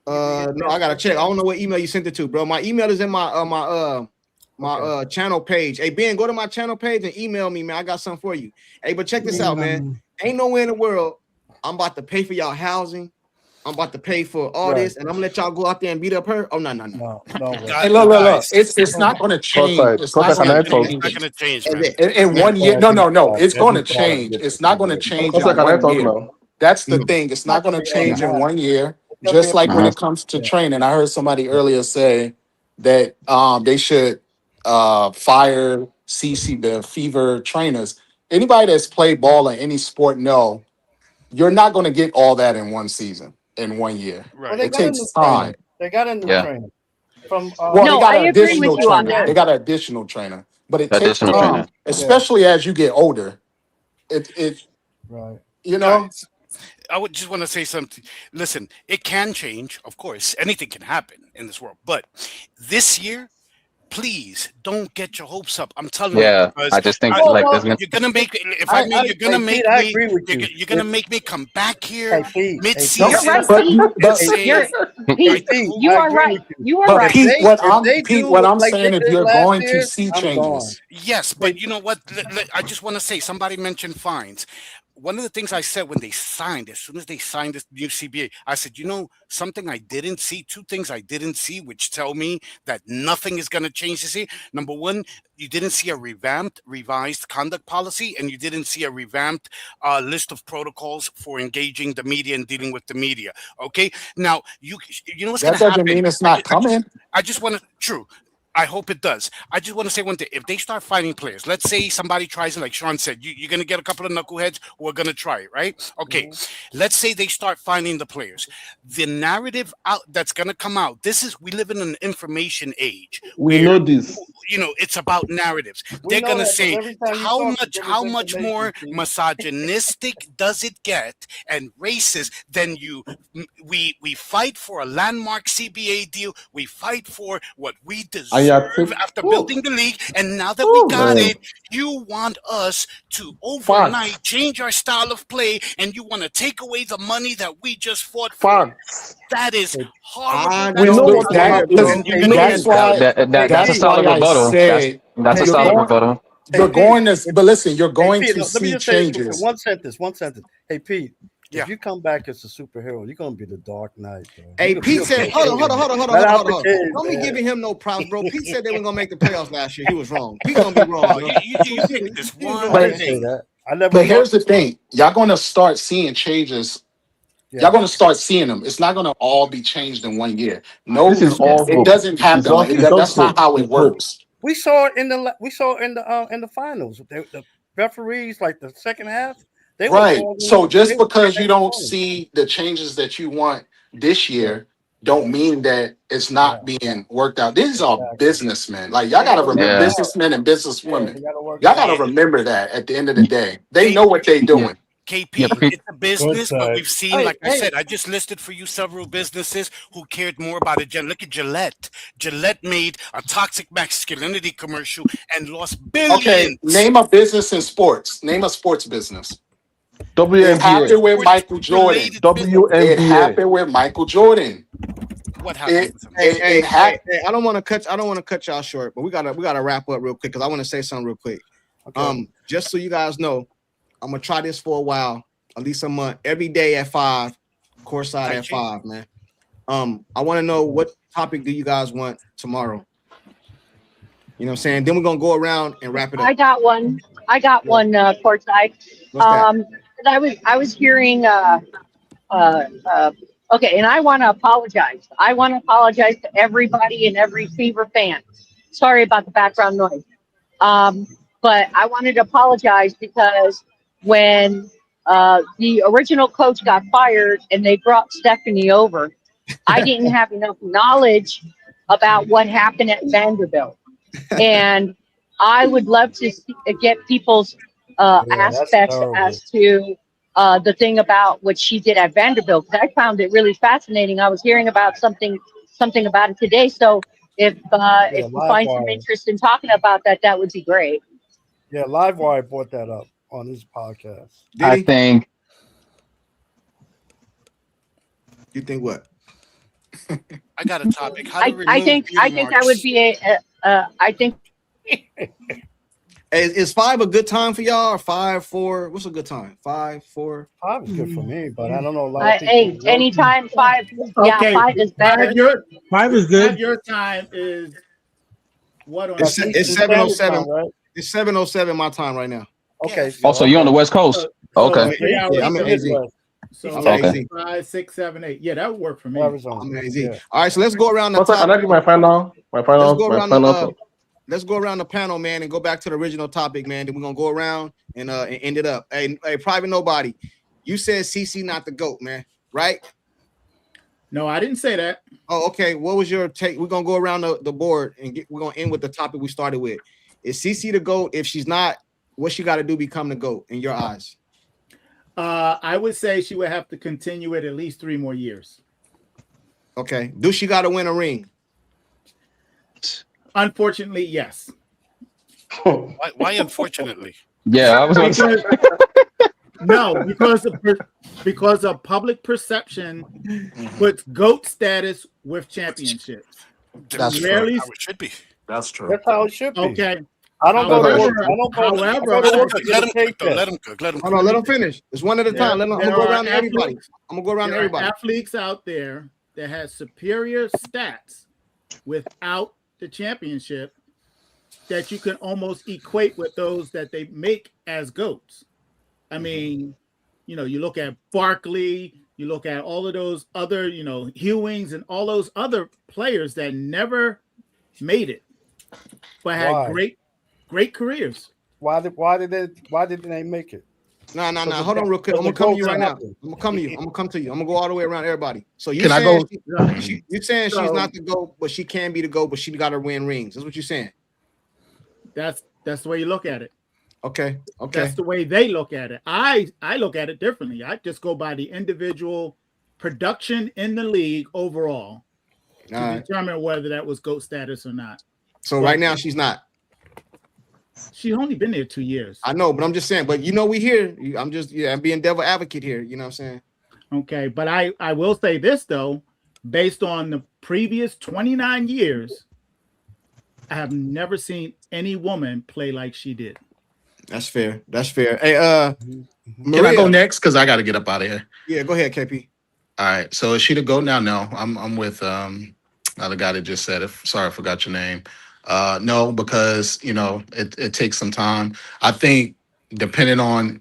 No, I gotta check. I don't know what email you sent it to, bro. My email is in my channel page. Hey Ben, go to my channel page and email me, man. I got something for you. Hey, but check this out, man. Ain't nowhere in the world I'm about to pay for y'all housing. I'm about to pay for all this, and I'm gonna let y'all go out there and beat up her. Oh no. Hey, look. It's not gonna change. It's not Can I gonna talk? It's not change going to change, man. in 1 year. No. It's gonna change. It's not gonna change in Can I 1 talk year. now? That's the thing. It's not gonna change in 1 year. Just like when it comes to training. I heard somebody earlier say that they should fire CC, the fever trainers. Anybody that's played ball in any sport know you're not going to get all that in one season, in 1 year. Well, they It got a takes new trainer. time. They got a new Yeah. trainer. From Well, they No, got I an agree with additional you on trainer. that. They got an additional trainer, but it takes Additional time, trainer. especially as you get older. It right. you know. Guys, I would just want to say something. Listen, it can change, of course. Anything can happen in this world. But this year, please don't get your hopes up. I'm telling you, Yeah. because I just think Well, like well, there's you're gonna make if I may, you're gonna hey, Pete, make I me agree with you. you're gonna make me come back here Hey, Pete, You're mid-season right, But Pete. and say You're I Pete. think You I are agree right. with you. You are but right. Pete, If they do what I'm like they saying, if did you're last going to year, see I'm gone. changes, yes, but you know what? I just want to say somebody mentioned fines. One of the things I said when they signed, as soon as they signed this new CBA, I said, you know, something I didn't see, two things I didn't see, which tell me that nothing is going to change this year. Number one, you didn't see a revised conduct policy, and you didn't see a revamped list of protocols for engaging the media and dealing with the media. Okay, now you know what's going that to doesn't happen. mean it's not coming. I just want to. True. I hope it does. I just want to say one thing. If they start fighting players, let's say somebody tries it, like Sean said, you're going to get a couple of knuckleheads who are going to try it, right? Okay. Let's say they start finding the players. The narrative out that's going to come out. We live in an information age We where know this. it's about narratives. We They're know gonna that, but say every time you how talk, you much give us how much information, more Pete. misogynistic does it get and racist than we fight for a landmark CBA deal. We fight for what we And deserve you're after building the league, and now that we got man. it, you want us to overnight Facts. change our style of play, and you want to take away the money that we just fought for. Facts. That is horrible. I We That's know don't what will care, disgusting. happen. bro. And you're We gonna know get That's this. why. That's a That's Pete, solid why I rebuttal. said That's a hey, you're solid Pete, going. rebuttal. You're Pete. going to. But listen, you're Hey, going Pete, to let me see just say this real quick. changes. One sentence. Hey, Pete, Yeah. if you come back as a superhero, you're gonna be the Dark Knight, bro. Hey, Pete said, hold on. Let out the kid, Don't be man. giving him no props, bro. Pete said they were gonna make the playoffs last year. He was wrong. Pete gonna be wrong, Oh, bro. you picked this He was one wrong. I didn't say thing. that. I never. But here's the thing: y'all going to start seeing changes. Yeah. Y'all going to start seeing them. It's not going to all be changed in 1 year. No, This is all it hope. doesn't happen like It's that. just That's not hope. how it It's hope. works. We saw it in the finals. The referees, like the second half, they were Right. calling. So just because They you were don't calling. see the changes that you want this Yeah. year, don't mean that it's not being worked out. These are Exactly. businessmen. Like y'all They gotta gotta work remember it Yeah. out. businessmen and Yeah, businesswomen. they gotta work it Y'all out. gotta remember that at the end of the day. They K- know what they doing. KP, Yeah, it's a business, but CourtSide. we've seen, Hey, like I said, I just listed for you several businesses who cared more about it. Look at Gillette. Gillette made a toxic masculinity commercial and lost Okay, billions. name a business in sports. Name a sports business. It WNBA. happened with Sports Michael Jordan. related business. It WNBA. happened with Michael Jordan. What happened It with him? it happened. I don't want to cut y'all short, but we gotta wrap up real quick because I want to say something real quick. Okay. Just so you guys know, I'm gonna try this for a while, at least a month, every day at 5, CourtSide at 5, man. I want to know what topic do you guys want tomorrow? You know what I'm saying? Then we're gonna go around and wrap it up. I got one. CourtSide. What's that? I was hearing Okay, and I want to apologize. I want to apologize to everybody and every Fever fan. Sorry about the background noise. Um, but I wanted to apologize because when the original coach got fired and they brought Stephanie over, I didn't have enough knowledge about what happened at Vanderbilt. And I would love to get people's aspects as to the thing about what she did at Vanderbilt. 'Cause I found it really fascinating. I was hearing about something about it today. So if you find some interest in talking about that, that would be great. Yeah, Livewire brought that up on his podcast. I think. You think what? I got a topic. How to remove I think beauty that marks. would be I think. Is 5 a good time for y'all? Or 5, 4? What's a good time? 5, 4. 5 is good for me, but I don't know a lot of people. Hey, anytime 5. Yeah, Okay, 5 is better. 5 is good. Your time is what on? It's Eastern 7:07. Standard Time, right? It's 7:07 my time right now. Okay. Also, you're on the West Coast. Okay. Yeah, I'm in AZ. So I'm in AZ. 5, 6, 7, 8. Yeah, that would work for me. I'm in AZ. All right, so let's go around the What's that? top. Can I give my final? Let's go around let's go around the panel, man, and go back to the original topic, man. Then we're gonna go around and end it up. Hey, private nobody. You said CC not the GOAT, man, right? No, I didn't say that. Oh, okay. What was your take? We're gonna go around the board and we're gonna end with the topic we started with. Is CC the GOAT? If she's not, what she got to do become the GOAT in your eyes? I would say she would have to continue it at least 3 more years. Okay. Do she got to win a ring? Unfortunately, yes. Why unfortunately? Yeah, I was going to say. No, because of public perception puts GOAT status with championships. That's rarely, how it should be. That's true. That's how it should be. Okay. I don't go to work. Let him cook. Let him cook. Hold on, let him finish. It's one at a time. I'm gonna go around to everybody. I'm gonna go around to everybody. Athletes out there that has superior stats without the championship that you can almost equate with those that they make as GOATs. I mean, you look at Barkley, you look at all of those other, Hewings and all those other players that never made it, but had great careers. Why didn't they make it? No. Hold on real quick. I'm gonna come to you right now. I'm gonna come to you. I'm gonna go all the way around everybody. So you saying you're saying she's not the GOAT, but she can be the GOAT, but she got to win rings. That's what you're saying. That's the way you look at it. Okay. That's the way they look at it. I look at it differently. I just go by the individual production in the league overall to determine whether that was GOAT status or not. So right now she's not. She's only been there 2 years. I know, but I'm just saying. But we here. I'm being devil advocate here. You know what I'm saying? Okay, but I will say this though, based on the previous 29 years, I have never seen any woman play like she did. That's fair. Hey, Maria. Can I go next? Because I got to get up out of here. Yeah, go ahead, KP. All right. So is she the GOAT now? No, I'm with the guy that just said it. Sorry, I forgot your name. No, because it takes some time. I think depending on,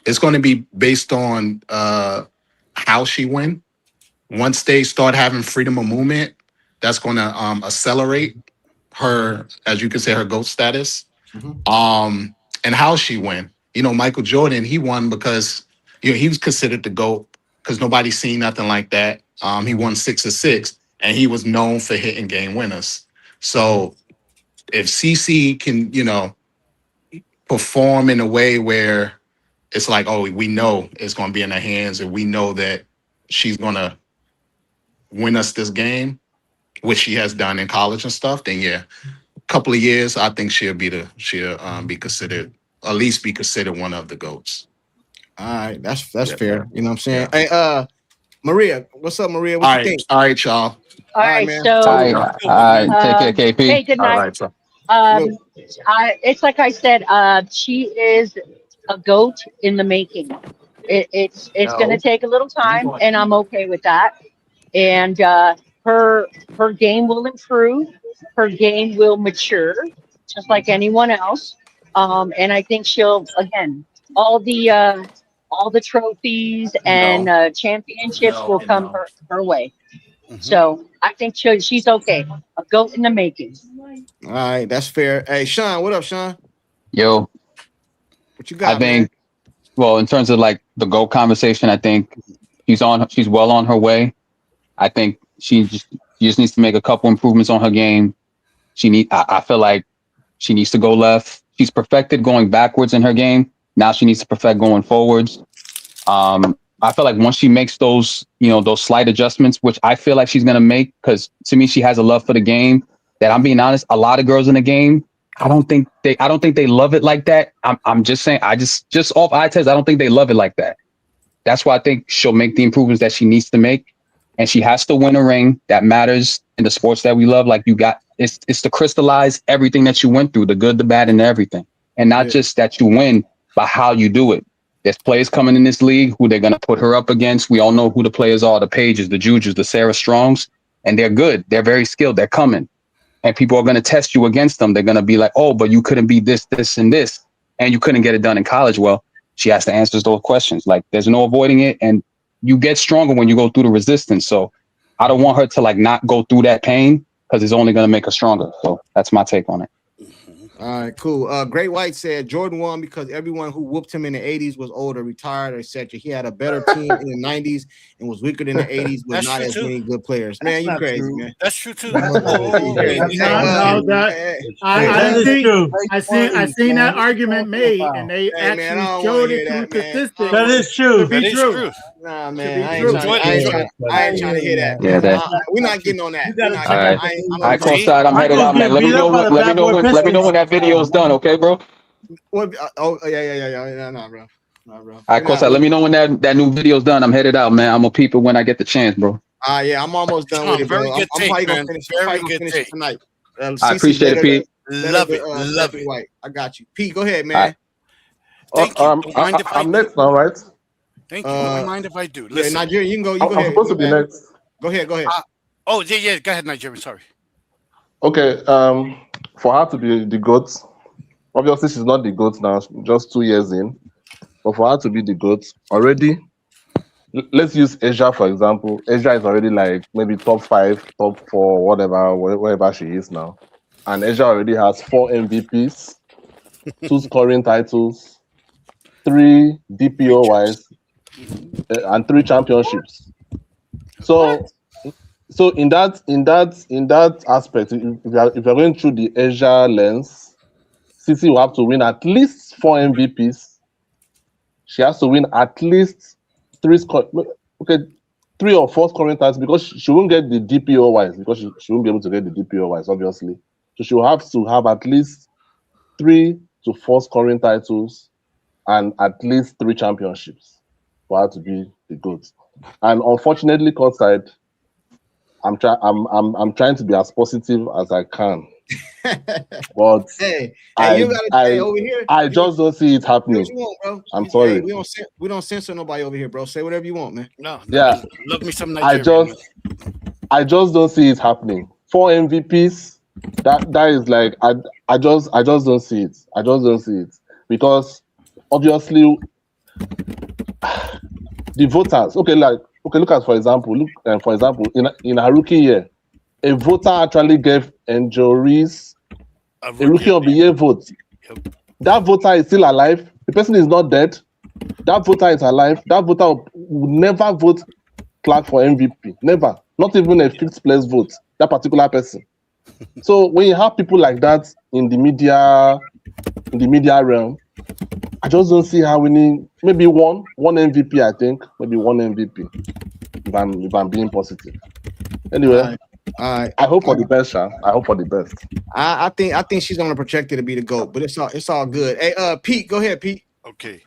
it's going to be based on how she win. Once they start having freedom of movement, that's going to accelerate her, as you could say, her GOAT status. Mm-hmm. And how she win. Michael Jordan, he won because he was considered the GOAT because nobody's seen nothing like that. He won 6 of 6, and he was known for hitting game winners. So if CC can, perform in a way where it's like, oh, we know it's going to be in her hands, and we know that she's going to win us this game, which she has done in college and stuff, then yeah, a couple of years, I think she'll be considered, at least be considered one of the GOATs. All right, that's fair. You know what I'm saying? Yeah. Hey, Maria, what's up, Maria? What you think? All right, y'all. All right, man. so all right, take care, KP. Hey, good night. All right, it's like I said, she is a GOAT in the making. It's going to take a little time, and I'm okay with that. And her game will improve. Her game will mature, just like anyone else. And I think she'll, again, all all the trophies and championships will come her way. So I think she's okay. A goat in the making. All right, that's fair. Hey, Sean, what up, Sean? Yo, What you I got, man? think, well, in terms of like the GOAT conversation, I think she's well on her way. I think she just needs to make a couple improvements on her game. I feel like she needs to go left. She's perfected going backwards in her game. Now she needs to perfect going forwards. I feel like once she makes those slight adjustments, which I feel like she's gonna make, because to me she has a love for the game. That, I'm being honest, a lot of girls in the game, I don't think they love it like that. I'm just saying, just off eye test, I don't think they love it like that. That's why I think she'll make the improvements that she needs to make, and she has to win a ring. That matters in the sports that we love. Like, it's to crystallize everything that you went through, the good, the bad, and everything, and not just that you win, but how you do it. There's players coming in this league who they're going to put her up against. We all know who the players are: the Pages, the Juju's, the Sarah Strongs, and they're good. They're very skilled. They're coming, and people are going to test you against them. They're going to be like, "Oh, but you couldn't be this, this, and this, and you couldn't get it done in college." Well, she has to answer those questions. Like, there's no avoiding it, and you get stronger when you go through the resistance. So I don't want her to like not go through that pain, because it's only going to make her stronger. So that's my take on it. All right, cool. Great White said Jordan won because everyone who whooped him in the 80s was older, retired, etc. He had a better team in the 90s and was weaker than the 80s with That's not true as too. many good players. That's Man, you not crazy, true. man. That's true too. I seen that argument made, and they actually showed it through statistics. That is true. To be true. Nah, man, I ain't trying to hear that. Yeah, that. We're not getting on that. All right, CourtSide, I'm headed out, man. Let me know when that video's done, okay, bro? Yeah, nah, bro. All right, CourtSide, let me know when that new video's done. I'm headed out, man. I'm gonna peep it when I get the chance, bro. Yeah, I'm almost done with it, bro. Very good I'm take, probably man. gonna finish it tonight. I appreciate it, Pete. Love it. White. I got you, Pete. Go ahead, man. Thank you. Don't mind if I I'm next now, right? Thank you. Don't mind if I do. Yeah, Listen, Nigeria, you can go. I'm supposed to be next. Go ahead. yeah. Go ahead, Nigeria. Sorry. Okay. For her to be the GOAT, obviously she's not the GOAT now, just 2 years in. But for her to be the GOAT already, let's use Asia for example. Asia is already like maybe top 5, top 4, wherever she is now. And Asia already has 4 MVPs, 2 scoring titles, 3 DPOYs, and 3 championships. So in that aspect, if you're going through the Asia lens, CC will have to win at least 4 MVPs. She has to win at least 3 or 4 scoring titles, because she won't get the DPOYs, because she won't be able to get the DPOYs, obviously. So she will have to have at least 3 to 4 scoring titles and at least 3 championships for her to be the GOAT. And unfortunately, CourtSide, I'm trying to be as positive as I can. But over here. I just don't see it happening. Want, I'm sorry. We don't censor nobody over here, bro. Say whatever you want, man. No. Yeah. Love me some Nigeria. I just don't see it happening. 4 MVPs. That is like I just don't see it. I just don't see it, because obviously the voters. Look at for example. In her rookie year, a voter actually gave Enjoris a rookie of the year vote. Yep. That voter is still alive. The person is not dead. That voter is alive. That voter would never vote Clark for MVP. Never. Not even a 5th place vote. That particular person. So when you have people like that in the media realm, I just don't see how winning maybe one MVP. I think maybe one MVP. If I'm being positive. Anyway. I hope for the best, Sean. I hope for the best. I think she's gonna project it to be the GOAT, but it's all good. Hey, Pete, go ahead, Pete. Okay.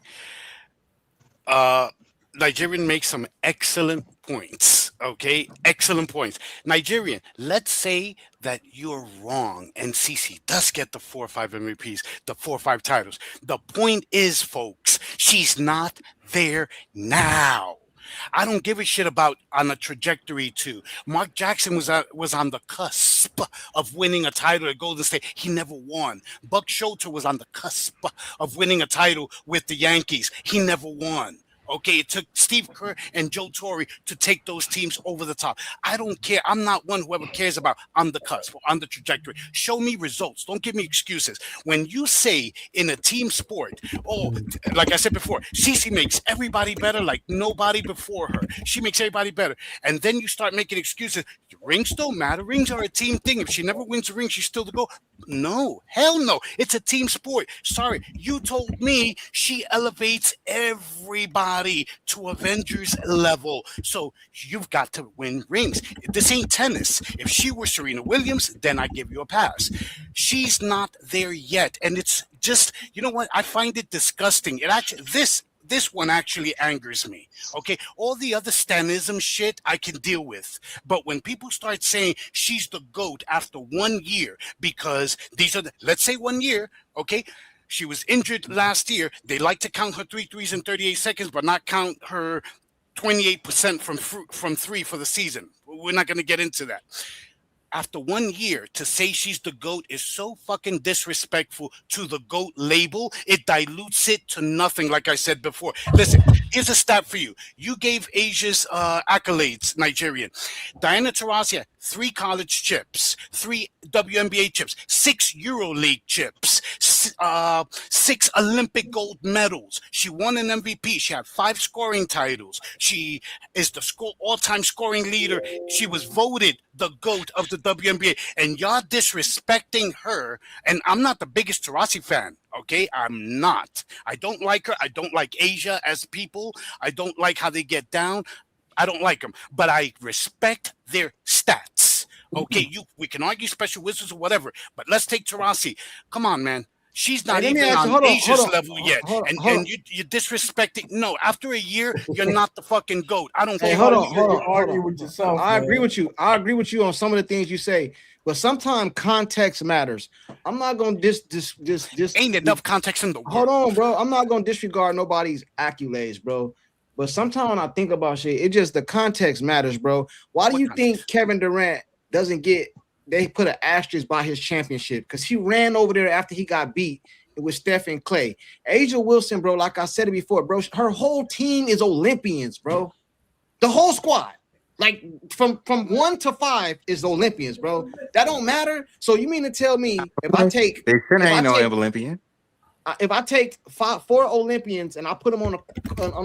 Nigerian makes some excellent points. Okay, excellent points. Nigerian, let's say that you're wrong and CC does get the 4 or 5 MVPs, the 4 or 5 titles. The point is, folks, she's not there now. I don't give a shit about on a trajectory to. Mark Jackson was on the cusp of winning a title at Golden State. He never won. Buck Showalter was on the cusp of winning a title with the Yankees. He never won. Okay, it took Steve Kerr and Joe Torre to take those teams over the top. I don't care. I'm not one whoever cares about on the cusp or on the trajectory. Show me results. Don't give me excuses. When you say in a team sport, oh, like I said before, Cece makes everybody better like nobody before her. She makes everybody better. And then you start making excuses. Rings don't matter. Rings are a team thing. If she never wins a ring, she's still the GOAT. No, hell no. It's a team sport. Sorry, you told me she elevates everybody to Avengers level. So you've got to win rings. This ain't tennis. If she were Serena Williams, then I give you a pass. She's not there yet. And it's just, you know what? I find it disgusting. It actually, this one actually angers me. Okay, all the other Stanism shit I can deal with, but when people start saying she's the GOAT after 1 year, because these are let's say 1 year, okay, she was injured last year. They like to count her 3 threes in 38 seconds, but not count her 28% from three for the season. We're not going to get into that. After 1 year, to say she's the GOAT is so fucking disrespectful to the GOAT label. It dilutes it to nothing, like I said before. Listen, here's a stat for you. You gave Asia's accolades, Nigerian. Diana Taurasi, 3 college chips, 3 WNBA chips, 6 EuroLeague chips, 6 Olympic gold medals. She won an MVP. She had 5 scoring titles. She is the all-time scoring leader. She was voted the GOAT of the WNBA, and y'all disrespecting her. And I'm not the biggest Taurasi fan, okay? I'm not. I don't like her. I don't like Asia as people. I don't like how they get down. I don't like them, but I respect their stats. Okay, we can argue special wizards or whatever, but let's take Taurasi. Come on, man. She's not even on Asia's level yet, and you're disrespecting. No, after a year, you're not the fucking GOAT. I don't care. Hold on. With yourself, I agree with you. I agree with you on some of the things you say, but sometimes context matters. I'm not gonna ain't enough context in the world. Hold on, bro. I'm not gonna disregard nobody's accolades, bro. But sometimes when I think about shit, it just the context matters, bro. Why do you think Kevin Durant doesn't get? They put an asterisk by his championship because he ran over there after he got beat with Steph and Clay. Asia Wilson, bro, like I said it before, bro, her whole team is Olympians, bro. The whole squad, like from 1 to 5 is Olympians, bro. That don't matter. So you mean to tell me if I take Olympian? If I take 4 Olympians and I put them on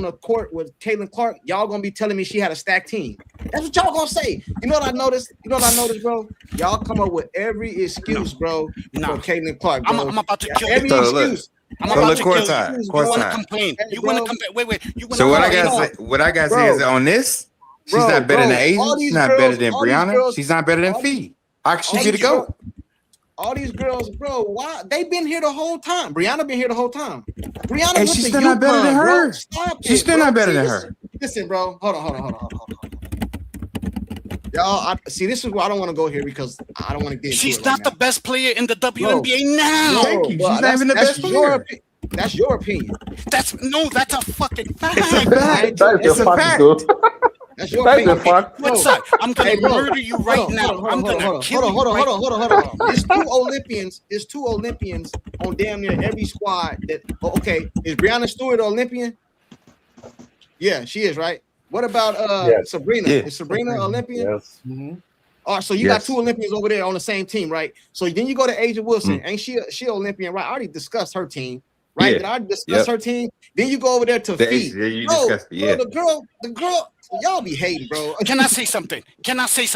the court with Caitlin Clark, y'all gonna be telling me she had a stacked team. That's what y'all gonna say. You know what I noticed? Bro? Y'all come up with every excuse, bro, for Caitlin Clark. Bro. I'm about to kill every excuse. I'm about to kill you. You want to complain? You want to complain? Wait. So what I got to say is on this, she's not better than Asia. She's not better than Brianna. She's not better than Fee. She should go. All these girls, bro, why they been here the whole time? Brianna been here the whole time. Brianna, and she's still not better than her. She's still not better than her. Listen, bro, hold on. Y'all, this is why I don't want to go here because I don't want to get. She's not the best player in the WNBA now. Thank you. She's not even the best player. That's your opinion. That's a fucking fact. It's a fact. It's a fact. That's your opinion. What's that? I'm gonna murder you right now. I'm gonna kill you. Hold on. There's 2 Olympians on damn near every squad. Okay, is Brianna Stewart an Olympian? Yeah, she is, right? What about Sabrina? Yeah. Is Sabrina Olympian? Yes. Mm-hmm. All right, so you got 2 Olympians over there on the same team, right? So then you go to Asia Wilson, ain't she Olympian, right? I already discussed her team, right? Did I discuss her team? Then you go over there to Fee. The girl. Y'all be hating, bro. Can I say something? No, it's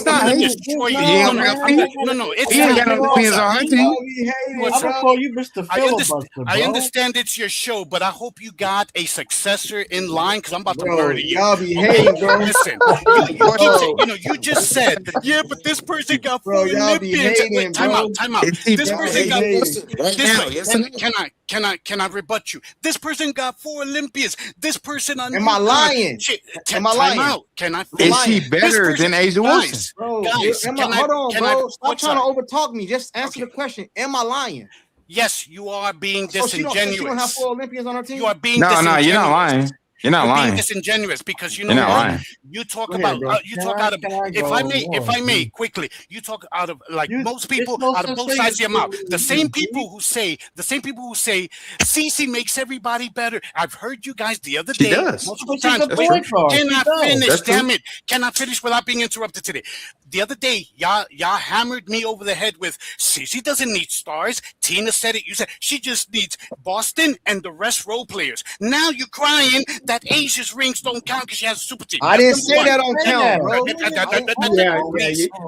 not hating. No. It's he ain't got no opinions on her team. I'm gonna call you Mr. Filibuster. I understand it's your show, but I hope you got a successor in line because I'm about to murder you. Y'all be hating, bro. Listen, you just said, yeah, but this person got 4 Olympians. Time out. This person got. Can I rebut you? This person got 4 Olympians. This person on. Am I lying? Am I lying? Can I? Is she better than Asia Wilson? Guys, hold on, bro. Stop trying to overtalk me. Just answer the question. Am I lying? Yes, you are being disingenuous. She don't have 4 Olympians on her team? You are being disingenuous. No, you're not lying. You're not You're lying. being disingenuous because you You're know not what? lying. You talk Go about ahead, bro. you talk out of if I may quickly, you talk out of like most people out of both sides of your mouth. The same people who say CC makes everybody better. I've heard you guys the other She day does. multiple She's times. a Wait, point guard. She cannot does. finish. That's Damn true. it! Cannot finish without being interrupted today. The other day, y'all hammered me over the head with CC doesn't need stars. Tina said it. You said she just needs Boston and the rest role players. Now you're crying that Asia's rings don't count because she has a super team. I didn't say that on don't count, bro.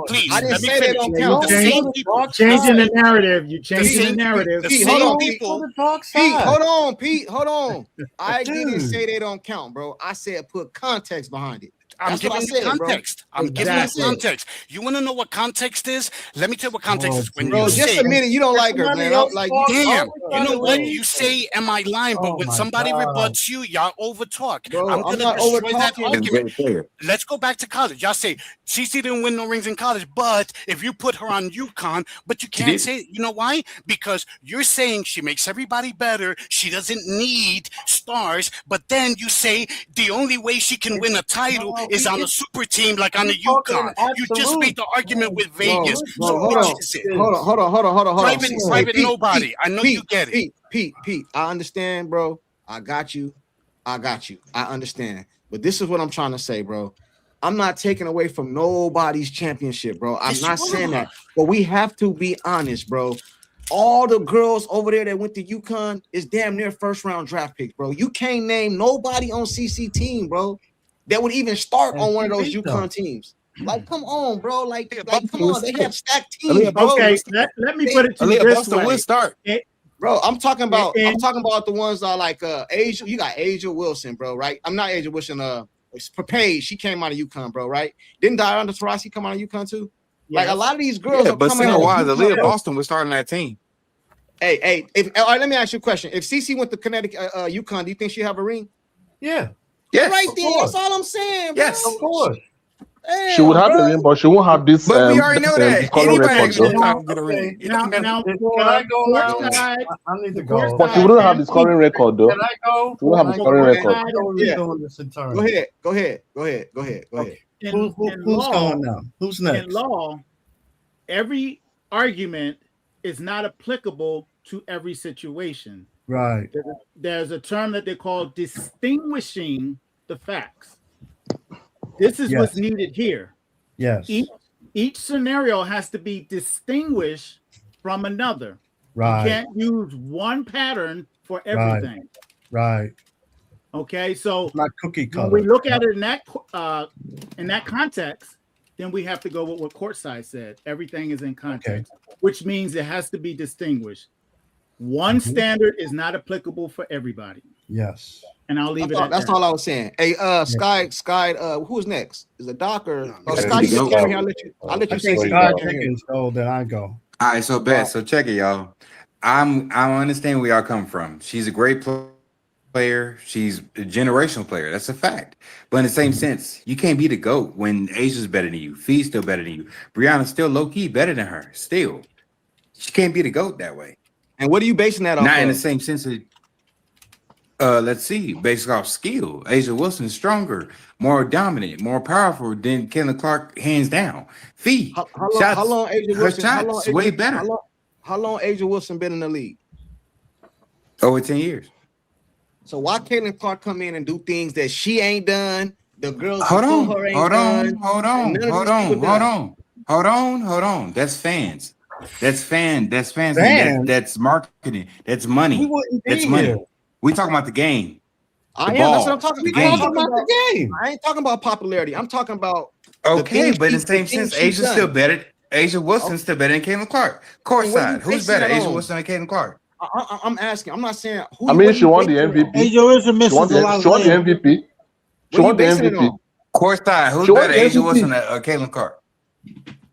Please, I didn't let me say that finish. don't Yeah, count. The same people. changing the narrative. You The changing the same narrative. the Pete, hold on, same Pete. people. Pete, hold on, Pete, hold on. I didn't Dude. say they don't count, bro. I said put context behind it. I'm That's what I giving you said, bro. context. I'm giving you context. You want to know what context is? Let me tell you what context is. When Bro, you just say, a minute, you don't like her, man. Like, damn, you know what? bro. You say, am I lying? But when somebody rebuts you, y'all over talk. Bro, I'm I'm gonna not destroy that over-talking. argument. Let's go back to college. Y'all say CC didn't win no rings in college, but if you put her on UConn, but you can't say, you know why? Because you're saying she makes everybody better. She doesn't need stars, but then you say the only way she can win a title is on a super team like on the UConn. You just made the argument with Vegas. Bro, So hold which on. is it? Hold on. Private Pete, nobody. Pete, I know Pete, you get it. Pete, I understand, bro. I got you. I understand. But this is what I'm trying to say, bro. I'm not taking away from nobody's championship, bro. I'm Yes, not you saying are. that. But we have to be honest, bro. All the girls over there that went to UConn is damn near first round draft picks, bro. You can't name nobody on CC team, bro, that would even start on one of those UConn teams. Like, come on, bro. Like come on. They have stacked teams, bro. Okay, let me put it to you this way. Would start. Bro, I'm talking about the ones that are like Asia. You got Asia Wilson, bro, right? I'm not Asia Wilson. Paige, she came out of UConn, bro, right? Didn't Diana Taurasi come out of UConn too? Like a lot of these girls are but coming out of wise, UConn, Aaliyah bro. Boston was starting that team. Hey, all right, let me ask you a question. If CC went to Connecticut, UConn, do you think she'd have a ring? Yeah. Yes. Right there. That's all I'm saying, bro. Yes. Of course. Damn, She would have bro. the ring, but she won't have this. But we already know that. Scoring Anybody record, can though. get a ring. Now Can I for go now? courtside, I need to go. But she wouldn't have the scoring record, though. Can I go? She wouldn't have the scoring record. How are we doing this in turn? Go ahead. In Who's law, going now? Who's next? in law, every argument is not applicable to every situation. Right. There's a term that they call distinguishing the facts. This is what's needed here. Yes. Each scenario has to be distinguished from another. Right. You can't use one pattern for everything. Right. Okay, so not cookie when cutter. we look at it in that context, then we have to go with what CourtSide said. Everything is in context, which means it has to be distinguished. One standard is not applicable for everybody. Yes. And I'll leave it at that's that. all I was saying. Hey, Sky, who's next? Is it Doc or Scott? You just came here. I'll let you say Scott Jenkins go, then I go. All right, so bet. So check it, y'all. I understand where y'all come from. She's a great player. She's a generational player. That's a fact. But in the same sense, you can't be the GOAT when Asia's better than you. Fee's still better than you. Brianna's still low-key better than her. Still. She can't be the GOAT that way. And what are you basing that off? Not in the same sense of let's see, based off skill. Asia Wilson is stronger, more dominant, more powerful than Caitlin Clark, hands down. Fee, how long Asia Wilson? Shots way better. How long Asia Wilson been in the league? Over 10 years. So why Caitlin Clark come in and do things that she ain't done? The girls Hold before her ain't done. Hold on. That's fans. That's marketing. That's money. That's money. Here. We talking about the game. I am. That's what I'm talking about. I ain't talking about popularity. I'm talking about okay, but in the same sense, Asia's still better. Asia Wilson's still better than Caitlin Clark. CourtSide. Who's better, Asia Wilson or Caitlin Clark? I'm asking. I'm not saying who. I mean, she won the MVP. Asia Wilson misses a lot. She won the MVP. She won the MVP. CourtSide. Who's better, Asia Wilson or Caitlin Clark?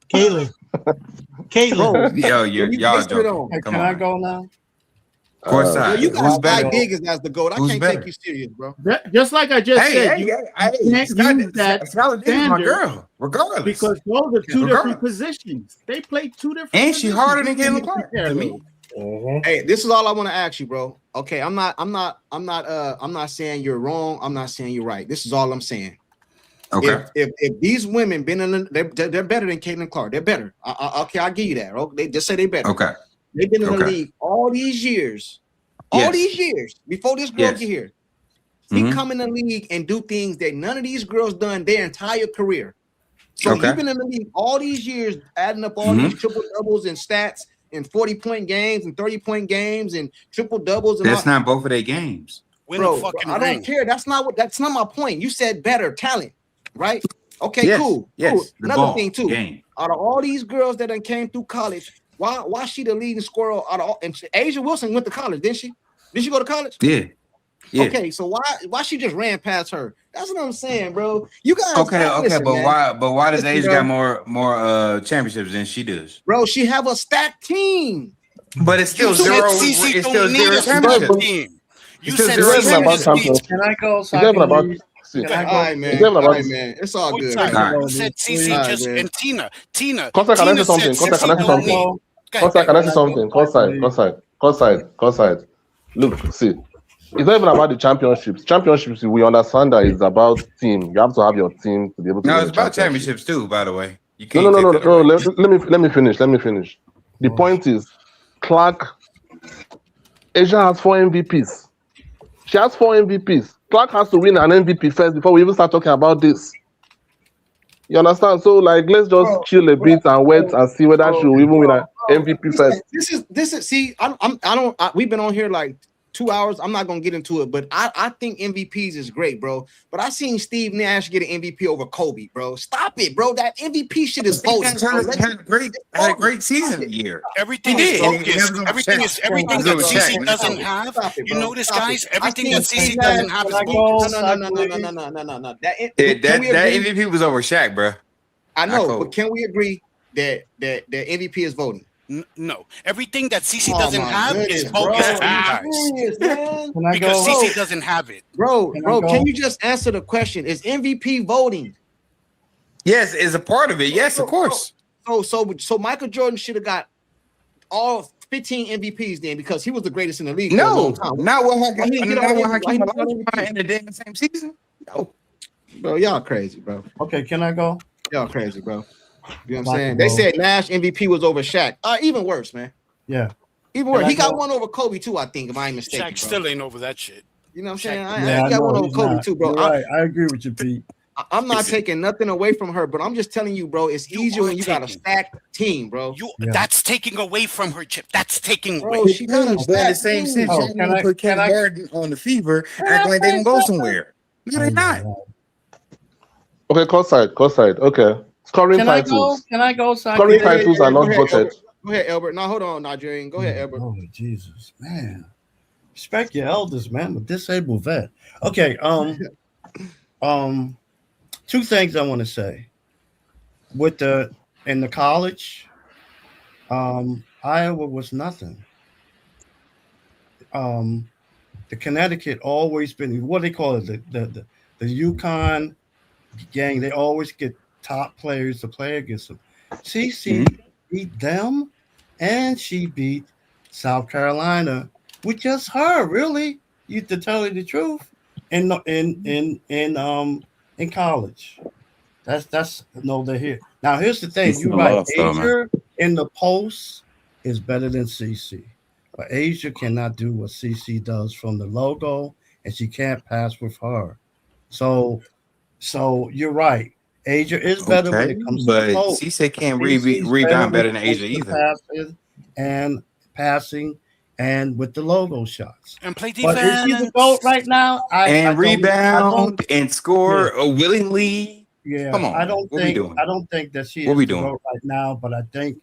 Caitlin. Yo, y'all joking. Can I go now? CourtSide. You got Sky big as the GOAT. I can't better? take you serious, bro. Just like I just said, you can't use that Skylar is my standard girl, regardless. because those are two different positions. They play two different. And she positions. harder than You can't Caitlin Clark compare to me. those. Hey, this is all I want to ask you, bro. Okay, I'm not saying you're wrong. I'm not saying you're right. This is all I'm saying. Okay. If these women been in, they're better than Caitlin Clark. They're better. Okay, I'll give you that. Okay, they just say they better. Okay. They've been in the league all these years. All these years before this girl get here. He come in the league and do things that none of these girls done their entire career. So he's been in the league all these years, adding up all these triple doubles and stats and 40-point games and 30-point games and triple doubles. And that's not both of their games. Bro, I don't care. That's not my point. You said better talent, right? Okay, cool. Yes. Another thing too. Out of all these girls that came through college, why she the leading scorer out of all? And Asia Wilson went to college, didn't she? Did she go to college? Yeah. Okay, so why she just ran past her? That's what I'm saying, bro. You guys listen, but man. why does Asia got more championships than she does? Bro, she have a stacked team. But it's still zero. It's still zero championships. You said CC. Can I go? All right, man. It's all good. You said CC just and Tina. CourtSide, can I say something? CourtSide, can I say something? CourtSide. Look, see. It's not even about the championships. Championships, we understand that it's about team. You have to have your team to be able to. No, it's about championships too, by the way. You can't no. Let me finish. The point is, Clark, Asia has 4 MVPs. She has 4 MVPs. Clark has to win an MVP first before we even start talking about this. You understand? So, like, let's just chill a bit and wait and see whether she will even win an MVP first. This is. See, we've been on here like 2 hours. I'm not gonna get into it, but I think MVPs is great, bro. But I seen Steve Nash get an MVP over Kobe, bro. Stop it, bro. That MVP shit is voted. Had a great season year. Everything is focused. Everything that CC doesn't have. You notice, guys. Everything that CC doesn't have is focused. No. That MVP was over Shaq, bro. I know, but can we agree that the MVP is voting? No, everything that CC doesn't have is focused for you guys. Because CC doesn't have it. Bro, can you just answer the question? Is MVP voting? Yes, is a part of it. Yes, of course. So Michael Jordan should have got all 15 MVPs then because he was the greatest in the league. No, not what Hakeem in the damn same season. No, bro, y'all crazy, bro. Okay, can I go? Y'all crazy, bro. You know what I'm saying? They said Nash MVP was over Shaq. Even worse, man. Yeah. Even worse. He got one over Kobe too, I think, if I ain't mistaken. Shaq still ain't over that shit. You know what I'm saying? He got one over Kobe too, bro. Right. I agree with you, Pete. I'm not taking nothing away from her, but I'm just telling you, bro, it's easier when you got a stacked team, bro. That's taking away from her, Chip. That's taking away. Bro, she got a the same sense. Can I put Ken Harden on the fever, act like they can go somewhere. No, they're not. Okay, CourtSide. Okay. Scoring titles. Can I go? Scoring titles are not voted. Go ahead, Albert. No, hold on, Nigerian. Go ahead, Albert. Oh, Jesus, man. Respect your elders, man. A disabled vet. Okay. Two things I want to say. In the college, Iowa was nothing. The Connecticut always been what they call it, the UConn gang. They always get top players to play against them. CC beat them, and she beat South Carolina with just her. Really, to tell you the truth, in college. That's no, they're here. Now here's the thing. You're right. Asia in the post is better than CC, but Asia cannot do what CC does from the logo, and she can't pass with her. So you're right. Asia is better when it comes to the post. CC can't rebound better than Asia either. And passing and with the logo shots. And play defense. But is she the GOAT right now? I rebound and score willingly. Yeah. Come on. I don't think that she is the GOAT right now, but I think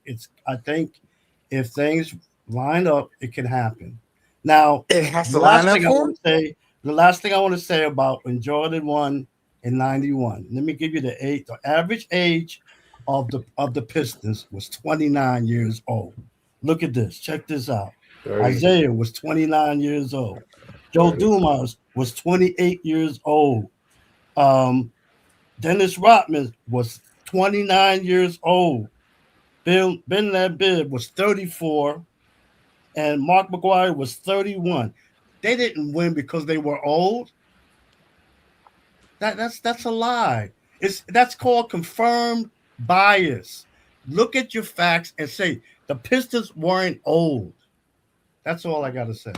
if things line up, it can happen. Now it has to line up for the last thing I want to say about when Jordan won in 91. Let me give you the average age of the Pistons was 29 years old. Look at this. Check this out. Isaiah was 29 years old. Joe Dumas was 28 years old. Dennis Rodman was 29 years old. Ben Labib was 34. and Mark McGuire was 31. They didn't win because they were old. That's a lie. That's called confirmed bias. Look at your facts and say the Pistons weren't old. That's all I gotta say.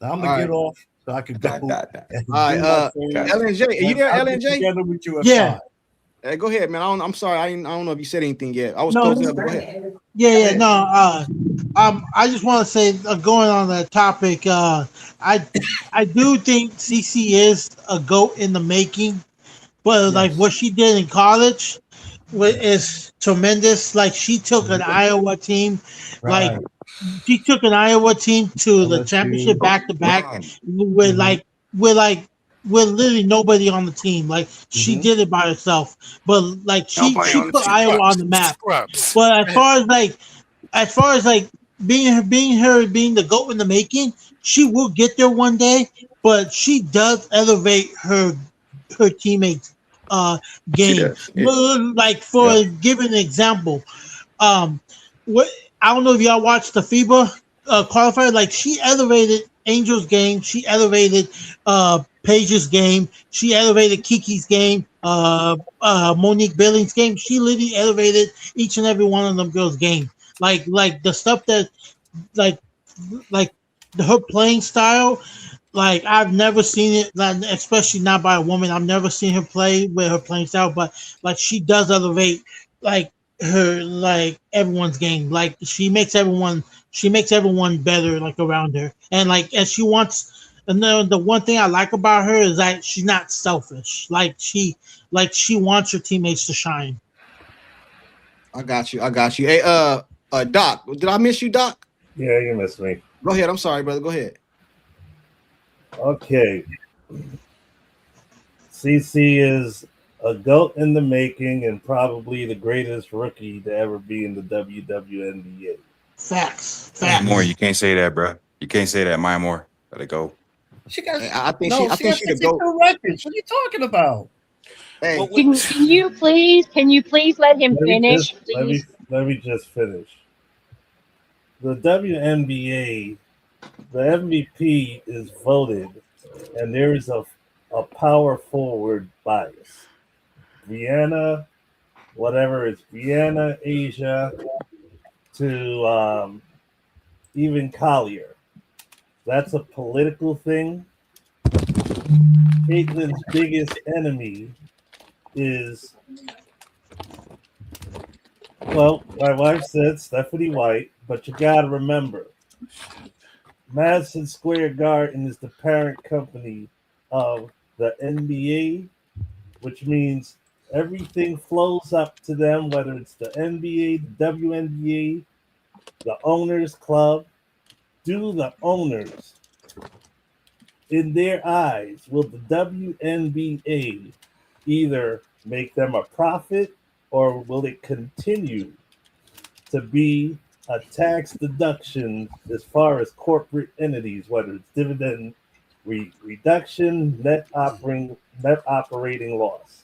Now I'm gonna get off so I can go. All right, LNJ, are you there, I'll LNJ? get together with you at Yeah. 5. Hey, go ahead, man. I'm sorry. I don't know if you said anything yet. I was No, closing up. But go ahead. yeah, no. I just want to say, going on that topic, I do think CC is a goat in the making, but like what she did in college is tremendous. Like she took an Iowa team, like Right. she took an Iowa team to the LSU. championship back to back with with literally nobody on the team. Like she did it by herself, but like she put Iowa on the map. But as far as being the GOAT in the making, she will get there one day. But she does elevate her teammates' game. Like for giving an example, what I don't know if y'all watched the FIBA qualifier. Like she elevated Angel's game, she elevated Paige's game, she elevated Kiki's game, Monique Billings' game. She literally elevated each and every one of them girls' game. Like the stuff that like like her playing style. Like I've never seen it, especially not by a woman. I've never seen her play with her playing style, but like she does elevate like her everyone's game. Like she makes everyone better like around her, and she wants. And the one thing I like about her is that she's not selfish. Like she wants her teammates to shine. I got you. Hey, Doc, did I miss you, Doc? Yeah, you missed me. Go ahead. I'm sorry, brother. Go ahead. Okay. CC is a GOAT in the making and probably the greatest rookie to ever be in the WNBA. Facts. More, you can't say that, bro. You can't say that. Maya Moore. Let it go. She got. I think no, she the GOAT. Records. What are you talking about? Hey, can you please let him finish, please? Let me just finish. The WNBA, the MVP is voted, and there is a power forward bias. Vienna, whatever it's Vienna, Asia, to even Collier. That's a political thing. Caitlin's biggest enemy is, well, my wife said Stephanie White, but you got to remember, Madison Square Garden is the parent company of the NBA, which means everything flows up to them, whether it's the NBA, the WNBA, the owners club. Do the owners, in their eyes, will the WNBA either make them a profit or will it continue to be a tax deduction as far as corporate entities, whether it's dividend reduction, net operating loss?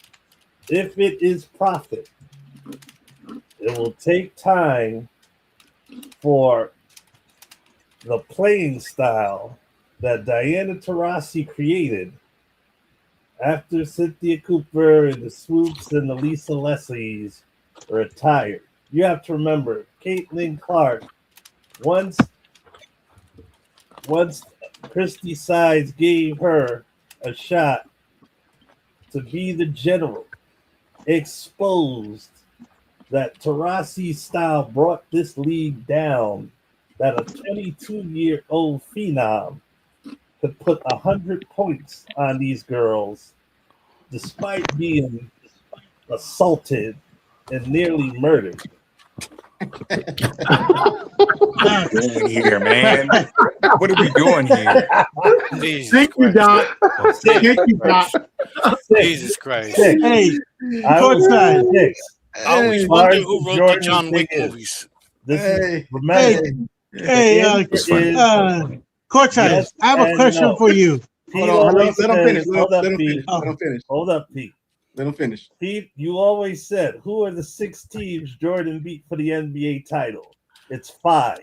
If it is profit, it will take time for the playing style that Diana Taurasi created after Cynthia Cooper and the Swoops and the Lisa Leslie's retired. You have to remember, Caitlin Clark, once Christy Sides gave her a shot to be the general, exposed that Taurasi style brought this league down, that a 22-year-old phenom could put 100 points on these girls despite being assaulted and nearly murdered. What are we doing here, man? What are we doing here? Thank you, Doc. Thank you, Doc. Jesus Christ. Hey, CourtSide. I always wonder who wrote the John Wick movies. CourtSide, I have a question for you. Hold on, let him finish. Hold up, Pete. Let him finish. Pete, you always said, who are the 6 teams Jordan beat for the NBA title? It's 5.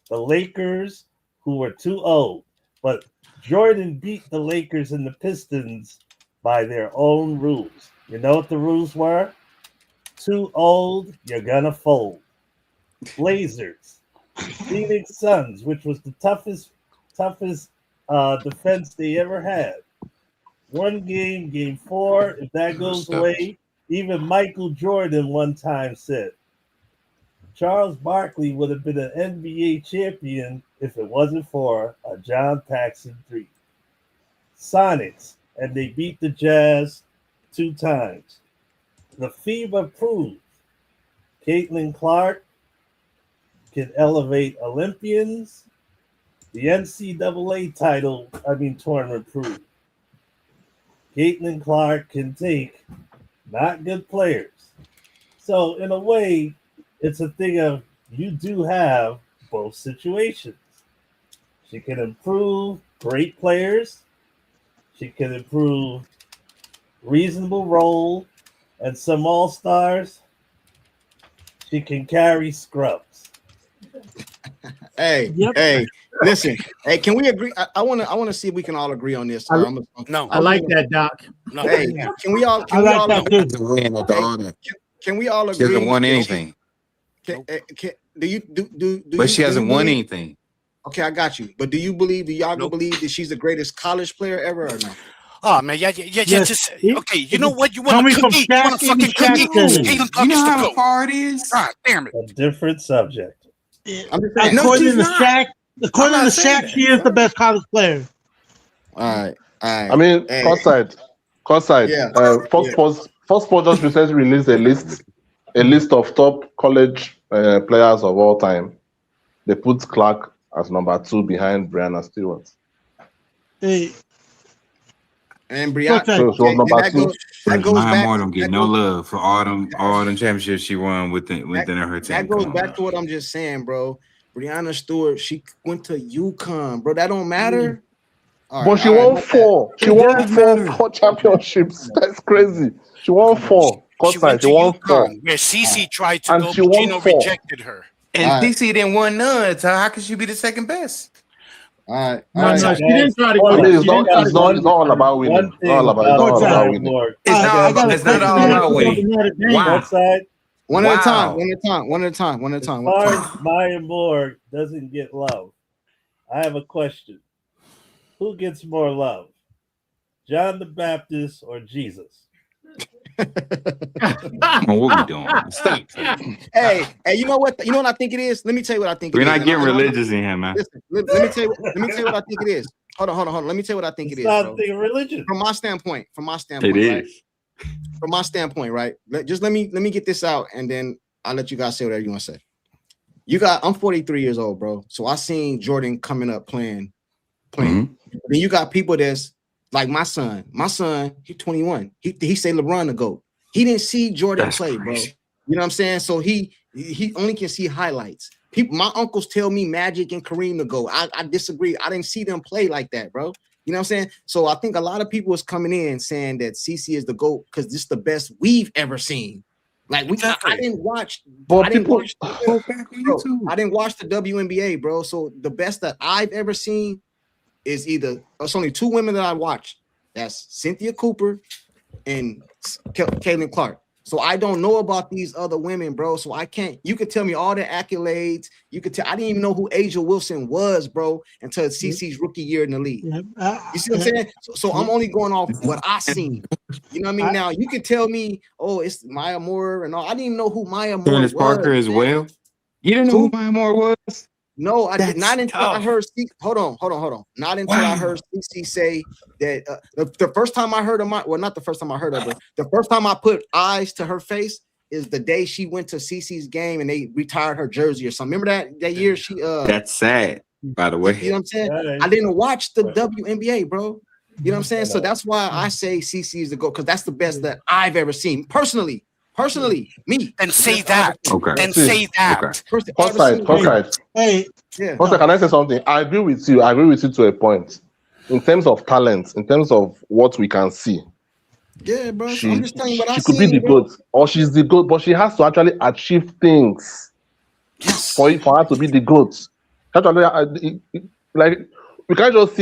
The Lakers, who were too old. But Jordan beat the Lakers and the Pistons by their own rules. You know what the rules were? Too old, you're gonna fold. Blazers, Phoenix Suns, which was the toughest defense they ever had. One game, game 4. If that goes away, even Michael Jordan one time said, Charles Barkley would have been an NBA champion if it wasn't for a John Paxson 3. Sonics, and they beat the Jazz 2 times. The FIBA proved Caitlin Clark can elevate Olympians. The NCAA tournament proved Caitlin Clark can take not good players. So in a way, it's a thing of you do have both situations. She can improve great players. She can improve reasonable role and some all-stars. She can carry scrubs. Hey, listen. Hey, can we agree? I want to see if we can all agree on this. No, I like that, Doc. No. Hey, can we all? Can we all agree? She hasn't won anything. But she hasn't won anything. Okay, I got you. But do y'all believe that she's the greatest college player ever or no? Oh man, yeah. Just okay. You know what? You want Coming a from cookie? You want a Shaq, fucking cookie? Shaq Caitlin Clark is the GOAT. far it is? God damn it! A different subject. According to Shaq, she is the best college player. All right. I mean, CourtSide. Yeah. Fox Sports just recently released a list of top college players of all time. They put Clark as number 2 behind Brianna Stewart. Hey. And Brianna, that goes back. Moore don't get no love for all them championships she won within her team. That goes back to what I'm just saying, bro. Brianna Stewart, she went to UConn, bro. That don't matter. But she won 4. She won 4 championships. That's crazy. She won 4. She went to UConn, where CC tried to go, but Gino rejected her. And CC didn't win none. So how could she be the second best? All right. No, she didn't try to go. It's not all about winning. It's not all about winning. It's not all about winning. Wow. One at a time. As far as Maya Moore doesn't get love, I have a question. Who gets more love? John the Baptist or Jesus? What we doing? Stop. Hey, you know what? You know what I think it is? Let me tell you what I think We're not getting religious in here, man. Listen, let me tell you what I think it is. Hold on. Let me tell you what I think it is. Bro. Religion. From my standpoint. It is. From my standpoint, right? Just let me get this out, and then I'll let you guys say whatever you want to say. I'm 43 years old, bro. So I seen Jordan coming up playing. Then you got people that's like my son. My son, he's 21. He say LeBron the GOAT. He didn't see Jordan play, bro. You know what I'm saying? So he only can see highlights. My uncles tell me Magic and Kareem the GOAT. I disagree. I didn't see them play like that, bro. You know what I'm saying? So I think a lot of people is coming in saying that CC is the GOAT because this is the best we've ever seen. Like I didn't watch. I didn't watch the WNBA, bro. So the best that I've ever seen is it's only 2 women that I watched. That's Cynthia Cooper and Caitlin Clark. So I don't know about these other women, bro. So I can't. You could tell me all the accolades. You could tell. I didn't even know who Asia Wilson was, bro, until CC's rookie year in the league. You see what I'm saying? So I'm only going off what I seen. You know what I mean? Now you could tell me, oh, it's Maya Moore and all. I didn't even know who Maya Moore was. Parker as well. You didn't know who Maya Moore was? No, I did not until I heard. Hold on. Not until I heard CC say that the first time I heard of not the first time I heard of her. The first time I put eyes to her face is the day she went to CC's game and they retired her jersey or something. Remember that year she? That's sad, by the way. You know what I'm saying? I didn't watch the WNBA, bro. You know what I'm saying? So that's why I say CC is the GOAT because that's the best that I've ever seen personally. Me. Then say that. Okay. Then say that. Okay. CourtSide. Hey. Yeah. CourtSide, can I say something? I agree with you. To a point. In terms of talent, in terms of what we can see. Yeah, bro. I'm just telling you what I see. She could be the GOAT, or she's the GOAT, but she has to actually achieve things for her to be the GOAT. Like we can't just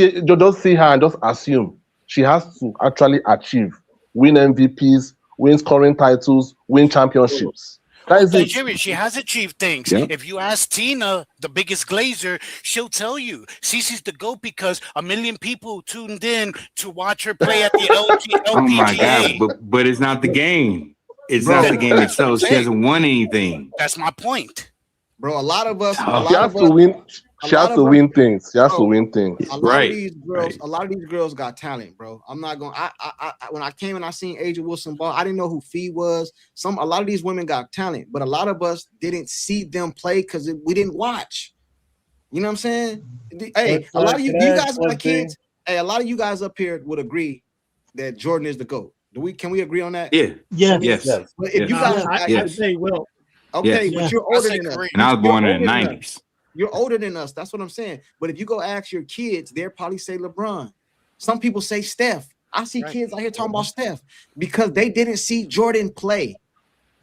see her and just assume. She has to actually achieve, win MVPs, win scoring titles, win championships. That is it. Nigeria, she has achieved things. Yep. If you ask Tina, the biggest glazer, she'll tell you Cece's the GOAT because 1 million people tuned in to watch her play at the Oh my God! LPGA. But it's not the game. It's Bro, not the game That's what I'm itself. She saying. hasn't won anything. That's my point. Bro, a lot of us, Tough. She has to win. She has to win things. She has to bro, win things. a lot Right, of these girls, a lot of these girls got talent, bro. I'm not going. When I came and I seen Asia Wilson ball, I didn't know who Fee was. A lot of these women got talent, but a lot of us didn't see them play because we didn't watch. You know what I'm saying? Hey, a lot of you guys got kids. Hey, a lot of you guys up here would agree that Jordan is the GOAT. Can we agree on that? Yeah. Yes. Yes. But if you Yes. guys, I say will. okay, Yes. but you're older than us. And I was born in the You're older than us. 90s. You're older than us. That's what I'm saying. But if you go ask your kids, they'll probably say LeBron. Some people say Steph. I see kids out here talking about Steph because they didn't see Jordan play.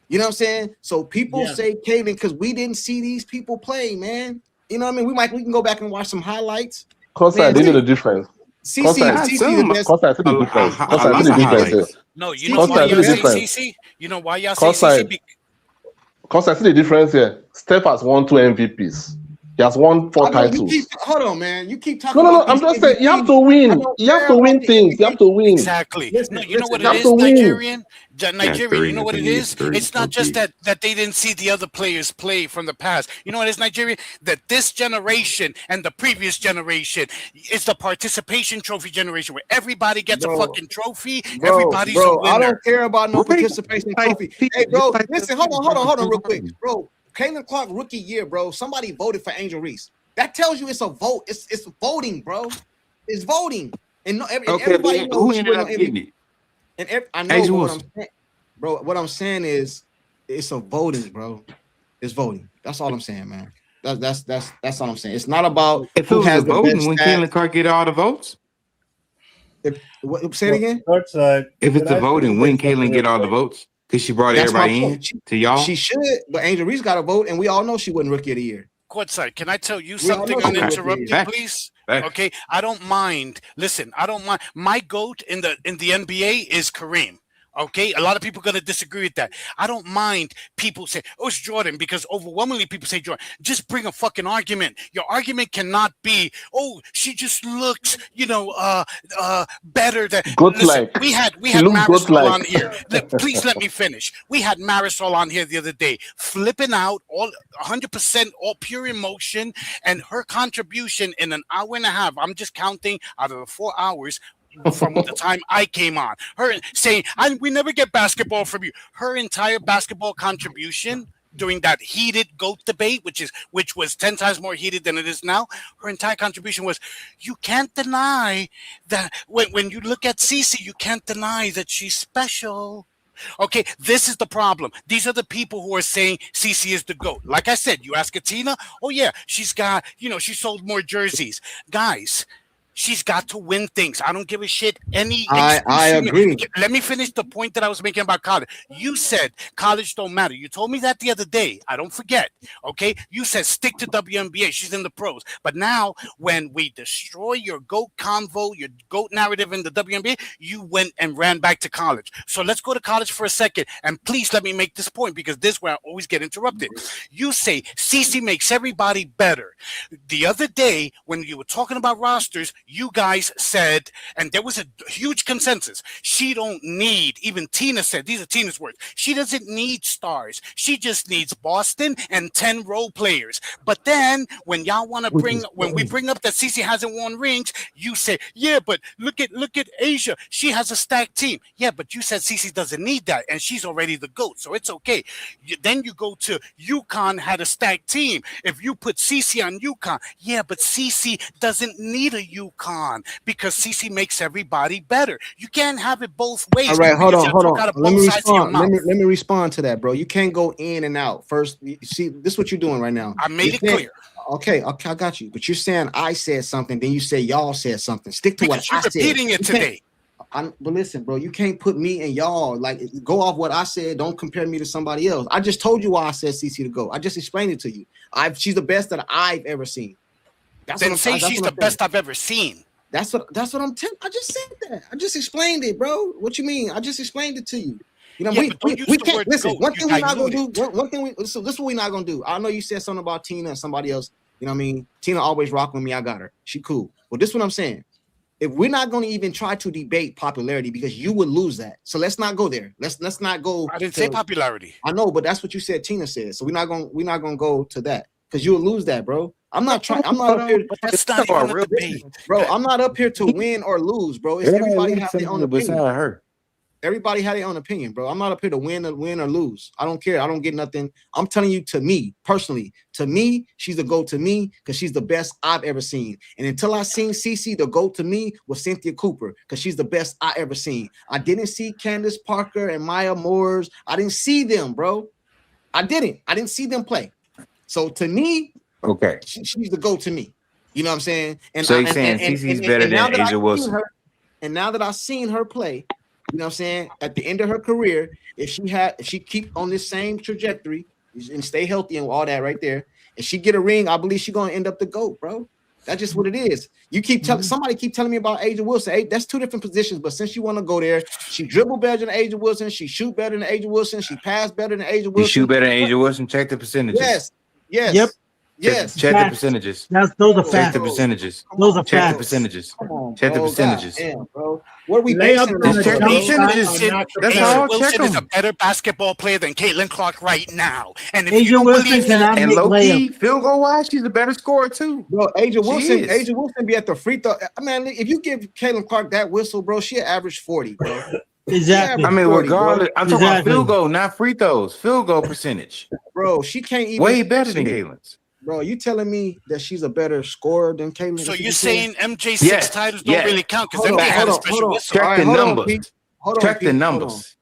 You know what I'm saying? So people say Caitlin because we didn't see these people play, man. You know what I mean? We can go back and watch some highlights. CourtSide, you know the difference. CC the best. CourtSide, see the difference. A CourtSide, lot see the of difference. highlights. No, you know why y'all say CC? You know why y'all say CC? CourtSide, see the difference here. Steph has won 2 MVPs. He has won 4 titles. Hold on, man. You keep talking. No. I'm just saying you have to win. You have to win things. You have to win. Exactly. Listen, No, you know what you it have is, to win. Nigerian? Nigerian, three. you know what it is? It's not just that they didn't see the other players play from the past. You know what it is, Nigerian? That this generation and the previous generation is the participation trophy generation where everybody gets a fucking trophy. Everybody's a winner. I don't care about no participation trophy. Hey, bro, listen, hold on, real quick, bro. Caitlin Clark rookie year, bro. Somebody voted for Angel Reese. That tells you it's a vote. It's voting, bro. It's voting, and everybody knows who ended up getting it? And I know Angel what Wilson. I'm saying, bro. What I'm saying is, it's a voting, bro. It's voting. That's all I'm saying, man. That's all I'm saying. It's not about If it who was has a the voting, best when stats. Caitlin Clark get all the votes? Say it again. CourtSide. If it's a voting, when Caitlin get all the votes? Because she brought That's my everybody in point. to y'all. She should, but Angel Reese got a vote, and we all know she wasn't rookie of the year. CourtSide, can I tell you We all something know she uninterrupted, was. please? Facts. Okay, I don't mind. Listen, I don't mind. My GOAT in the NBA is Kareem. Okay, a lot of people are going to disagree with that. I don't mind people say, oh, it's Jordan, because overwhelmingly people say Jordan. Just bring a fucking argument. Your argument cannot be, oh, she just looks, better than. Listen, we had Marisol on here. Please let me finish. We had Marisol on here the other day, flipping out, all 100% all pure emotion, and her contribution in an hour and a half. I'm just counting out of the 4 hours. From the time I came on, her saying, we never get basketball from you. Her entire basketball contribution during that heated GOAT debate, which was 10 times more heated than it is now, her entire contribution was, you can't deny that when you look at Cece, you can't deny that she's special. Okay, this is the problem. These are the people who are saying Cece is the GOAT. Like I said, you ask Katina, oh yeah, she's got, she sold more jerseys. Guys, she's got to win things. I don't give a shit. I agree. Let me finish the point that I was making about college. You said college don't matter. You told me that the other day. I don't forget. Okay. You said stick to WNBA. She's in the pros. But now, when we destroy your GOAT convo, your GOAT narrative in the WNBA, you went and ran back to college. So let's go to college for a second. And please let me make this point, because this is where I always get interrupted. You say Cece makes everybody better. The other day, when you were talking about rosters, you guys said, and there was a huge consensus, she don't need, even Tina said, these are Tina's words, she doesn't need stars. She just needs Boston and 10 role players. But then when y'all want to when we bring up that Cece hasn't won rings, you say, yeah, but look at Asia. She has a stacked team. Yeah, but you said Cece doesn't need that, and she's already the GOAT, so it's okay. Then you go to UConn had a stacked team. If you put Cece on UConn, yeah, but Cece doesn't need a UConn because CC makes everybody better. You can't have it both ways. All right, hold on. Let me respond to that, bro. You can't go in and out. First, you see, this is what you're doing right now. I made it clear. Okay, I got you. But you're saying I said something, then you say y'all said something. Stick to because what I said. You're repeating it today. But listen, bro, you can't put me and y'all, like, go off what I said. Don't compare me to somebody else. I just told you why I said CC to go. I just explained it to you. She's the best that I've ever seen. Then say she's the best I've ever seen. That's what I'm telling. I just said that. I just explained it, bro. What you mean? I just explained it to you. You know, we can't listen. One thing we're not gonna do. One thing so this is what we're not gonna do. I know you said something about Tina and somebody else. You know what I mean? Tina always rock with me. I got her. She cool. Well, this is what I'm saying. If we're not going to even try to debate popularity, because you would lose that. So let's not go there. Let's not go. I didn't say popularity. I know, but that's what you said. Tina said. So we're not gonna go to that because you will lose that, bro. I'm not trying. I'm not up here. But that's not even a debate, bro. I'm not up here to win or lose, bro. It's everybody have their own opinion. Everybody had their own opinion, bro. I'm not up here to win or lose. I don't care. I don't get nothing. I'm telling you, to me personally, she's the GOAT to me because she's the best I've ever seen. And until I seen CC, the GOAT to me was Cynthia Cooper because she's the best I ever seen. I didn't see Candace Parker and Maya Moores. I didn't see them, bro. I didn't see them play. So to me, okay, she's the GOAT to me. You know what I'm saying? And so you're saying CC's better than Asia Wilson. And now that I've seen her play, you know what I'm saying? At the end of her career, if she keep on this same trajectory and stay healthy and all that right there, if she get a ring, I believe she's gonna end up the GOAT, bro. That's just what it is. You keep telling somebody keep telling me about Asia Wilson. Hey, that's two different positions, but since you want to go there, she dribble better than Asia Wilson, she shoot better than Asia Wilson, she pass better than Asia Wilson. You shoot better than Asia Wilson. Check the percentages. Yes. Yep. Yes. Check the percentages. Those are facts. Check the percentages. Those are Check facts. the percentages. On, check the bro. percentages. Damn, bro. What are we Layup basing in it on? the Check the percentages. That's how I'll check Wilson is a them. better basketball player than Caitlin Clark right now. And if Asia you don't Wilson believe cannot And make low key, layups. field goal wise, she's a better scorer too. Bro, Asia is. Wilson be at the free throw. I mean, if you give Caitlin Clark that whistle, bro, she average 40, bro. Exactly. I mean, 40, regardless, bro. I'm talking about Exactly. field goal, not free throws. Field goal percentage. Bro, she can't even Way better than Caitlin's. Bro, you telling me that she's a better scorer than Caitlin? so. That's what You're saying MJ 6 Yes, titles don't yes. really count because Hold MJ on, had a hold on, special hold on. whistle. Check All the hold on, numbers. Pete. Hold on, Check Pete. the Hold on. numbers.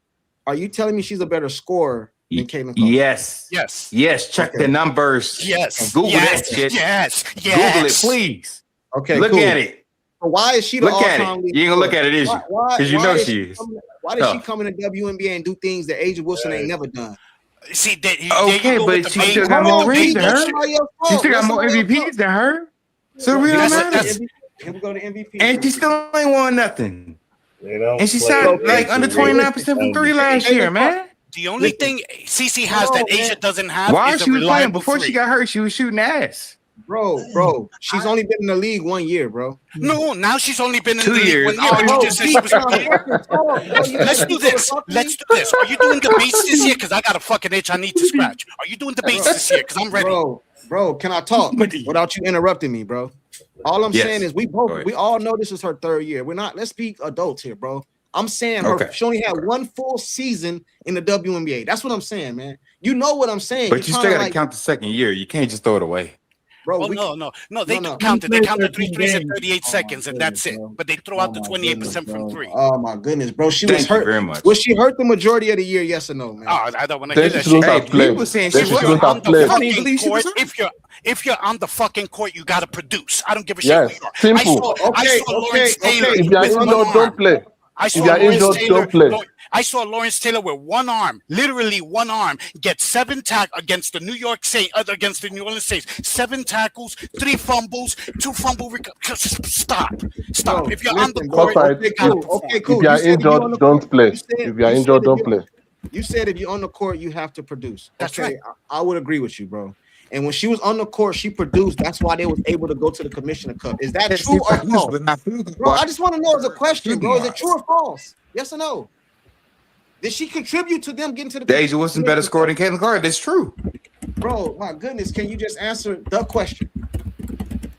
Are you telling me she's a better scorer than Caitlin Clark? Yes. Yes. Yes. Check Okay. the numbers. Yes. And Google yes. that shit. Yes. Google it, Yes. please. Okay, Look cool. at it. So why is she the Look at all-time it. lead You ain't gonna look scorer? at it, is you? Because you Why know is she is. Why did she Tough. come in the WNBA and do things that Asia Wilson ain't never done? See, there Okay, you go with but the she still bait. got more on, rings Pete, than that's her. somebody else's She fault. still got That's more somebody else's MVPs than her. So it really Here don't matter. we go to MVP. And she still ain't won nothing. They don't And she play shot it like under into it. 29% from three last year, man. The only thing CC has Hold that on, Asia man. doesn't have While is a she was playing, reliable before three. she got hurt, she was shooting ass. Bro, she's only been in the league 1 year, bro. No, now she's only been in 2 the league years. 1 year. But bro, you just said she was rookie. Let's do this. Let's do this. Are you doing debates this year? Because I got a fucking itch I need to scratch. Are you doing debates this year? Because I'm ready. Bro, can I talk without you interrupting me, bro? All I'm Yes. saying is we all know this is her third year. Let's be adults here, bro. I'm saying she only had one full season in the WNBA. That's what I'm saying, man. You know what I'm saying. But you You're still trying got to to, count the second year. You can't just throw it away. bro. Well, no. They do count it. They count the 3 threes in 38 seconds, and that's it. But they throw out the 28% from three. Oh my goodness, bro. She was Thank you hurt. very much. Was she hurt the majority of the year? Yes or no, man? Oh, I don't want to hear Then that she shouldn't shit. have played. People saying Then she she was shouldn't on have the played. Funny, fucking believe she was court, hurt. if you're on the fucking court, you gotta produce. I don't give a shit Yes, who you are. simple. I saw Lawrence Taylor If you are with one injured, don't arm. play. I If saw you are Lawrence injured, Taylor. don't play. I saw Lawrence Taylor with one arm, literally one arm, get 7 tackles against the New Orleans Saints. 7 tackles, 3 fumbles, 2 fumble. Stop. Bro, If you're on the listen, bro. court, CourtSide, you gotta perform. Okay, cool. If you are injured, don't play. If you are injured, don't play. You said if you're on the court, you have to produce. That's okay, right. I would agree with you, bro. And when she was on the court, she produced. That's why they was able to go to the Commissioner Cup. Is that true or false? Bro, I just want to know as a question, bro. Is it true or false? Yes or no? Did she contribute to them getting to the Asia Wilson better score than Caitlin Clark. That's true. Bro, my goodness, can you just answer the question?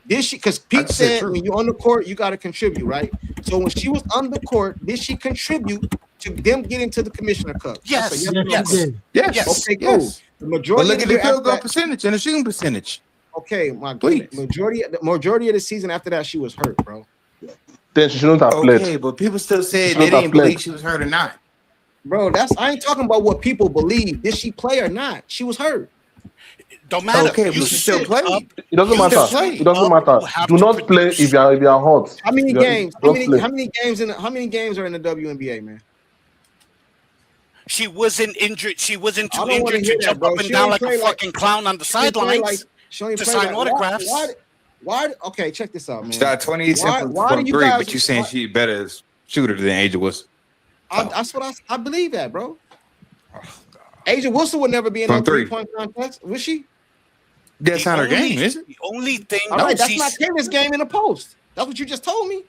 Did she? Because Pete said when you're on the court, you got to contribute, right? So when she was on the court, did she contribute to them getting to the Commissioner Cup? Yes. Yes. Okay, cool. The majority. But look at the field goal percentage and the shooting percentage. Okay, my goodness. Majority of the season after that, she was hurt, bro. Then she shouldn't have played. Okay, but people still said they didn't believe she was hurt or not. Bro, I ain't talking about what people believe. Did she play or not? She was hurt. Don't matter. Okay, but she still played. It doesn't matter. It doesn't matter. Do not play if you are hot. How many games? How many games are in the WNBA, man? She wasn't injured. She wasn't too I don't wanna injured hear to that, jump bro. up and She down ain't like play a fucking clown on the She ain't play sidelines she ain't to play sign autographs. Why? Okay, check this out, man. Shot 27 Why from do you three, guys? but you saying she better shooter than Asia Wilson. That's what I believe that, bro. Asia Wilson would never be in From no three. 3-point contest, would she? That's not her game, is it? The only thing. All right, that's not Kayla's game in the post. That's what you just told me.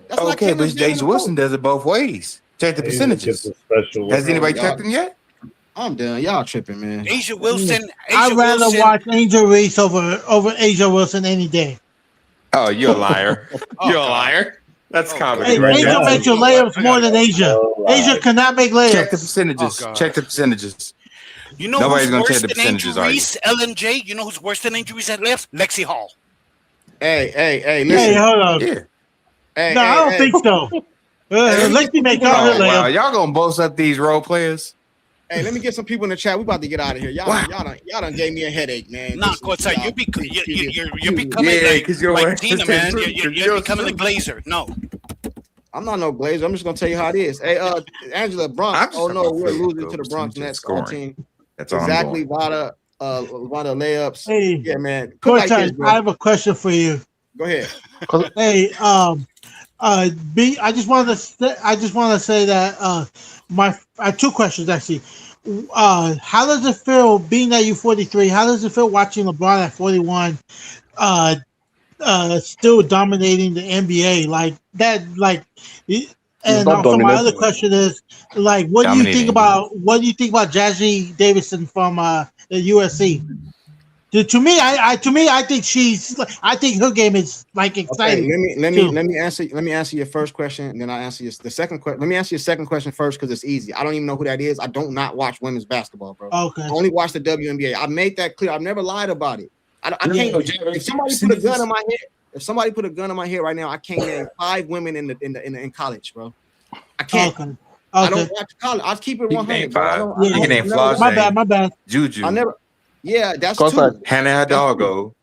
That's not Okay, but Kayla's game in Asia the Wilson post. does it both ways. Check the Asia percentages. gets a special Has anybody Y'all- checked them yet? I'm done. Y'all tripping, man. Asia Wilson. I'd Asia rather Wilson. watch Angel Reese over Asia Wilson any day. Oh, you're a liar. You're a liar. That's comedy. Hey, right Angel there. makes your layups more than Asia. Asia cannot make Check the layups. percentages. Oh, God. Check the percentages. You know Nobody's who's gonna worse check the than percentages, are you? injuries? LMJ. You know who's worse than injuries at left? Lexi Hall. Hey, listen. Hey, hold on. Yeah. Hey, No, I don't think so. Lexi make all her Oh, wow. layups. Y'all gonna boast up these role players? Hey, let me get some people in the chat. We about to get out of here. Y'all done gave me a headache, man. Nah, Listen, CourtSide, y'all- you're becoming Yeah, like, 'cause you're like wearing Tina, the man. same You're suit. becoming a Glazer. No. I'm not no Glazer. I'm just gonna tell you how it is. Hey, Angela Bronx. Oh no, we're losing to the Bronx Nets. Scoring. That's all I'm Exactly, doing. Vada layups. Hey, Yeah, man. Put it like this, CourtSide, bro. I have a question for you. Go ahead. Hey, B, I just want to say that I have two questions actually. How does it feel being that you're 43? How does it feel watching LeBron at 41, still dominating the NBA like that? And not also my other dominating. question is like, what do you think Dominating. about Jazzy Davidson from the USC? To me, I think her game is like Okay, exciting. let me answer your first question, and then I'll answer the second question. Let me answer your second question first because it's easy. I don't even know who that is. I don't not watch women's basketball, bro. Okay. I only watch the WNBA. I made that clear. I've never lied about it. I can't. If somebody put a gun in my head right now, I can't name 5 women in college, bro. I can't. Okay. I don't watch college. I'll keep it 100, bro. I don't- You can name Flossie. My bad. Juju. I never. Yeah, that's CourtSide. two. Hannah Hidalgo.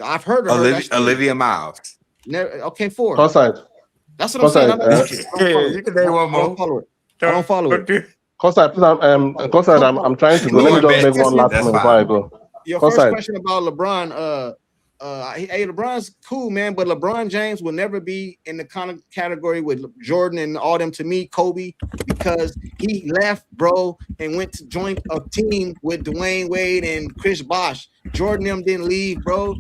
I've heard of her. That's two. Olivia Miles. Never, okay, 4. CourtSide. That's what I'm saying. I'm not CourtSide, watching. I don't follow it. you can name one I don't more. follow it. I don't follow it. CourtSide, please, CourtSide, I'm trying to go. Let me just make one last That's comment before fine. I go. Your first CourtSide. question about LeBron, hey, LeBron's cool, man, but LeBron James will never be in the kind of category with Jordan and all them, to me, Kobe, because he left, bro, and went to join a team with Dwayne Wade and Chris Bosh. Jordan them didn't leave, bro.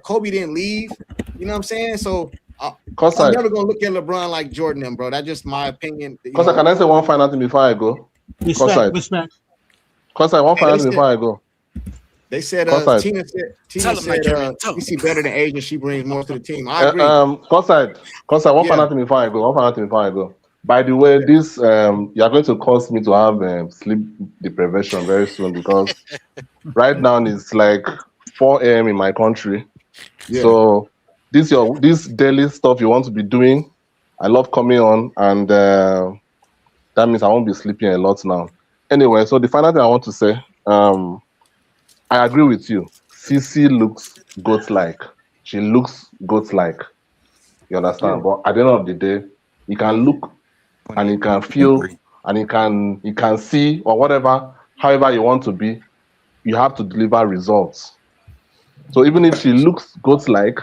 Kobe didn't leave. You know what I'm saying? So I'm CourtSide. never gonna look at LeBron like Jordan them, bro. That's just my opinion. You CourtSide, know? can I say one final thing before I go? CourtSide. Respect. CourtSide, one Hey, final they thing before I go. They said CourtSide. Tina Tell him, said Nigerian. Tell him. you see better than Asia. She brings more to the team. I agree. CourtSide, one Yeah. final thing before I go. By the way, this you are going to cause me to have sleep deprivation very soon because right now it's like 4 a.m. in my country. Yeah. So this daily stuff you want to be doing, I love coming on, and that means I won't be sleeping a lot now. Anyway, so the final thing I want to say, I agree with you. CC looks goat-like. She looks goat-like. You understand? But at the end of the day, you can look and you can feel and you can see or whatever, however you want to be. You have to deliver results. So even if she looks goat-like,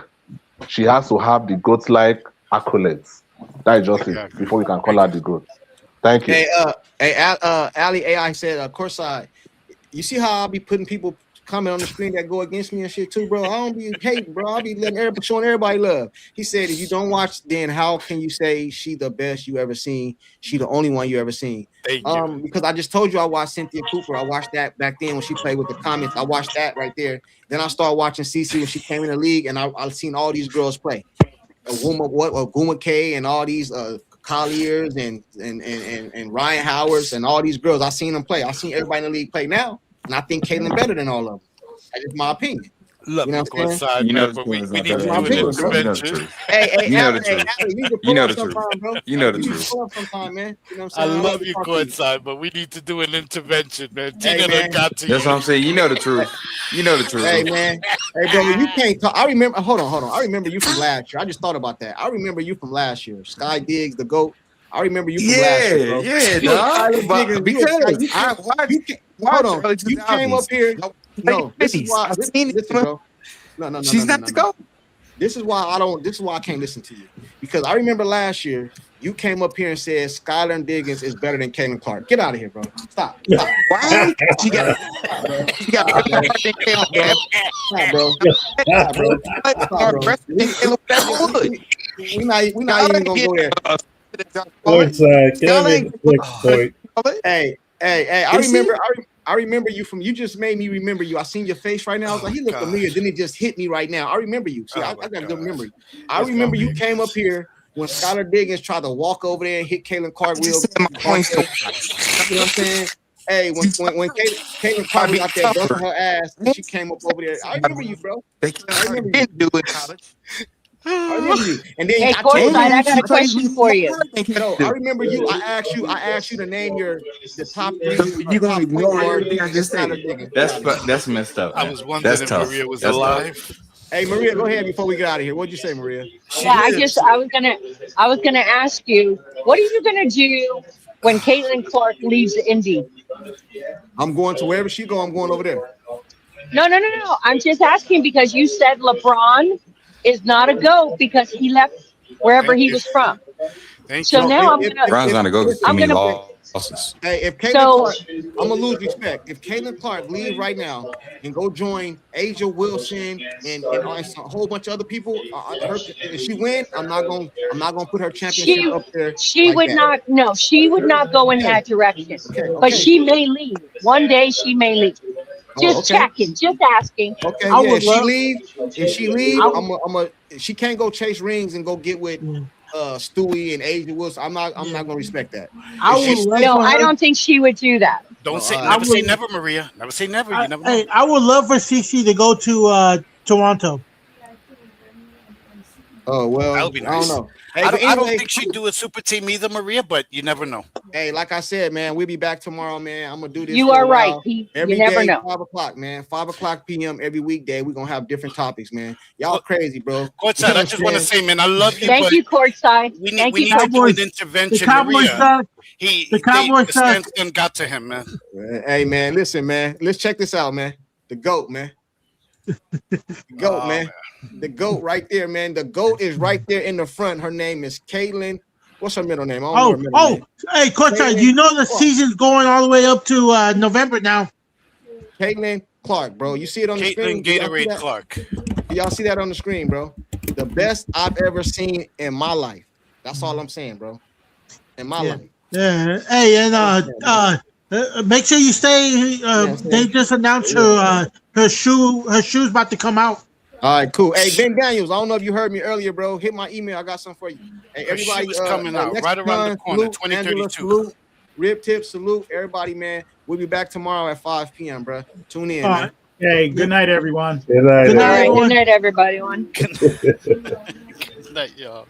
she has to have the goat-like accolades. That is just it before we can call her the goat. Thank you. Ali AI said, CourtSide, you see how I'll be putting people comment on the screen that go against me and shit too, bro? I don't be hating, bro. I'll be showing everybody love. He said, if you don't watch, then how can you say she the best you ever seen? She the only one you ever seen. Because I just told you I watched Cynthia Cooper. I watched that back then when she played with the Comets. I watched that right there. Then I started watching CC when she came in the league, and I've seen all these girls play. Guma K and all these Colliers and Ryan Howards and all these girls. I seen them play. I seen everybody in the league play now, and I think Caitlin better than all of them. That's just my opinion. Look, you know what I'm saying? CourtSide, man, but we need to do an intervention. Hey, You know the Allie, truth. Allie, You know the truth. You know the truth. Sometime, man. You know what I I'm saying? love you, CourtSide, but we need to do an intervention, man. Hey, Tina man. done got to That's you. what I'm saying. You know the truth. You know the truth. Hey, man. Hey, bro, you can't talk. I remember. Hold on. I remember you from last year. I just thought about that. I remember you from last year. Sky Diggs, the GOAT. I remember you from last year, bro. Yeah, You a dog. Skylar But Diggins, because you I can't- watched, you can't- hold on. You came up here. No, this is why. Listen, bro. No. She's not the GOAT. This is why I can't listen to you, because I remember last year you came up here and said Skylar Diggins is better than Caitlin Clark. Get out of here, bro. Stop. Why? She got Stop, bro. We're not even gonna go there. CourtSide, Kevin, point. Hey, I remember you from. You just made me remember you. I seen your face right now. I was like, he looked familiar. Then it just hit me right now. I remember you. See, I got a good memory. I remember you came up here when Skylar Diggins tried to walk over there and hit Caitlin Clark. You know what I'm saying? Hey, when Caitlin Clark was out there busting her ass, and she came up over there. I remember you, bro. I didn't do it in college. I remember you. And then Hey, CourtSide, I got a question for you. No, I remember you. I asked you to name the top 3. You gonna ignore everything I just said? That's messed up. I was wondering if Maria was alive. Hey, Maria, go ahead before we get out of here. What'd you say, Maria? Yeah, I was gonna ask you, what are you gonna do when Caitlin Clark leaves Indy? I'm going to wherever she go. I'm going over there. No. I'm just asking because you said LeBron is not a GOAT because he left wherever he was from. So now I'm gonna go. Hey, if Caitlin Clark, I'm gonna lose respect. If Caitlin Clark leave right now and go join Asia Wilson and a whole bunch of other people, if she win, I'm not gonna put her championship up there. She would not go in that direction. But she may leave. One day she may leave. Just checking, just asking. Okay, yeah. If she leave, she can't go chase rings and go get with Stewie and Asia Wilson. I'm not gonna respect that. I don't think she would do that. Don't say never say never, Maria. Never say never. You never know. Hey, I would love for CC to go to Toronto. Oh well, that would be nice. I don't know. Hey, I don't think she'd do a super team either, Maria, but you never know. Hey, like I said, man, we'll be back tomorrow, man. I'm gonna do this. You are right. Every you never day, know. 5:00, man. 5:00 p.m. every weekday. We're gonna have different topics, man. Y'all crazy, bro. CourtSide, I just want to say, man, I love you. Thank you, CourtSide. We need to do an intervention, Maria. The stance done got to him, man. Hey, man, listen, man. Let's check this out, man. The GOAT, man. The GOAT, man. The GOAT right there, man. The GOAT is right there in the front. Her name is Caitlin. What's her middle name? I don't know her middle name. Hey, CourtSide, you know the season's going all the way up to November now. Caitlin Clark, bro. You see it on the screen? Gatorade Clark. Y'all see that on the screen, bro? The best I've ever seen in my life. That's all I'm saying, bro. In my life. Yeah. Hey, and make sure you stay. They just announced her shoe's about to come out. All right, cool. Hey, Ben Daniels, I don't know if you heard me earlier, bro. Hit my email. I got something for you. Hey, everybody, coming out right around the corner, 2032. Salute, Rib Tip, salute, everybody, man. We'll be back tomorrow at 5 p.m., bro. Tune in, man. Hey, good night, everyone. Good night, everyone. Good night, everybody. Good night, y'all.